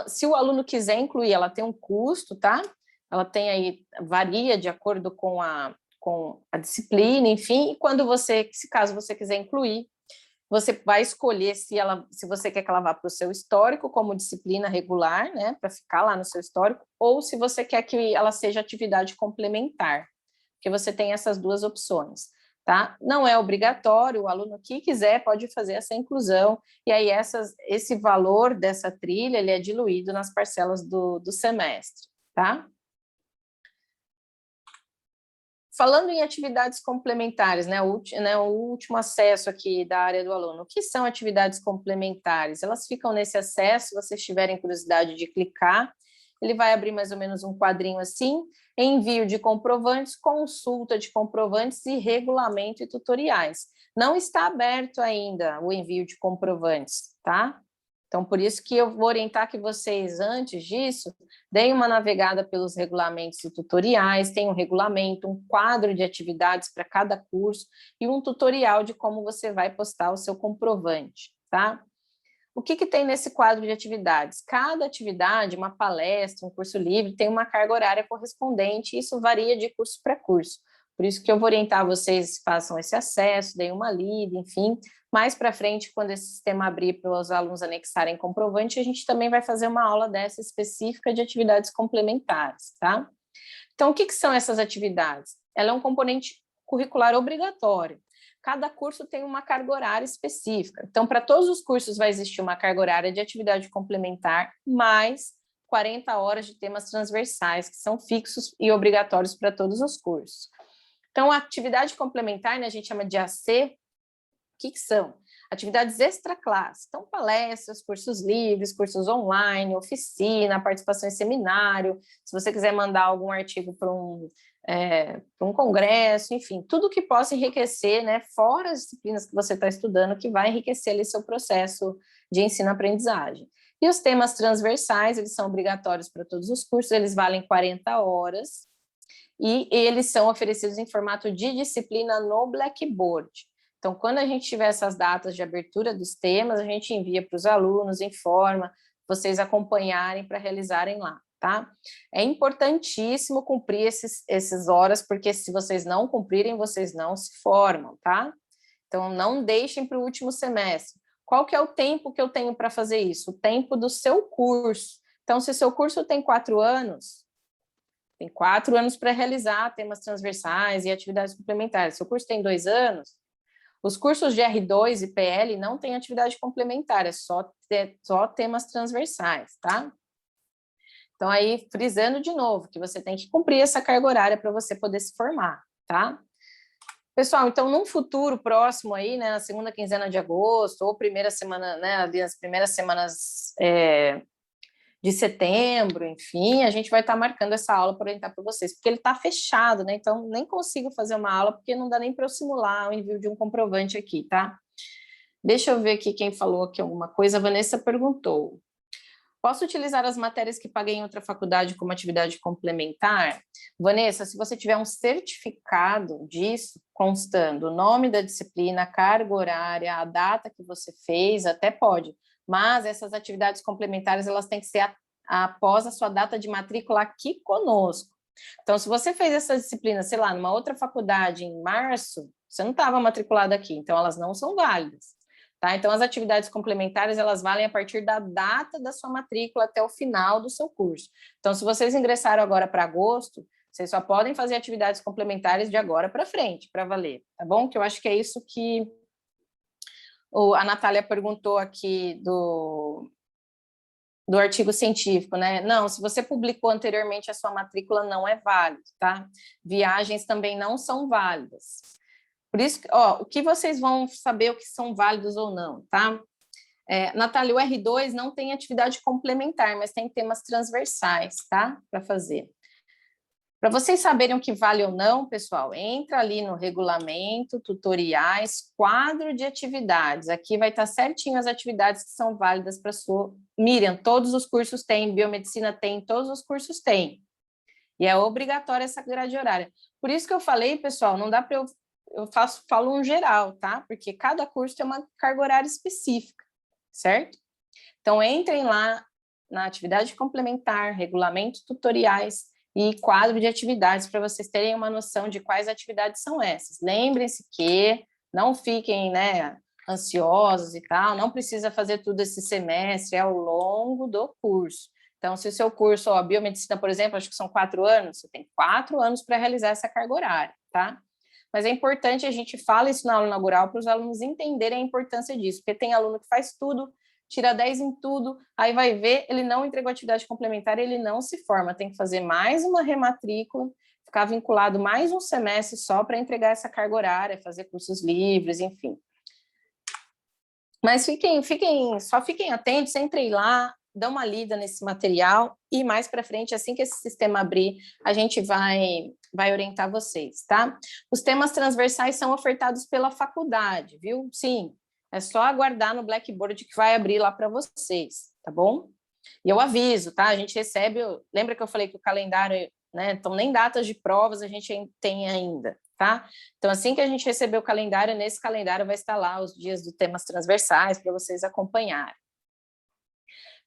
Se o aluno quiser incluir, ela tem um custo, tá? Ela tem aí, varia de acordo com a disciplina, enfim, e caso você quiser incluir, você vai escolher se você quer que ela vá para o seu histórico como disciplina regular, né, para ficar lá no seu histórico, ou se você quer que ela seja atividade complementar, porque você tem essas duas opções, tá? Não é obrigatório, o aluno que quiser pode fazer essa inclusão, e aí esse valor dessa trilha, ele é diluído nas parcelas do semestre, tá? Falando em atividades complementares, né, o último acesso aqui da área do aluno, o que são atividades complementares? Elas ficam nesse acesso, se vocês tiverem curiosidade de clicar, ele vai abrir mais ou menos um quadrinho assim, envio de comprovantes, consulta de comprovantes e regulamento e tutoriais. Não está aberto ainda o envio de comprovantes, tá? Então, por isso que eu vou orientar que vocês, antes disso, deem uma navegada pelos regulamentos e tutoriais, tem um regulamento, um quadro de atividades para cada curso e um tutorial de como você vai postar o seu comprovante, tá? O que tem nesse quadro de atividades? Cada atividade, uma palestra, um curso livre, tem uma carga horária correspondente e isso varia de curso para curso. Por isso que eu vou orientar vocês, façam esse acesso, deem uma lida, enfim. Mais para frente, quando esse sistema abrir para os alunos anexarem comprovante, a gente também vai fazer uma aula dessa específica de atividades complementares, tá? Então, o que são essas atividades? Ela é um componente curricular obrigatório. Cada curso tem uma carga horária específica. Então, para todos os cursos vai existir uma carga horária de atividade complementar, mais 40 horas de temas transversais, que são fixos e obrigatórios para todos os cursos. Então, a atividade complementar, né, a gente chama de AC. O que são? atividades extra-classe, então palestras, cursos livres, cursos online, oficina, participação em seminário, se você quiser mandar algum artigo para um congresso, enfim, tudo que possa enriquecer, né, fora as disciplinas que você está estudando, que vai enriquecer ali seu processo de ensino-aprendizagem. E os temas transversais, eles são obrigatórios para todos os cursos, eles valem 40 horas, e eles são oferecidos em formato de disciplina no Blackboard. Então, quando a gente tiver essas datas de abertura dos temas, a gente envia para os alunos, informa, vocês acompanharem para realizarem lá, tá? É importantíssimo cumprir esses horas, porque se vocês não cumprirem, vocês não se formam, tá? Então, não deixem para o último semestre. Qual que é o tempo que eu tenho para fazer isso? O tempo do seu curso. Então, se o seu curso tem 4 anos, tem 4 anos para realizar temas transversais e atividades complementares. Se o curso tem 2 anos, os cursos de R2 e PL não têm atividade complementar, é só temas transversais, tá? Então, aí, frisando de novo, que você tem que cumprir essa carga horária para você poder se formar, tá? Pessoal, então, num futuro próximo aí, né, na segunda quinzena de agosto, ou primeira semana, né, ali as primeiras semanas de setembro, enfim, a gente vai estar marcando essa aula para orientar para vocês, porque ele está fechado, né? Então, nem consigo fazer uma aula, porque não dá nem para eu simular o envio de um comprovante aqui, tá? Deixa eu ver aqui quem falou aqui alguma coisa. A Vanessa perguntou: posso utilizar as matérias que paguei em outra faculdade como atividade complementar? Vanessa, se você tiver um certificado disso, constando o nome da disciplina, a carga horária, a data que você fez, até pode. Mas essas atividades complementares, elas têm que ser após a sua data de matrícula aqui conosco. Então, se você fez essa disciplina, sei lá, numa outra faculdade em março, você não estava matriculado aqui, então elas não são válidas. Tá? Então, as atividades complementares, elas valem a partir da data da sua matrícula até o final do seu curso. Então, se vocês ingressaram agora para agosto, vocês só podem fazer atividades complementares de agora para frente, para valer, tá bom? Que eu acho que é isso que a Natália perguntou aqui do artigo científico, né? Não, se você publicou anteriormente, a sua matrícula não é válida, tá? Viagens também não são válidas. Por isso, ó, o que vocês vão saber o que são válidos ou não, tá? Natália, o R2 não tem atividade complementar, mas tem temas transversais, tá? Para fazer. Para vocês saberem o que vale ou não, pessoal, entra ali no regulamento, tutoriais, quadro de atividades. Aqui vai estar certinho as atividades que são válidas para a sua... Miriam, todos os cursos têm, biomedicina tem, todos os cursos têm. E é obrigatória essa grade horária. Por isso que eu falei, pessoal, não dá para falo um geral, tá? Porque cada curso tem uma carga horária específica, certo? Então, entrem lá na atividade complementar, regulamento, tutoriais e quadro de atividades para vocês terem uma noção de quais atividades são essas. Lembrem-se que não fiquem, né, ansiosos e tal, não precisa fazer tudo esse semestre, é ao longo do curso. Então, se o seu curso, a biomedicina, por exemplo, acho que são 4 anos, você tem 4 anos para realizar essa carga horária, tá? Mas é importante a gente falar isso na aula inaugural para os alunos entenderem a importância disso, porque tem aluno que faz tudo, tira 10 em tudo, aí vai ver, ele não entregou atividade complementar, ele não se forma, tem que fazer mais uma rematrícula, ficar vinculado mais um semestre só para entregar essa carga horária, fazer cursos livres, enfim. Mas só fiquem atentos, entrem lá, dão uma lida nesse material e mais para frente, assim que esse sistema abrir, a gente vai orientar vocês, tá? Os temas transversais são ofertados pela faculdade, viu? Sim, é só aguardar no Blackboard que vai abrir lá para vocês, tá bom? E eu aviso, tá? A gente recebe, lembra que eu falei que o calendário, né? Então, nem datas de provas a gente tem ainda, tá? Então, assim que a gente receber o calendário, nesse calendário vai estar lá os dias dos temas transversais para vocês acompanharem.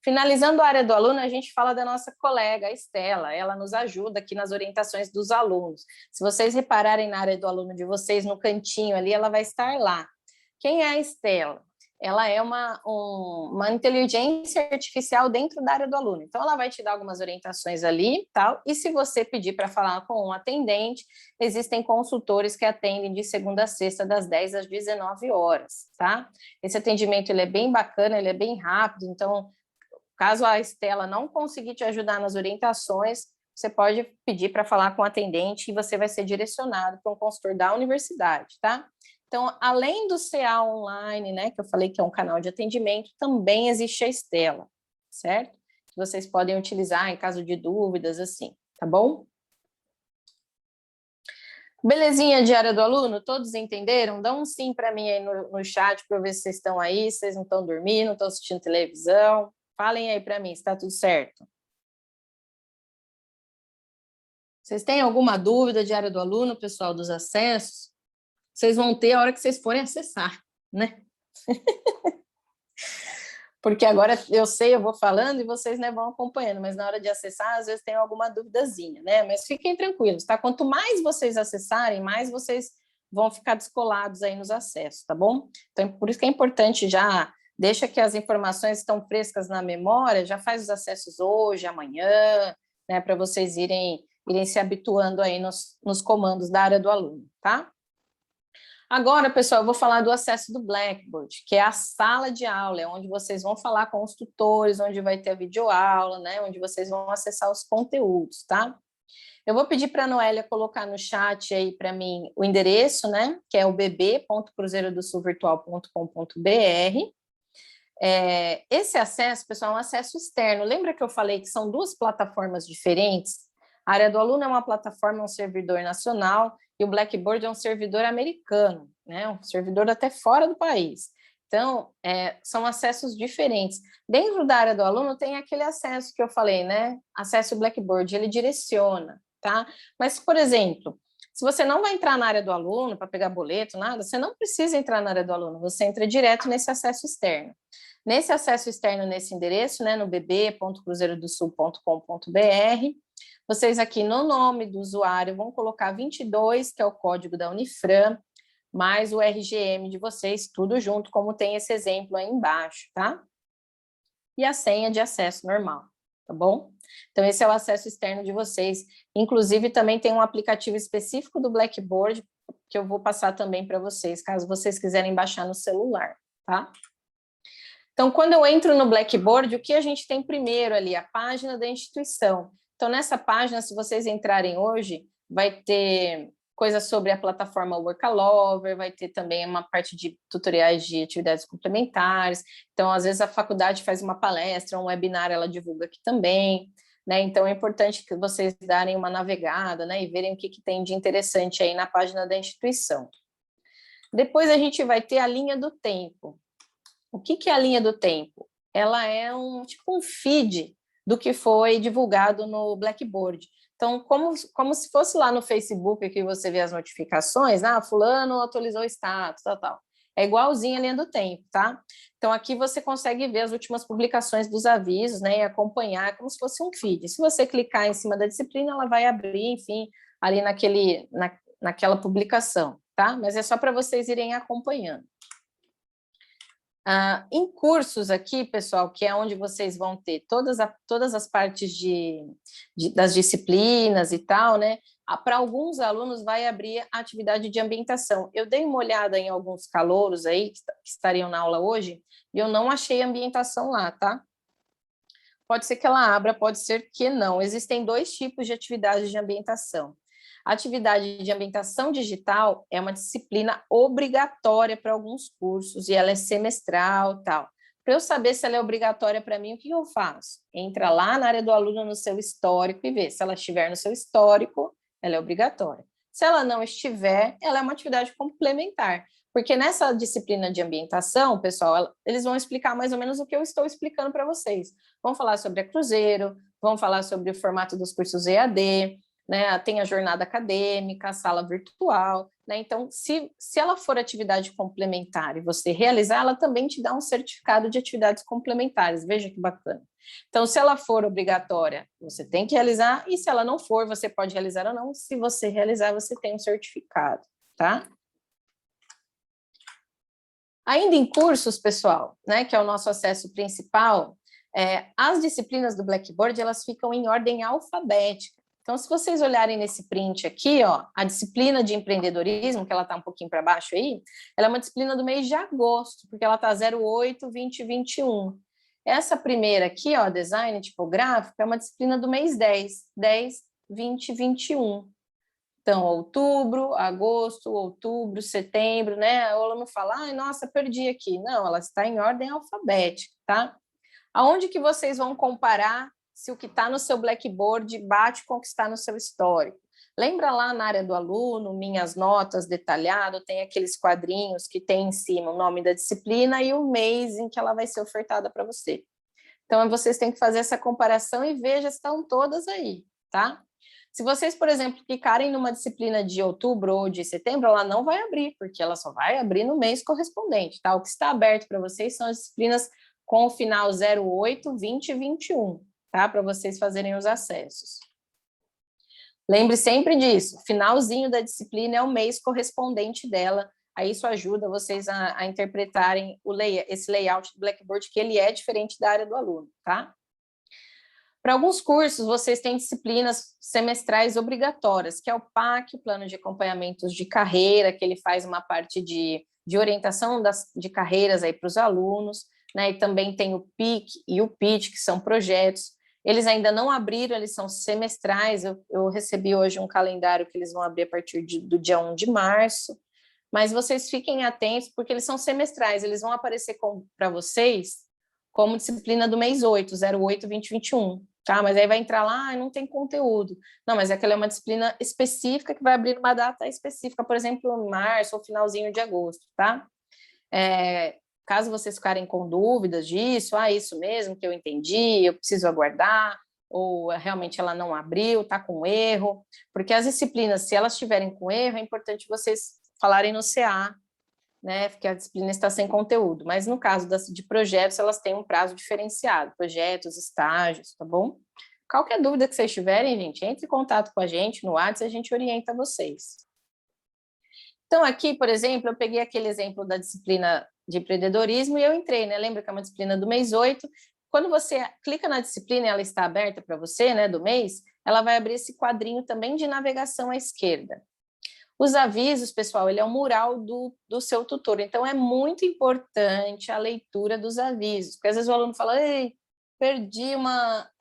Finalizando a área do aluno, a gente fala da nossa colega, a Estela, ela nos ajuda aqui nas orientações dos alunos. Se vocês repararem na área do aluno de vocês, no cantinho ali, ela vai estar lá. Quem é a Estela? Ela é uma inteligência artificial dentro da área do aluno. Então, ela vai te dar algumas orientações ali, tal, e se você pedir para falar com um atendente, existem consultores que atendem de segunda a sexta, das 10 às 19 horas, tá? Esse atendimento, ele é bem bacana, ele é bem rápido, então, caso a Estela não conseguir te ajudar nas orientações, você pode pedir para falar com o atendente e você vai ser direcionado para um consultor da universidade, tá? Então, além do CA Online, né, que eu falei que é um canal de atendimento, também existe a Estela, certo? Que vocês podem utilizar em caso de dúvidas, assim, tá bom? Belezinha, diária do aluno? Todos entenderam? Dá um sim para mim aí no chat para eu ver se vocês estão aí, se vocês não estão dormindo, não estão assistindo televisão. Falem aí para mim se está tudo certo. Vocês têm alguma dúvida, diária do aluno, pessoal, dos acessos? Vocês vão ter a hora que vocês forem acessar, né? Porque agora eu sei, eu vou falando e vocês, né, vão acompanhando, mas na hora de acessar, às vezes tem alguma duvidazinha, né? Mas fiquem tranquilos, tá? Quanto mais vocês acessarem, mais vocês vão ficar descolados aí nos acessos, tá bom? Então, por isso que é importante já, deixa que as informações estão frescas na memória, já faz os acessos hoje, amanhã, né, para vocês irem se habituando aí nos comandos da área do aluno, tá? Agora, pessoal, eu vou falar do acesso do Blackboard, que é a sala de aula, é onde vocês vão falar com os tutores, onde vai ter a videoaula, né? Onde vocês vão acessar os conteúdos, tá? Eu vou pedir para a Noélia colocar no chat aí para mim o endereço, né? Que é o bb.cruzeirodosulvirtual.com.br. Esse acesso, pessoal, é um acesso externo. Lembra que eu falei que são duas plataformas diferentes? A área do aluno é uma plataforma, um servidor nacional, e o Blackboard é um servidor americano, né? Um servidor até fora do país. Então, são acessos diferentes. Dentro da área do aluno tem aquele acesso que eu falei, né? Acesso Blackboard, ele direciona, tá? Mas, por exemplo, se você não vai entrar na área do aluno para pegar boleto, nada, você não precisa entrar na área do aluno, você entra direto nesse acesso externo. Nesse acesso externo, nesse endereço, né, no bb.cruzeirodosul.com.br, vocês aqui no nome do usuário vão colocar 22, que é o código da Unifran, mais o RGM de vocês, tudo junto, como tem esse exemplo aí embaixo, tá? E a senha de acesso normal, tá bom? Então, esse é o acesso externo de vocês. Inclusive, também tem um aplicativo específico do Blackboard, que eu vou passar também para vocês, caso vocês quiserem baixar no celular, tá? Então, quando eu entro no Blackboard, o que a gente tem primeiro ali? A página da instituição. Então, nessa página, se vocês entrarem hoje, vai ter coisas sobre a plataforma Workalover, vai ter também uma parte de tutoriais de atividades complementares. Então, às vezes, a faculdade faz uma palestra, um webinar, ela divulga aqui também, né? Então, é importante que vocês darem uma navegada, né? E verem o que tem de interessante aí na página da instituição. Depois, a gente vai ter a linha do tempo. O que é a linha do tempo? Ela é tipo um feed do que foi divulgado no Blackboard. Então, como se fosse lá no Facebook que você vê as notificações, fulano atualizou o status, tal. É igualzinho a linha do tempo, tá? Então, aqui você consegue ver as últimas publicações dos avisos, né, e acompanhar como se fosse um feed. Se você clicar em cima da disciplina, ela vai abrir, enfim, ali naquela publicação, tá? Mas é só para vocês irem acompanhando. Em cursos aqui, pessoal, que é onde vocês vão ter todas as partes das disciplinas e tal, né? Para alguns alunos vai abrir a atividade de ambientação. Eu dei uma olhada em alguns calouros aí que estariam na aula hoje e eu não achei ambientação lá, tá? Pode ser que ela abra, pode ser que não. Existem dois tipos de atividades de ambientação. A atividade de ambientação digital é uma disciplina obrigatória para alguns cursos e ela é semestral, tal. Para eu saber se ela é obrigatória para mim, o que eu faço? Entra lá na área do aluno no seu histórico e vê. Se ela estiver no seu histórico, ela é obrigatória. Se ela não estiver, ela é uma atividade complementar. Porque nessa disciplina de ambientação, pessoal, eles vão explicar mais ou menos o que eu estou explicando para vocês. Vão falar sobre a Cruzeiro, vão falar sobre o formato dos cursos EAD, né? Tem a jornada acadêmica, a sala virtual, né? Então, se ela for atividade complementar e você realizar, ela também te dá um certificado de atividades complementares, veja que bacana. Então, se ela for obrigatória, você tem que realizar, e se ela não for, você pode realizar ou não, se você realizar, você tem um certificado, tá? Ainda em cursos, pessoal, né, que é o nosso acesso principal, as disciplinas do Blackboard, elas ficam em ordem alfabética. Então, se vocês olharem nesse print aqui, ó, a disciplina de empreendedorismo, que ela está um pouquinho para baixo aí, ela é uma disciplina do mês de agosto, porque ela está 08, 20 e 21. Essa primeira aqui, ó, design tipográfico, é uma disciplina do mês 10, 20 e 21. Então, outubro, agosto, outubro, setembro, né? A aluno fala, ai, nossa, perdi aqui. Não, ela está em ordem alfabética, tá? Aonde que vocês vão comparar se o que está no seu Blackboard bate com o que está no seu histórico? Lembra lá na área do aluno, minhas notas detalhado, tem aqueles quadrinhos que tem em cima o nome da disciplina e o mês em que ela vai ser ofertada para você. Então, vocês têm que fazer essa comparação e veja se estão todas aí, tá? Se vocês, por exemplo, clicarem numa disciplina de outubro ou de setembro, ela não vai abrir, porque ela só vai abrir no mês correspondente, tá? O que está aberto para vocês são as disciplinas com o final 08, 20 e 21, tá? Para vocês fazerem os acessos. Lembre sempre disso, finalzinho da disciplina é o mês correspondente dela, aí isso ajuda vocês a interpretarem esse layout do Blackboard, que ele é diferente da área do aluno, tá? Para alguns cursos, vocês têm disciplinas semestrais obrigatórias, que é o PAC, o Plano de Acompanhamentos de Carreira, que ele faz uma parte de orientação de carreiras aí para os alunos, né? E também tem o PIC e o PIT, que são projetos. Eles ainda não abriram, eles são semestrais, eu recebi hoje um calendário que eles vão abrir a partir do dia 1 de março, mas vocês fiquem atentos, porque eles são semestrais, eles vão aparecer para vocês como disciplina do mês 8, 08, 20, 21, tá? Mas aí vai entrar lá, não tem conteúdo. Não, mas aquela é uma disciplina específica que vai abrir uma data específica, por exemplo, em março ou finalzinho de agosto, tá? Caso vocês ficarem com dúvidas disso, isso mesmo que eu entendi, eu preciso aguardar, ou realmente ela não abriu, está com erro, porque as disciplinas, se elas estiverem com erro, é importante vocês falarem no CA, né, porque a disciplina está sem conteúdo, mas no caso de projetos, elas têm um prazo diferenciado, projetos, estágios, tá bom? Qualquer dúvida que vocês tiverem, gente, entre em contato com a gente no WhatsApp, a gente orienta vocês. Então, aqui, por exemplo, eu peguei aquele exemplo da disciplina de empreendedorismo e eu entrei, né? Lembra que é uma disciplina do mês 8. Quando você clica na disciplina e ela está aberta para você, né, do mês, ela vai abrir esse quadrinho também de navegação à esquerda. Os avisos, pessoal, ele é um mural do seu tutor, então é muito importante a leitura dos avisos, porque às vezes o aluno fala, ei, perdi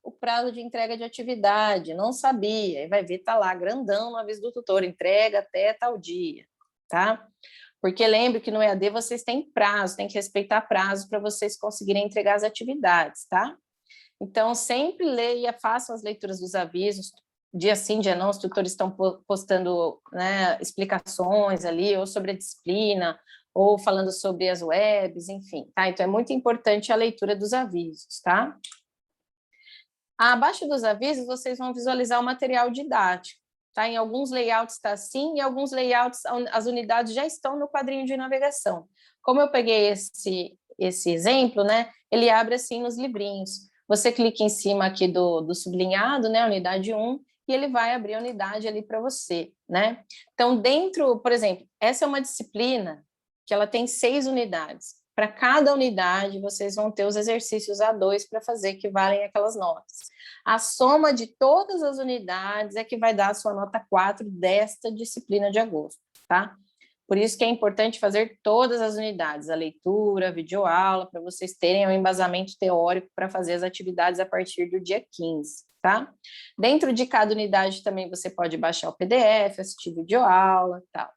o prazo de entrega de atividade, não sabia, e vai ver, tá lá, grandão no aviso do tutor, entrega até tal dia, tá? Porque lembre que no EAD vocês têm prazo, tem que respeitar prazo para vocês conseguirem entregar as atividades, tá? Então, sempre leia, façam as leituras dos avisos, dia sim, dia não, os tutores estão postando, né, explicações ali, ou sobre a disciplina, ou falando sobre as webs, enfim, tá? Então, é muito importante a leitura dos avisos, tá? Abaixo dos avisos, vocês vão visualizar o material didático, tá? Em alguns layouts está assim, e em alguns layouts as unidades já estão no quadrinho de navegação. Como eu peguei esse exemplo, né, ele abre assim nos livrinhos. Você clica em cima aqui do sublinhado, né, unidade 1, e ele vai abrir a unidade ali para você, né? Então, dentro, por exemplo, essa é uma disciplina que ela tem 6 unidades. Para cada unidade, vocês vão ter os exercícios A2 para fazer, que valem aquelas notas. A soma de todas as unidades é que vai dar a sua nota 4 desta disciplina de agosto, tá? Por isso que é importante fazer todas as unidades, a leitura, a videoaula, para vocês terem um embasamento teórico para fazer as atividades a partir do dia 15, tá? Dentro de cada unidade também você pode baixar o PDF, assistir videoaula e tal.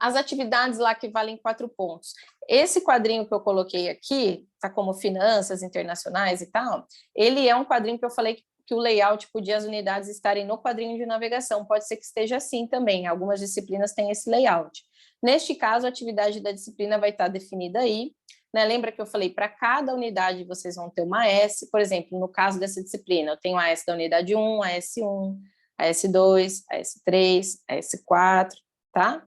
As atividades lá que valem 4 pontos. Esse quadrinho que eu coloquei aqui, tá como finanças internacionais e tal, ele é um quadrinho que eu falei que o layout podia as unidades estarem no quadrinho de navegação, pode ser que esteja assim também, algumas disciplinas têm esse layout. Neste caso, a atividade da disciplina vai estar definida aí, né? Lembra que eu falei, para cada unidade vocês vão ter uma S, por exemplo, no caso dessa disciplina, eu tenho a S da unidade 1, a S1, a S2, a S3, a S4, tá?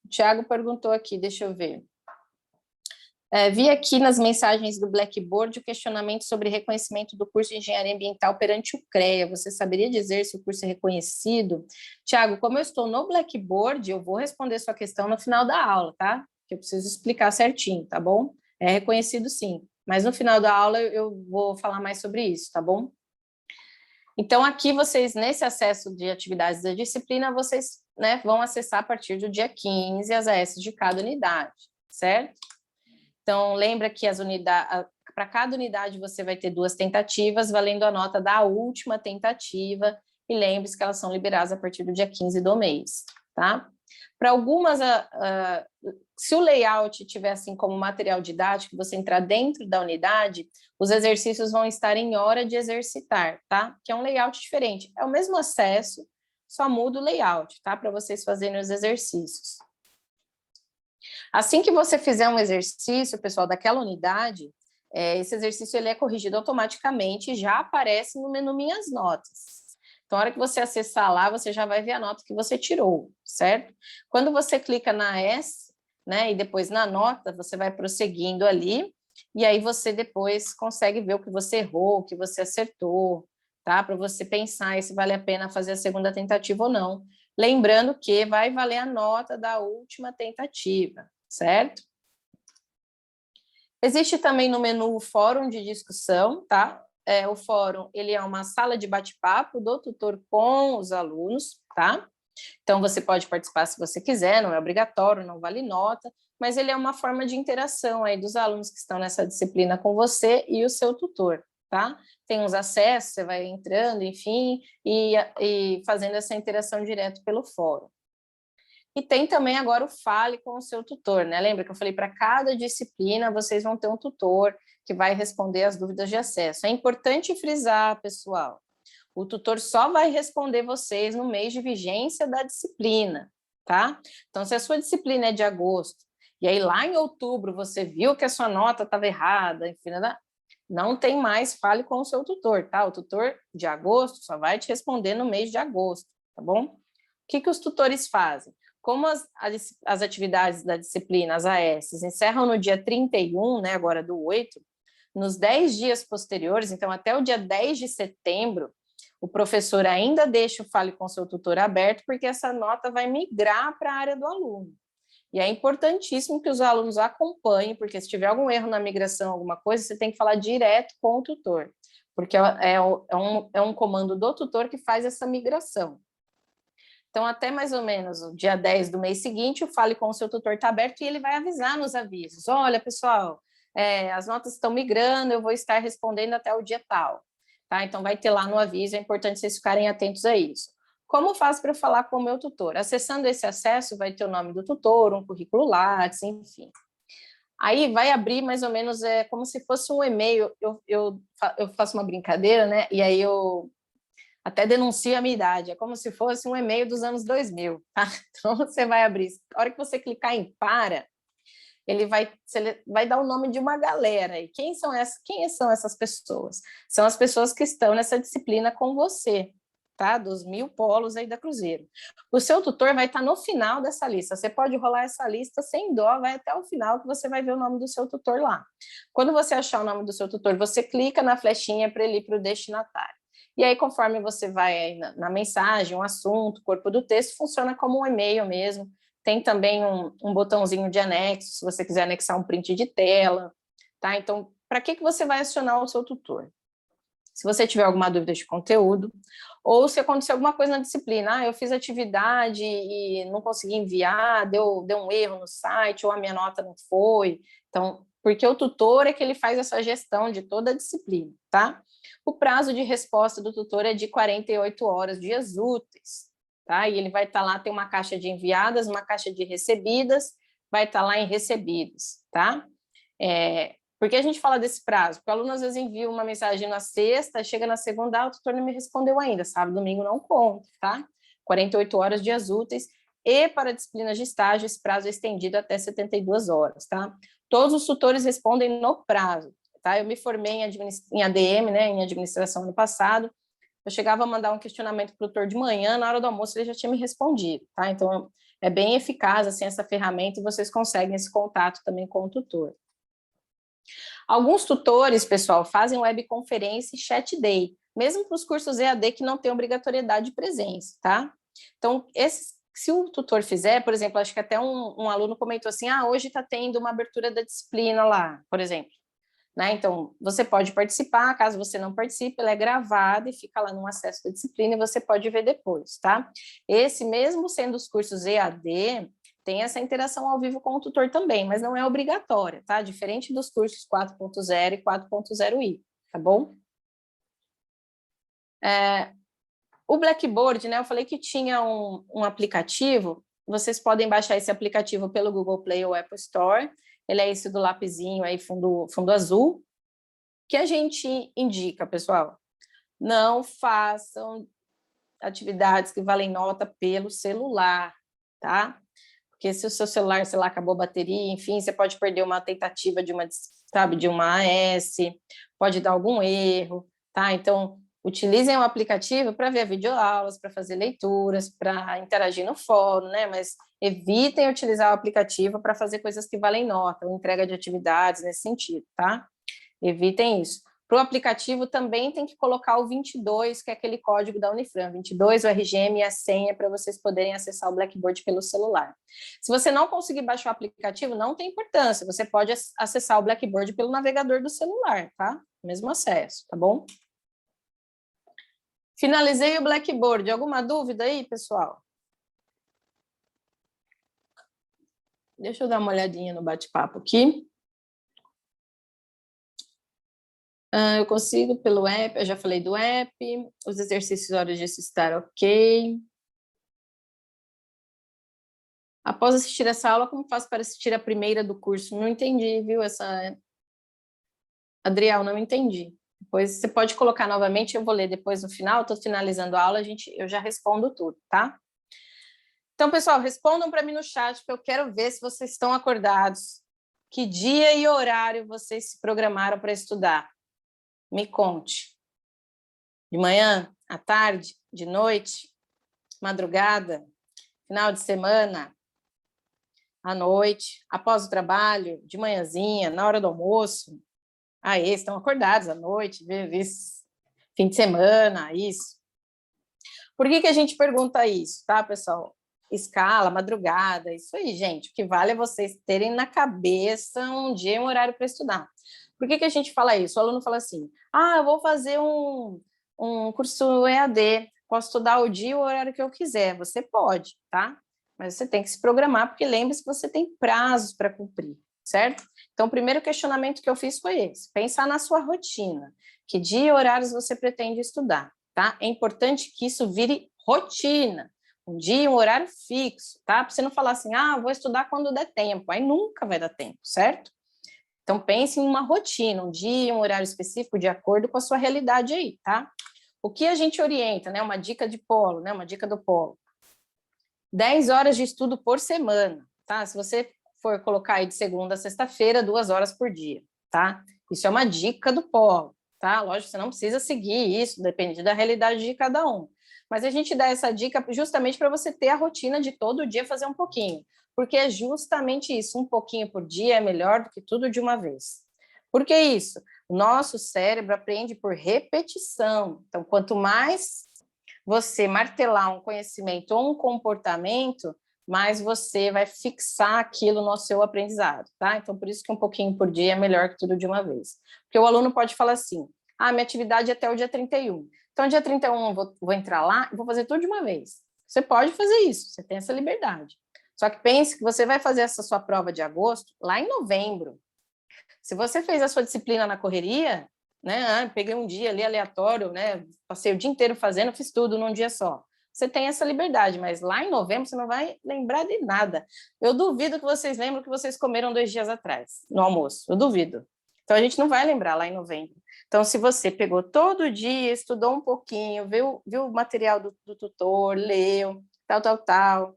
O Thiago perguntou aqui, deixa eu ver. Vi aqui nas mensagens do Blackboard o questionamento sobre reconhecimento do curso de Engenharia Ambiental perante o CREA. Você saberia dizer se o curso é reconhecido? Tiago, como eu estou no Blackboard, eu vou responder sua questão no final da aula, tá? Que eu preciso explicar certinho, tá bom? É reconhecido sim, mas no final da aula eu vou falar mais sobre isso, tá bom? Então, aqui vocês, nesse acesso de atividades da disciplina, vocês, né, vão acessar a partir do dia 15 as AS de cada unidade, certo? Então, lembra que para cada unidade você vai ter 2 tentativas, valendo a nota da última tentativa, e lembre-se que elas são liberadas a partir do dia 15 do mês, tá? Para algumas, se o layout tiver assim como material didático, você entrar dentro da unidade, os exercícios vão estar em hora de exercitar, tá? Que é um layout diferente. É o mesmo acesso, só muda o layout, tá? Para vocês fazerem os exercícios. Assim que você fizer um exercício, pessoal, daquela unidade, esse exercício ele é corrigido automaticamente e já aparece no menu Minhas Notas. Então, a hora que você acessar lá, você já vai ver a nota que você tirou, certo? Quando você clica na S, né, e depois na nota, você vai prosseguindo ali, e aí você depois consegue ver o que você errou, o que você acertou, tá? Para você pensar se vale a pena fazer a segunda tentativa ou não. Lembrando que vai valer a nota da última tentativa, certo? Existe também no menu o fórum de discussão, tá? O fórum, ele é uma sala de bate-papo do tutor com os alunos, tá? Então, você pode participar se você quiser, não é obrigatório, não vale nota, mas ele é uma forma de interação aí dos alunos que estão nessa disciplina com você e o seu tutor, tá? Tem uns acessos, você vai entrando, enfim, e fazendo essa interação direto pelo fórum. E tem também agora o Fale com o seu tutor, né? Lembra que eu falei para cada disciplina vocês vão ter um tutor que vai responder as dúvidas de acesso. É importante frisar, pessoal, o tutor só vai responder vocês no mês de vigência da disciplina, tá? Então, se a sua disciplina é de agosto, e aí lá em outubro você viu que a sua nota estava errada, enfim, não tem mais Fale com o seu tutor, tá? O tutor de agosto só vai te responder no mês de agosto, tá bom? O que os tutores fazem? Como as atividades da disciplina, as AS, encerram no dia 31, né, agora do 8, nos 10 dias posteriores, então até o dia 10 de setembro, o professor ainda deixa o Fale com seu tutor aberto, porque essa nota vai migrar para a área do aluno. E é importantíssimo que os alunos acompanhem, porque se tiver algum erro na migração, alguma coisa, você tem que falar direto com o tutor, porque é um comando do tutor que faz essa migração. Então, até mais ou menos o dia 10 do mês seguinte, o Fale com o seu tutor está aberto e ele vai avisar nos avisos. Olha, pessoal, as notas estão migrando, eu vou estar respondendo até o dia tal. Tá? Então, vai ter lá no aviso, é importante vocês ficarem atentos a isso. Como faço para falar com o meu tutor? Acessando esse acesso, vai ter o nome do tutor, um currículo Lattes, enfim. Aí vai abrir mais ou menos como se fosse um e-mail. Eu faço uma brincadeira, né? E aí eu até denuncio a minha idade, é como se fosse um e-mail dos anos 2000, tá? Então, você vai abrir, a hora que você clicar em para, ele vai dar o nome de uma galera, e quem são essas pessoas? São as pessoas que estão nessa disciplina com você, tá? Dos 1000 polos aí da Cruzeiro. O seu tutor vai estar no final dessa lista, você pode rolar essa lista sem dó, vai até o final que você vai ver o nome do seu tutor lá. Quando você achar o nome do seu tutor, você clica na flechinha para ele ir para o destinatário. E aí, conforme você vai na mensagem, um assunto, corpo do texto, funciona como um e-mail mesmo. Tem também um botãozinho de anexo, se você quiser anexar um print de tela, tá? Então, para que você vai acionar o seu tutor? Se você tiver alguma dúvida de conteúdo, ou se acontecer alguma coisa na disciplina, eu fiz atividade e não consegui enviar, deu um erro no site, ou a minha nota não foi. Então, porque o tutor é que ele faz essa gestão de toda a disciplina, tá? O prazo de resposta do tutor é de 48 horas, dias úteis, tá? E ele vai estar lá, tem uma caixa de enviadas, uma caixa de recebidas, vai estar lá em recebidos, tá? Por que a gente fala desse prazo? Porque o aluno às vezes envia uma mensagem na sexta, chega na segunda, o tutor não me respondeu ainda, sábado, domingo não conta, tá? 48 horas, dias úteis, e para disciplinas de estágio, esse prazo é estendido até 72 horas, tá? Todos os tutores respondem no prazo, tá? Eu me formei em ADM, né, em administração no passado, eu chegava a mandar um questionamento para o tutor de manhã, na hora do almoço ele já tinha me respondido, tá? Então, é bem eficaz, assim, essa ferramenta e vocês conseguem esse contato também com o tutor. Alguns tutores, pessoal, fazem webconferência e chat day, mesmo para os cursos EAD que não tem obrigatoriedade de presença, tá? Então, se o tutor fizer, por exemplo, acho que até um aluno comentou assim, hoje está tendo uma abertura da disciplina lá, por exemplo. Né? Então, você pode participar, caso você não participe, ela é gravada e fica lá no acesso da disciplina e você pode ver depois, tá? Esse, mesmo sendo os cursos EAD, tem essa interação ao vivo com o tutor também, mas não é obrigatória, tá? Diferente dos cursos 4.0 e 4.0i, tá bom? O Blackboard, né, eu falei que tinha um aplicativo, vocês podem baixar esse aplicativo pelo Google Play ou Apple Store, ele é esse do lapisinho aí, fundo azul, que a gente indica, pessoal, não façam atividades que valem nota pelo celular, tá? Porque se o seu celular, sei lá, acabou a bateria, enfim, você pode perder uma tentativa de uma AS, pode dar algum erro, tá? Então, utilizem o aplicativo para ver videoaulas, para fazer leituras, para interagir no fórum, né? Mas evitem utilizar o aplicativo para fazer coisas que valem nota, ou entrega de atividades nesse sentido, tá? Evitem isso. Para o aplicativo também tem que colocar o 22, que é aquele código da Unifran, 22, o RGM e a senha para vocês poderem acessar o Blackboard pelo celular. Se você não conseguir baixar o aplicativo, não tem importância, você pode acessar o Blackboard pelo navegador do celular, tá? Mesmo acesso, tá bom? Finalizei o Blackboard. Alguma dúvida aí, pessoal? Deixa eu dar uma olhadinha no bate-papo aqui. Eu consigo pelo app, eu já falei do app, os exercícios horas de estar ok. Após assistir essa aula, como faço para assistir a primeira do curso? Não entendi, viu? Adriel, não entendi. Depois você pode colocar novamente, eu vou ler depois no final, estou finalizando a aula, eu já respondo tudo, tá? Então, pessoal, respondam para mim no chat, porque eu quero ver se vocês estão acordados. Que dia e horário vocês se programaram para estudar? Me conte. De manhã, à tarde, de noite, madrugada, final de semana, à noite, após o trabalho, de manhãzinha, na hora do almoço. Aí, estão acordados à noite, fim de semana, isso. Por que a gente pergunta isso, tá, pessoal? Escala, madrugada, isso aí, gente. O que vale é vocês terem na cabeça um dia e um horário para estudar. Por que a gente fala isso? O aluno fala assim, eu vou fazer um curso EAD, posso estudar o dia e o horário que eu quiser. Você pode, tá? Mas você tem que se programar, porque lembre-se que você tem prazos para cumprir, certo? Então, o primeiro questionamento que eu fiz foi esse, pensar na sua rotina. Que dia e horários você pretende estudar, tá? É importante que isso vire rotina, um dia, um horário fixo, tá? Para você não falar assim, vou estudar quando der tempo, aí nunca vai dar tempo, certo? Então, pense em uma rotina, um dia, um horário específico, de acordo com a sua realidade aí, tá? O que a gente orienta, né? Uma dica de polo, né? Uma dica do polo. 10 horas de estudo por semana, tá? Se você for colocar aí de segunda a sexta-feira, 2 horas por dia, tá? Isso é uma dica do polo, tá? Lógico, você não precisa seguir isso, depende da realidade de cada um. Mas a gente dá essa dica justamente para você ter a rotina de todo dia fazer um pouquinho, porque é justamente isso, um pouquinho por dia é melhor do que tudo de uma vez. Por que isso? O nosso cérebro aprende por repetição. Então, quanto mais você martelar um conhecimento ou um comportamento, mais você vai fixar aquilo no seu aprendizado, tá? Então, por isso que um pouquinho por dia é melhor que tudo de uma vez. Porque o aluno pode falar assim, minha atividade é até o dia 31. Então, dia 31 eu vou entrar lá e vou fazer tudo de uma vez. Você pode fazer isso, você tem essa liberdade. Só que pense que você vai fazer essa sua prova de agosto lá em novembro. Se você fez a sua disciplina na correria, né? Peguei um dia ali aleatório, né? Passei o dia inteiro fazendo, fiz tudo num dia só. Você tem essa liberdade, mas lá em novembro você não vai lembrar de nada. Eu duvido que vocês lembrem que vocês comeram 2 dias atrás, no almoço. Eu duvido. Então, a gente não vai lembrar lá em novembro. Então, se você pegou todo dia, estudou um pouquinho, viu o material do tutor, leu, tal,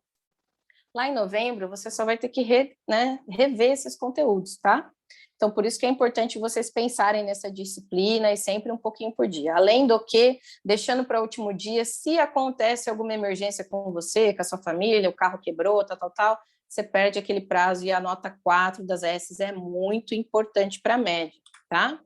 lá em novembro você só vai ter que rever esses conteúdos, tá? Então, por isso que é importante vocês pensarem nessa disciplina e sempre um pouquinho por dia. Além do que, deixando para o último dia, se acontece alguma emergência com você, com a sua família, o carro quebrou, tal, você perde aquele prazo e a nota 4 das ESs é muito importante para a média, tá?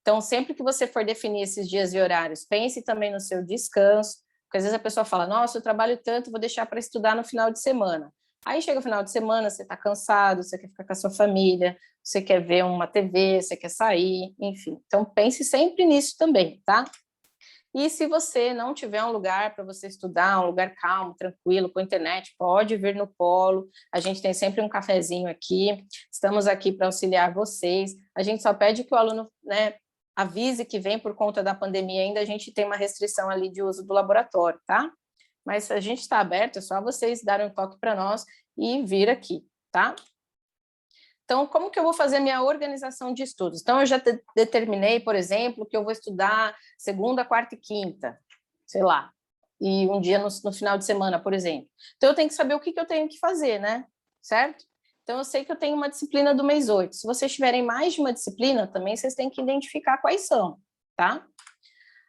Então, sempre que você for definir esses dias e horários, pense também no seu descanso, porque às vezes a pessoa fala, nossa, eu trabalho tanto, vou deixar para estudar no final de semana. Aí chega o final de semana, você está cansado, você quer ficar com a sua família, você quer ver uma TV, você quer sair, enfim. Então, pense sempre nisso também, tá? E se você não tiver um lugar para você estudar, um lugar calmo, tranquilo, com internet, pode vir no Polo. A gente tem sempre um cafezinho aqui. Estamos aqui para auxiliar vocês. A gente só pede que o aluno, avise que vem por conta da pandemia ainda, a gente tem uma restrição ali de uso do laboratório, tá? Mas a gente está aberto, é só vocês darem um toque para nós e vir aqui, tá? Então, como que eu vou fazer a minha organização de estudos? Então, eu já determinei, por exemplo, que eu vou estudar segunda, quarta e quinta, sei lá, e um dia no final de semana, por exemplo. Então, eu tenho que saber o que eu tenho que fazer, né? Certo? Então, eu sei que eu tenho uma disciplina do mês 8. Se vocês tiverem mais de uma disciplina, também vocês têm que identificar quais são, tá?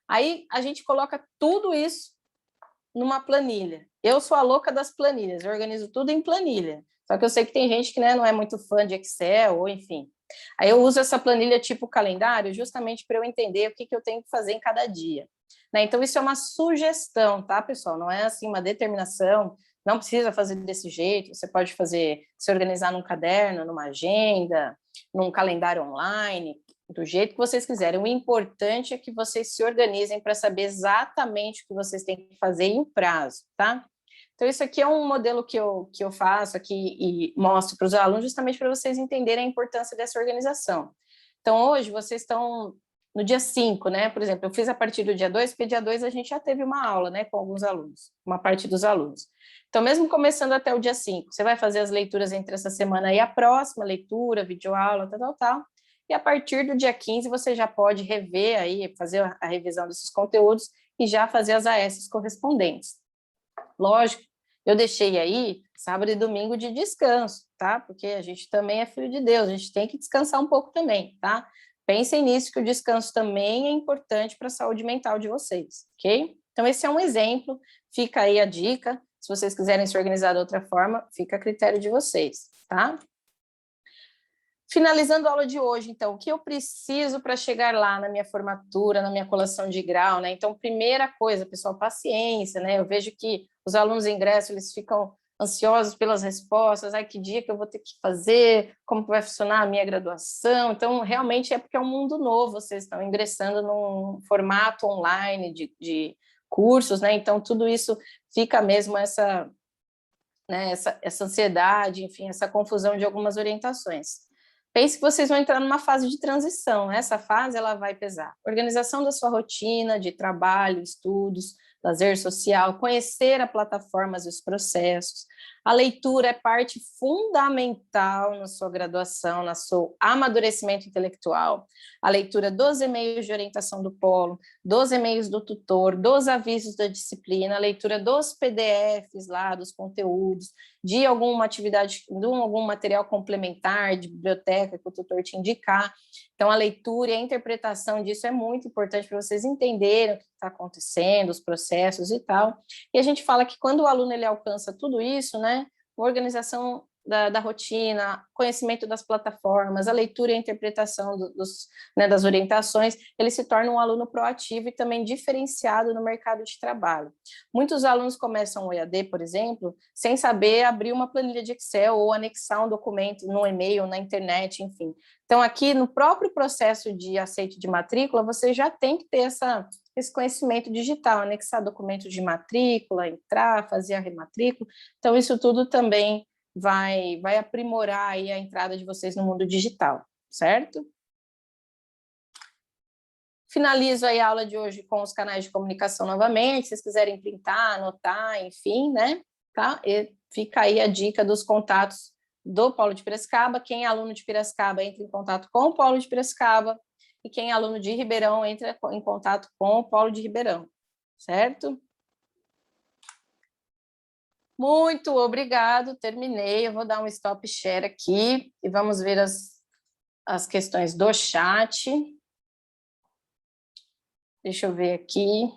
Aí, a gente coloca tudo isso numa planilha. Eu sou a louca das planilhas, eu organizo tudo em planilha. Só que eu sei que tem gente que, né, não é muito fã de Excel, ou enfim. Aí eu uso essa planilha tipo calendário justamente para eu entender o que eu tenho que fazer em cada dia. Né? Então, isso é uma sugestão, tá, pessoal? Não é assim uma determinação, não precisa fazer desse jeito, você pode fazer, se organizar num caderno, numa agenda, num calendário online, do jeito que vocês quiserem. O importante é que vocês se organizem para saber exatamente o que vocês têm que fazer em prazo, tá? Então, isso aqui é um modelo que eu faço aqui e mostro para os alunos justamente para vocês entenderem a importância dessa organização. Então, hoje vocês estão no dia 5, né? Por exemplo, eu fiz a partir do dia 2, porque dia 2 a gente já teve uma aula, né, com alguns alunos, uma parte dos alunos. Então, mesmo começando até o dia 5, você vai fazer as leituras entre essa semana e a próxima, leitura, videoaula, tal. E a partir do dia 15, você já pode rever aí, fazer a revisão desses conteúdos e já fazer as AS correspondentes. Lógico, eu deixei aí sábado e domingo de descanso, tá? Porque a gente também é filho de Deus, a gente tem que descansar um pouco também, tá? Pensem nisso, que o descanso também é importante para a saúde mental de vocês, ok? Então, esse é um exemplo, fica aí a dica. Se vocês quiserem se organizar de outra forma, fica a critério de vocês, tá? Finalizando a aula de hoje, então, o que eu preciso para chegar lá na minha formatura, na minha colação de grau, né? Então, primeira coisa, pessoal, paciência, né? Eu vejo que os alunos de ingresso, eles ficam ansiosos pelas respostas, ai, que dia que eu vou ter que fazer, como que vai funcionar a minha graduação. Então, realmente é porque é um mundo novo, vocês estão ingressando num formato online de cursos, né? Então, tudo isso fica mesmo essa ansiedade, enfim, essa confusão de algumas orientações. Pense que vocês vão entrar numa fase de transição, essa fase ela vai pesar. Organização da sua rotina de trabalho, estudos, lazer social, conhecer as plataformas e os processos. A leitura é parte fundamental na sua graduação, no seu amadurecimento intelectual. A leitura dos e-mails de orientação do polo, dos e-mails do tutor, dos avisos da disciplina, a leitura dos PDFs lá, dos conteúdos, de alguma atividade, de algum material complementar, de biblioteca que o tutor te indicar. Então, a leitura e a interpretação disso é muito importante para vocês entenderem o que está acontecendo, os processos e tal. E a gente fala que quando o aluno ele alcança tudo isso, né, organização da rotina, conhecimento das plataformas, a leitura e a interpretação das orientações, ele se torna um aluno proativo e também diferenciado no mercado de trabalho. Muitos alunos começam o EAD, por exemplo, sem saber abrir uma planilha de Excel ou anexar um documento no e-mail, na internet, enfim. Então, aqui no próprio processo de aceite de matrícula, você já tem que ter esse conhecimento digital, anexar documento de matrícula, entrar, fazer a rematrícula. Então, isso tudo também vai aprimorar aí a entrada de vocês no mundo digital, certo? Finalizo aí a aula de hoje com os canais de comunicação novamente, se vocês quiserem printar, anotar, enfim, né? Tá? E fica aí a dica dos contatos do Polo de Piracicaba. Quem é aluno de Piracicaba entra em contato com o Polo de Piracicaba e quem é aluno de Ribeirão entra em contato com o Polo de Ribeirão, certo? Muito obrigado, terminei. Eu vou dar um stop share aqui e vamos ver as questões do chat. Deixa eu ver aqui.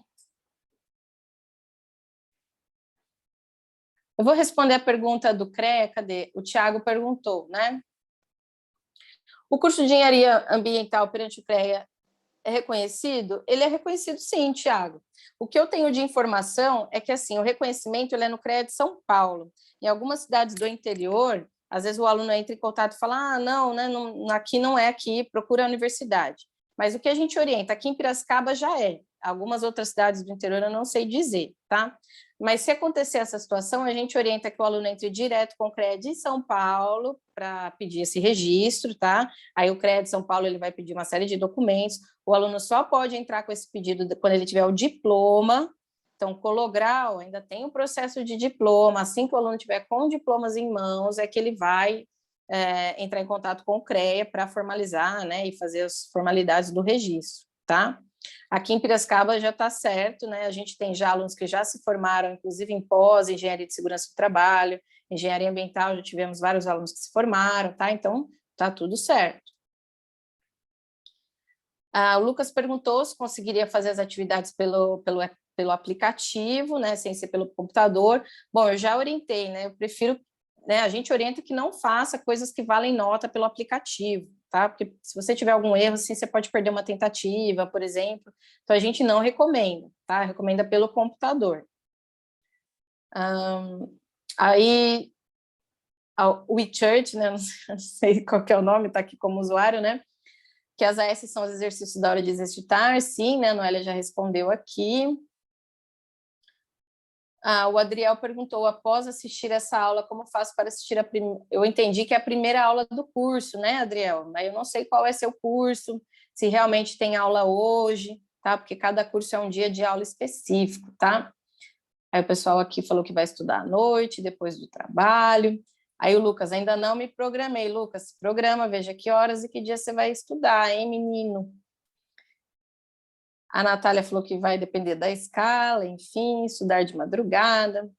Eu vou responder a pergunta do CREA, cadê? O Tiago perguntou, né? O curso de Engenharia Ambiental perante o CREA é reconhecido? Ele é reconhecido sim, Tiago. O que eu tenho de informação é que assim, o reconhecimento ele é no CREA de São Paulo. Em algumas cidades do interior, às vezes o aluno entra em contato e fala, não, né, não, aqui não é aqui, procura a universidade. Mas o que a gente orienta, aqui em Piracicaba já é. algumas outras cidades do interior eu não sei dizer, tá? Mas se acontecer essa situação, a gente orienta que o aluno entre direto com o CREA de São Paulo para pedir esse registro, tá? Aí o CREA de São Paulo ele vai pedir uma série de documentos, o aluno só pode entrar com esse pedido quando ele tiver o diploma. Então, Colograu ainda tem o processo de diploma, assim que o aluno tiver com diplomas em mãos, é que ele vai entrar em contato com o CREA para formalizar, né, e fazer as formalidades do registro, tá? Aqui em Piracicaba já está certo, né? A gente tem já alunos que já se formaram, inclusive em pós, engenharia de segurança do trabalho, engenharia ambiental, já tivemos vários alunos que se formaram, tá? Então, tá tudo certo. O Lucas perguntou se conseguiria fazer as atividades pelo aplicativo, né, sem ser pelo computador. Bom, eu já orientei, né? Eu prefiro, né? A gente orienta que não faça coisas que valem nota pelo aplicativo, tá? Porque se você tiver algum erro, assim, você pode perder uma tentativa, por exemplo. Então, a gente não recomenda, tá? Recomenda pelo computador. Aí, o WeChurch, né? Não sei qual que é o nome, tá aqui como usuário, né? Que as AS são os exercícios da hora de exercitar, sim, né? A Noélia já respondeu aqui. O Adriel perguntou, após assistir essa aula, como faço para assistir a primeira... Eu entendi que é a primeira aula do curso, né, Adriel? Mas eu não sei qual é seu curso, se realmente tem aula hoje, tá? Porque cada curso é um dia de aula específico, tá? Aí o pessoal aqui falou que vai estudar à noite, depois do trabalho. Aí o Lucas, ainda não me programei. Lucas, programa, veja que horas e que dia você vai estudar, hein, menino? A Natália falou que vai depender da escala, enfim, estudar de madrugada.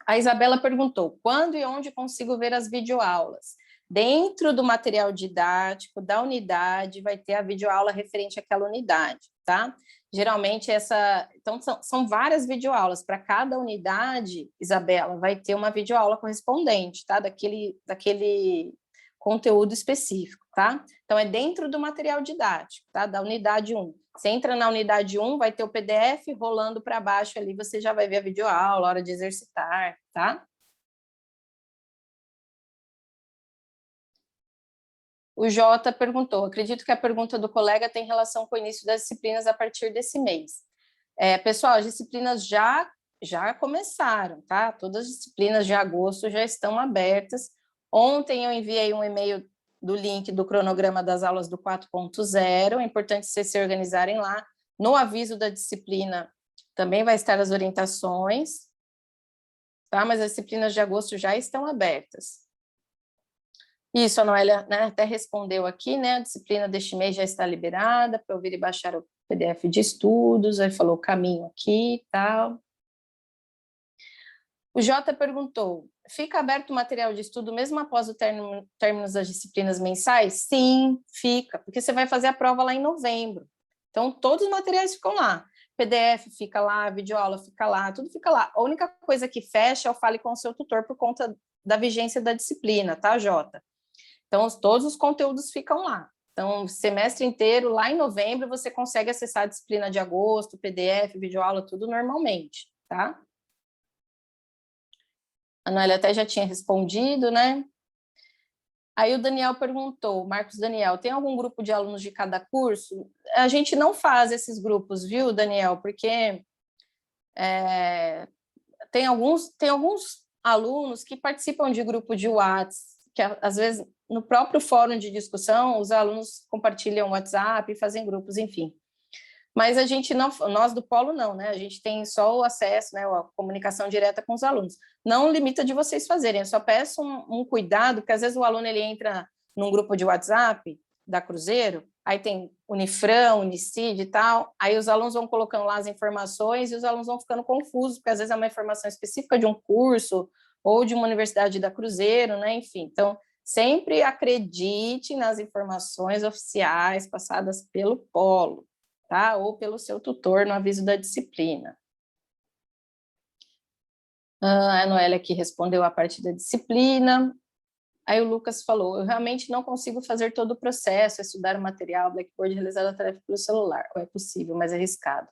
A Isabela perguntou, quando e onde consigo ver as videoaulas? Dentro do material didático da unidade vai ter a videoaula referente àquela unidade, tá? Geralmente então são várias videoaulas, para cada unidade, Isabela, vai ter uma videoaula correspondente, tá? Daquele conteúdo específico, tá? Então é dentro do material didático, tá? Da unidade 1. Você entra na unidade 1, vai ter o PDF rolando para baixo ali, você já vai ver a videoaula, a hora de exercitar, tá? O Jota perguntou, acredito que a pergunta do colega tem relação com o início das disciplinas a partir desse mês. Pessoal, as disciplinas já começaram, tá? Todas as disciplinas de agosto já estão abertas. Ontem eu enviei um e-mail do link do cronograma das aulas do 4.0, é importante vocês se organizarem lá. No aviso da disciplina também vai estar as orientações, tá? Mas as disciplinas de agosto já estão abertas. Isso, a Noélia, né, até respondeu aqui, né? A disciplina deste mês já está liberada para ouvir e baixar o PDF de estudos, aí falou o caminho aqui e tal. O Jota perguntou, fica aberto o material de estudo mesmo após o término das disciplinas mensais? Sim, fica, porque você vai fazer a prova lá em novembro. Então, todos os materiais ficam lá. PDF fica lá, videoaula fica lá, tudo fica lá. A única coisa que fecha é o fale com o seu tutor por conta da vigência da disciplina, tá, Jota? Então, todos os conteúdos ficam lá. Então, semestre inteiro, lá em novembro, você consegue acessar a disciplina de agosto, PDF, videoaula, tudo normalmente, tá? A Noélia até já tinha respondido, né? Aí o Daniel perguntou, Marcos Daniel, tem algum grupo de alunos de cada curso? A gente não faz esses grupos, viu, Daniel? Porque tem alguns alunos que participam de grupo de WhatsApp, que às vezes no próprio fórum de discussão os alunos compartilham WhatsApp e fazem grupos, enfim. Mas a gente não, nós do Polo não, né? A gente tem só o acesso, né? A comunicação direta com os alunos. Não limita de vocês fazerem, eu só peço um cuidado, porque às vezes o aluno ele entra num grupo de WhatsApp da Cruzeiro, aí tem Unifran, Unicid e tal, aí os alunos vão colocando lá as informações e os alunos vão ficando confusos, porque às vezes é uma informação específica de um curso ou de uma universidade da Cruzeiro, né? Enfim, então sempre acredite nas informações oficiais passadas pelo Polo, tá? Ou pelo seu tutor no aviso da disciplina. A Noélia aqui respondeu a parte da disciplina. Aí o Lucas falou, eu realmente não consigo fazer todo o processo, estudar o material, Blackboard, realizar a tarefa pelo celular. Ou é possível, mas é arriscado.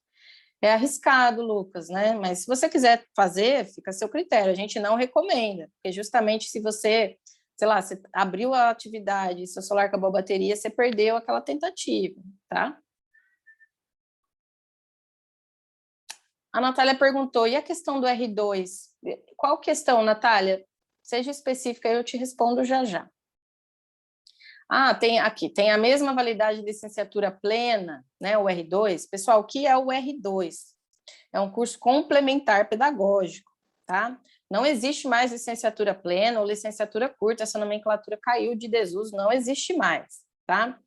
É arriscado, Lucas, né? Mas se você quiser fazer, fica a seu critério. A gente não recomenda, porque justamente se você, sei lá, você abriu a atividade, seu celular acabou a bateria, você perdeu aquela tentativa, tá? A Natália perguntou, e a questão do R2? Qual questão, Natália? Seja específica, eu te respondo já já. Ah, tem aqui, tem a mesma validade de licenciatura plena, né, o R2. Pessoal, o que é o R2? É um curso complementar pedagógico, tá? Não existe mais licenciatura plena ou licenciatura curta, essa nomenclatura caiu de desuso, não existe mais, tá?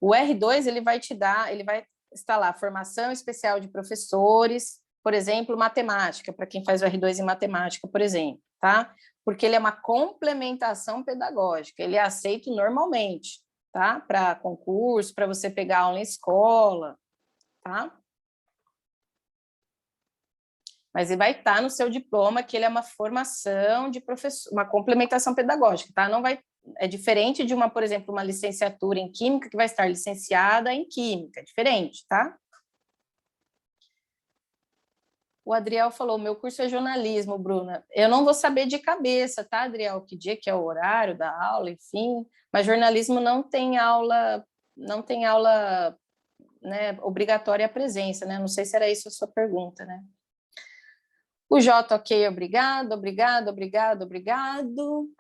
O R2, ele vai te dar, ele vai instalar formação especial de professores, por exemplo, matemática, para quem faz o R2 em matemática, por exemplo, tá? Porque ele é uma complementação pedagógica, ele é aceito normalmente, tá? Para concurso, para você pegar aula em escola, tá? Mas ele vai estar no seu diploma que ele é uma formação de professor, uma complementação pedagógica, tá? Não vai, é diferente de uma, por exemplo, uma licenciatura em Química que vai estar licenciada em Química, é diferente, tá? O Adriel falou, meu curso é jornalismo, Bruna. Eu não vou saber de cabeça, tá, Adriel? Que dia que é o horário da aula, enfim. Mas jornalismo não tem aula, né, obrigatória a presença, né? Não sei se era isso a sua pergunta, né? O J, ok, obrigado, obrigado, obrigado, obrigado.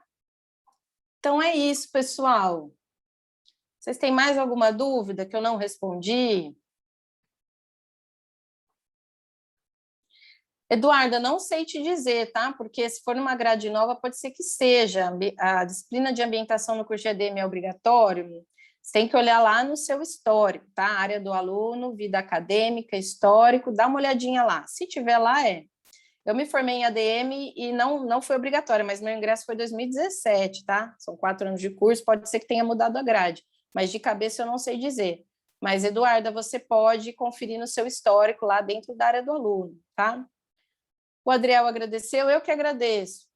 Então é isso, pessoal. Vocês têm mais alguma dúvida que eu não respondi? Eduarda, não sei te dizer, tá? Porque se for numa grade nova, pode ser que seja. A disciplina de ambientação no curso de EADM é obrigatório. Você tem que olhar lá no seu histórico, tá? Área do aluno, vida acadêmica, histórico, dá uma olhadinha lá. Se tiver lá, é. Eu me formei em ADM e não foi obrigatório, mas meu ingresso foi em 2017, tá? São 4 anos de curso, pode ser que tenha mudado a grade, mas de cabeça eu não sei dizer. Mas, Eduarda, você pode conferir no seu histórico lá dentro da área do aluno, tá? O Adriel agradeceu, eu que agradeço.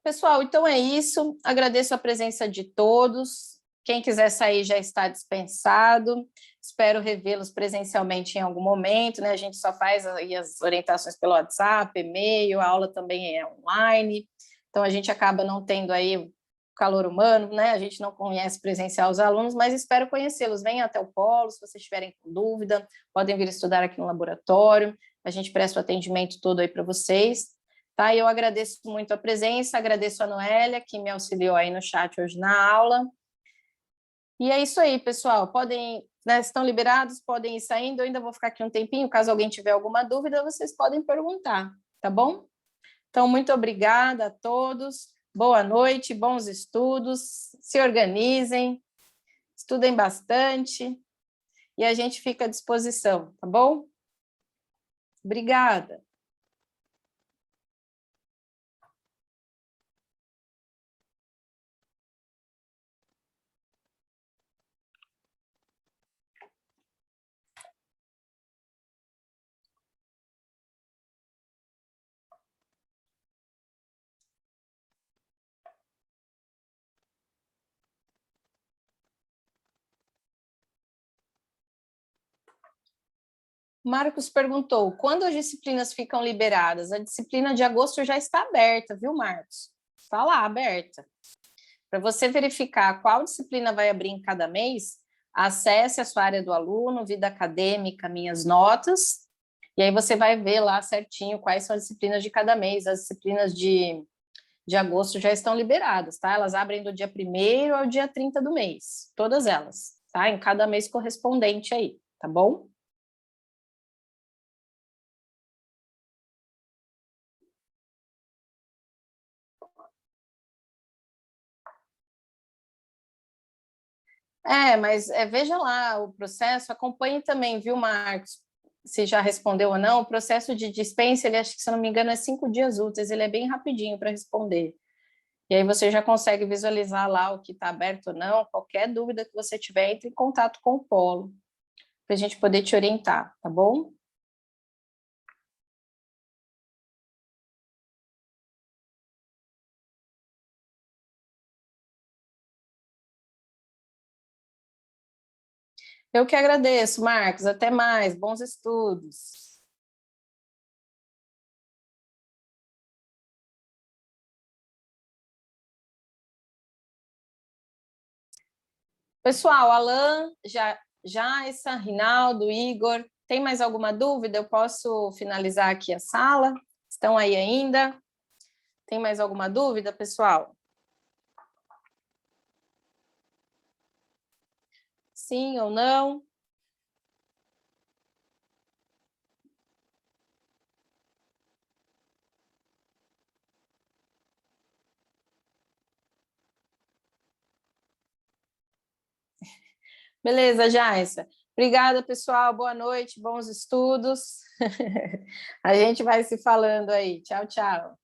Pessoal, então é isso. Agradeço a presença de todos. Quem quiser sair já está dispensado. Espero revê-los presencialmente em algum momento, né? A gente só faz aí as orientações pelo WhatsApp, e-mail, a aula também é online. Então a gente acaba não tendo aí o calor humano, né? A gente não conhece presencial os alunos, mas espero conhecê-los. Venham até o polo, se vocês tiverem dúvida, podem vir estudar aqui no laboratório. A gente presta o atendimento todo aí para vocês. Tá? Eu agradeço muito a presença, agradeço a Noélia, que me auxiliou aí no chat hoje na aula. E é isso aí, pessoal. Podem, né, estão liberados, podem ir saindo. Eu ainda vou ficar aqui um tempinho. Caso alguém tiver alguma dúvida, vocês podem perguntar, tá bom? Então, muito obrigada a todos. Boa noite, bons estudos. Se organizem, estudem bastante e a gente fica à disposição, tá bom? Obrigada. Marcos perguntou, quando as disciplinas ficam liberadas? A disciplina de agosto já está aberta, viu, Marcos? Está lá, aberta. Para você verificar qual disciplina vai abrir em cada mês, acesse a sua área do aluno, vida acadêmica, minhas notas, e aí você vai ver lá certinho quais são as disciplinas de cada mês. As disciplinas de agosto já estão liberadas, tá? Elas abrem do dia 1º ao dia 30 do mês, todas elas, tá? Em cada mês correspondente aí, tá bom? Mas veja lá o processo, acompanhe também, viu, Marcos? Se já respondeu ou não, o processo de dispensa, ele acho que, se eu não me engano, é 5 dias úteis, ele é bem rapidinho para responder. E aí você já consegue visualizar lá o que está aberto ou não, qualquer dúvida que você tiver, entre em contato com o Polo, para a gente poder te orientar, tá bom? Eu que agradeço, Marcos. Até mais. Bons estudos. Pessoal, Alan, Jaissa, Rinaldo, Igor, Tem mais alguma dúvida? Eu posso finalizar aqui a sala? Estão aí ainda? Tem mais alguma dúvida, pessoal? Sim ou não? Beleza, Jaissa. Obrigada, pessoal. Boa noite, bons estudos. A gente vai se falando aí. Tchau, tchau.